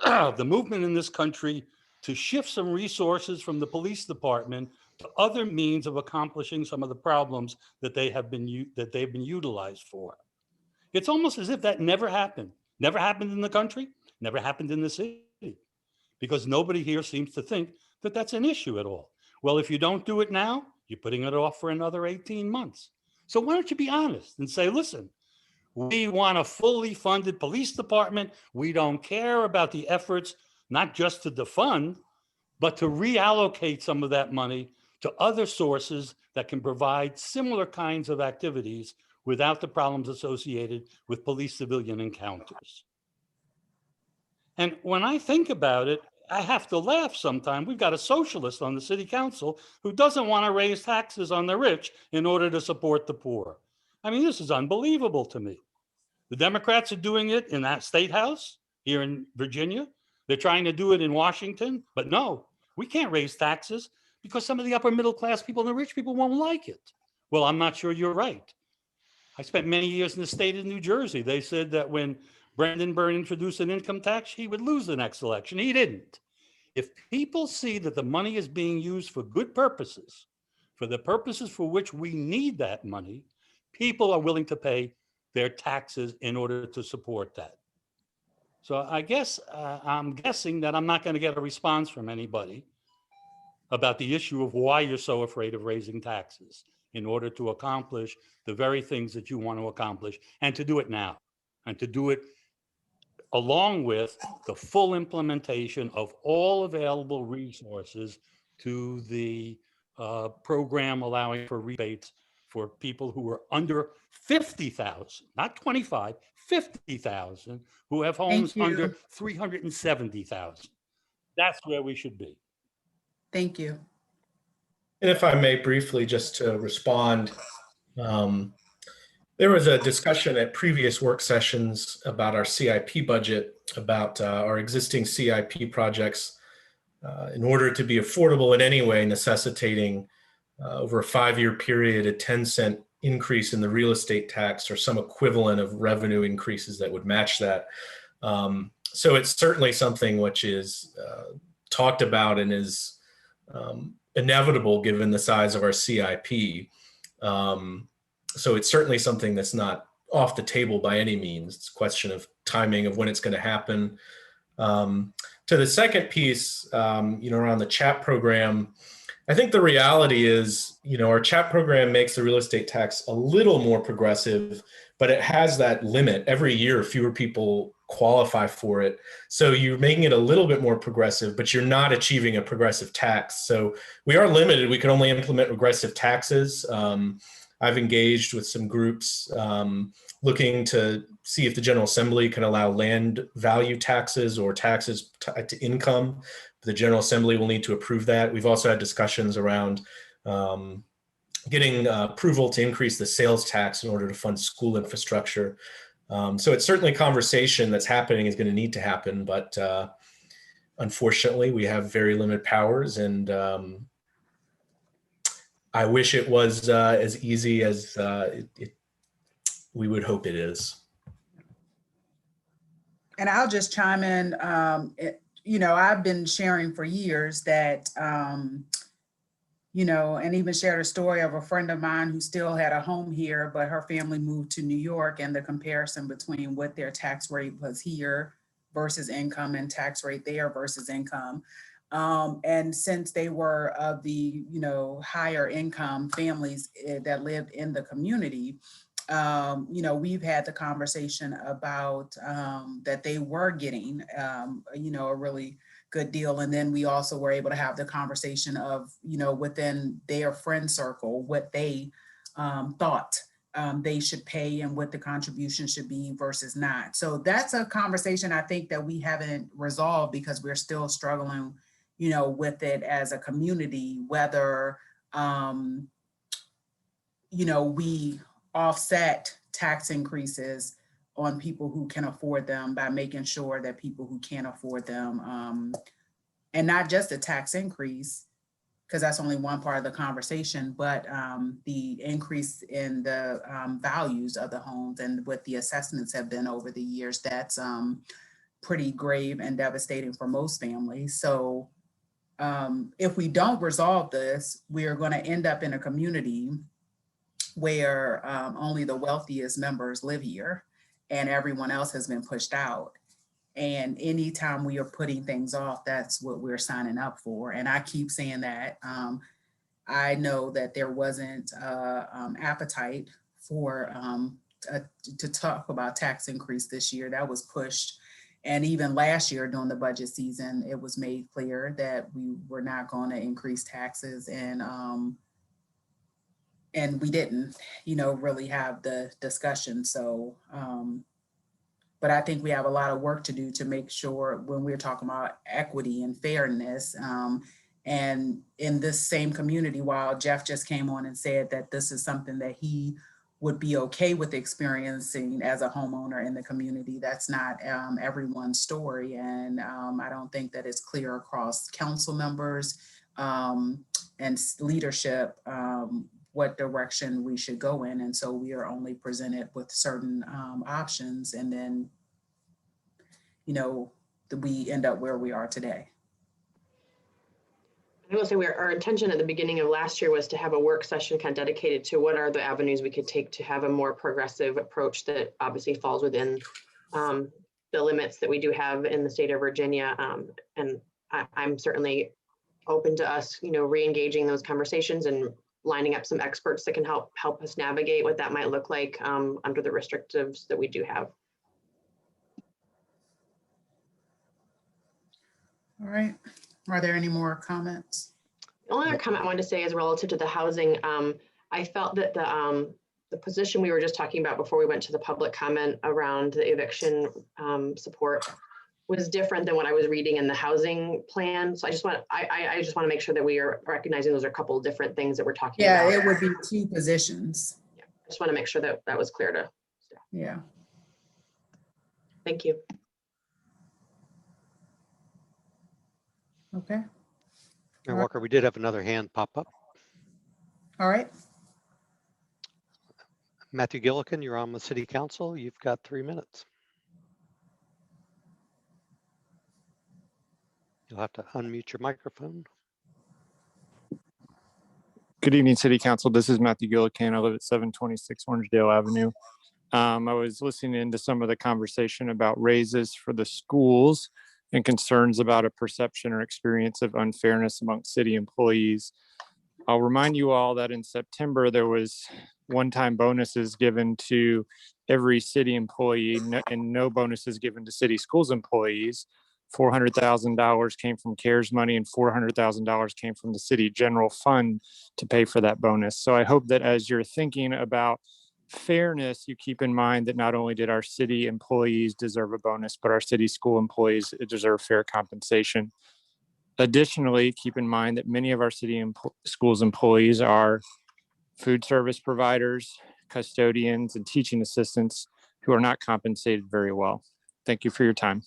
of the movement in this country to shift some resources from the police department to other means of accomplishing some of the problems that they've been utilized for. It's almost as if that never happened in the country, never happened in the city, because nobody here seems to think that that's an issue at all. Well, if you don't do it now, you're putting it off for another 18 months. So why don't you be honest and say, listen, we want a fully funded police department. We don't care about the efforts, not just to defund, but to reallocate some of that money to other sources that can provide similar kinds of activities without the problems associated with police-civilian encounters. And when I think about it, I have to laugh sometimes. We've got a socialist on the city council who doesn't want to raise taxes on the rich in order to support the poor. I mean, this is unbelievable to me. The Democrats are doing it in that state house here in Virginia. They're trying to do it in Washington, but no, we can't raise taxes because some of the upper middle class people and the rich people won't like it. Well, I'm not sure you're right. I spent many years in the state of New Jersey. They said that when Brendan Byrne introduced an income tax, he would lose the next election. He didn't. If people see that the money is being used for good purposes, for the purposes for which we need that money, people are willing to pay their taxes in order to support that. So I guess I'm guessing that I'm not going to get a response from anybody about the issue of why you're so afraid of raising taxes in order to accomplish the very things that you want to accomplish, and to do it now, and to do it along with the full implementation of all available resources to the program allowing for rebates for people who are under 50,000, not 25, 50,000, who have homes under 370,000. That's where we should be. Thank you. And if I may briefly, just to respond, there was a discussion at previous work sessions about our CIP budget, about our existing CIP projects, in order to be affordable in any way, necessitating over a 5-year period, a 10-cent increase in the real estate tax or some equivalent of revenue increases that would match that. So it's certainly something which is talked about and is inevitable given the size of our CIP. So it's certainly something that's not off the table by any means. It's a question of timing of when it's going to happen. To the second piece, around the CHAP program, I think the reality is, our CHAP program makes the real estate tax a little more progressive, but it has that limit. Every year, fewer people qualify for it. So you're making it a little bit more progressive, but you're not achieving a progressive tax. So we are limited. We can only implement regressive taxes. I've engaged with some groups looking to see if the General Assembly can allow land value taxes or taxes tied to income. The General Assembly will need to approve that. We've also had discussions around getting approval to increase the sales tax in order to fund school infrastructure. So it's certainly a conversation that's happening, is going to need to happen, but unfortunately we have very limited powers, and I wish it was as easy as we would hope it is. And I'll just chime in. I've been sharing for years that, and even shared a story of a friend of mine who still had a home here, but her family moved to New York, and the comparison between what their tax rate was here versus income and tax rate there versus income. And since they were of the, higher income families that lived in the community, we've had the conversation about that they were getting, a really good deal. And then we also were able to have the conversation of, within their friend circle, what they thought they should pay and what the contribution should be versus not. So that's a conversation I think that we haven't resolved because we're still struggling, with it as a community, whether, we offset tax increases on people who can afford them by making sure that people who can't afford them, and not just a tax increase, because that's only one part of the conversation, but the increase in the values of the homes and what the assessments have been over the years, that's pretty grave and devastating for most families. So if we don't resolve this, we are going to end up in a community where only the wealthiest members live here and everyone else has been pushed out. And anytime we are putting things off, that's what we're signing up for. And I keep saying that. I know that there wasn't appetite for to talk about tax increase this year. That was pushed. And even last year during the budget season, it was made clear that we were not going to increase taxes, and we didn't, really have the discussion. So, but I think we have a lot of work to do to make sure when we're talking about equity and fairness, and in this same community, while Jeff just came on and said that this is something that he would be okay with experiencing as a homeowner in the community, that's not everyone's story. And I don't think that it's clear across council members and leadership what direction we should go in. And so we are only presented with certain options, and then, we end up where we are today. I will say our intention at the beginning of last year was to have a work session kind of dedicated to what are the avenues we could take to have a more progressive approach that obviously falls within the limits that we do have in the state of Virginia. And I'm certainly open to us, re-engaging those conversations and lining up some experts that can help us navigate what that might look like under the restrictives that we do have. All right. Are there any more comments? The only other comment I wanted to say is relative to the housing. I felt that the position we were just talking about before we went to the public comment around the eviction support was different than what I was reading in the housing plan. So I just want to make sure that we are recognizing those are a couple of different things that we're talking about. Yeah, it would be two positions. Yeah, I just want to make sure that that was clear to staff. Yeah. Thank you. Okay. Mayor Walker, we did have another hand pop up. All right. Matthew Gillikin, you're on with City Council. You've got 3 minutes. You'll have to unmute your microphone. Good evening, City Council. This is Matthew Gillican. I live at 726 Orangedale Avenue. I was listening into some of the conversation about raises for the schools and concerns about a perception or experience of unfairness among city employees. I'll remind you all that in September, there was one-time bonuses given to every city employee and no bonuses given to city schools employees. $400,000 came from CARES money and $400,000 came from the city general fund to pay for that bonus. So I hope that as you're thinking about fairness, you keep in mind that not only did our city employees deserve a bonus, but our city school employees deserve fair compensation. Additionally, keep in mind that many of our city schools employees are food service providers, custodians, and teaching assistants who are not compensated very well. Thank you for your time.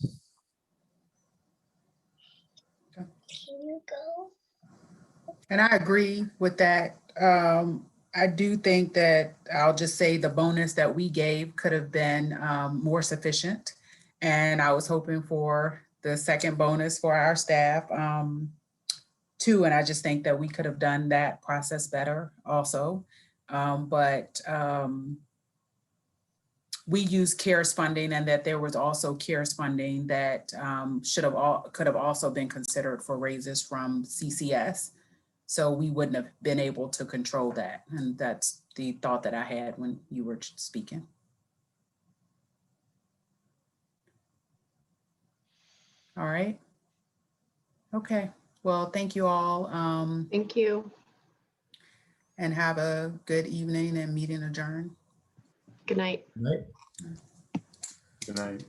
And I agree with that. I do think that I'll just say the bonus that we gave could have been more sufficient. And I was hoping for the second bonus for our staff too. And I just think that we could have done that process better also. We used CARES funding, and that there was also CARES funding that could have also been considered for raises from CCS. So we wouldn't have been able to control that. And that's the thought that I had when you were speaking. All right. Okay. Well, thank you all. Thank you. And have a good evening and meeting adjourned. Good night. Good night. Good night.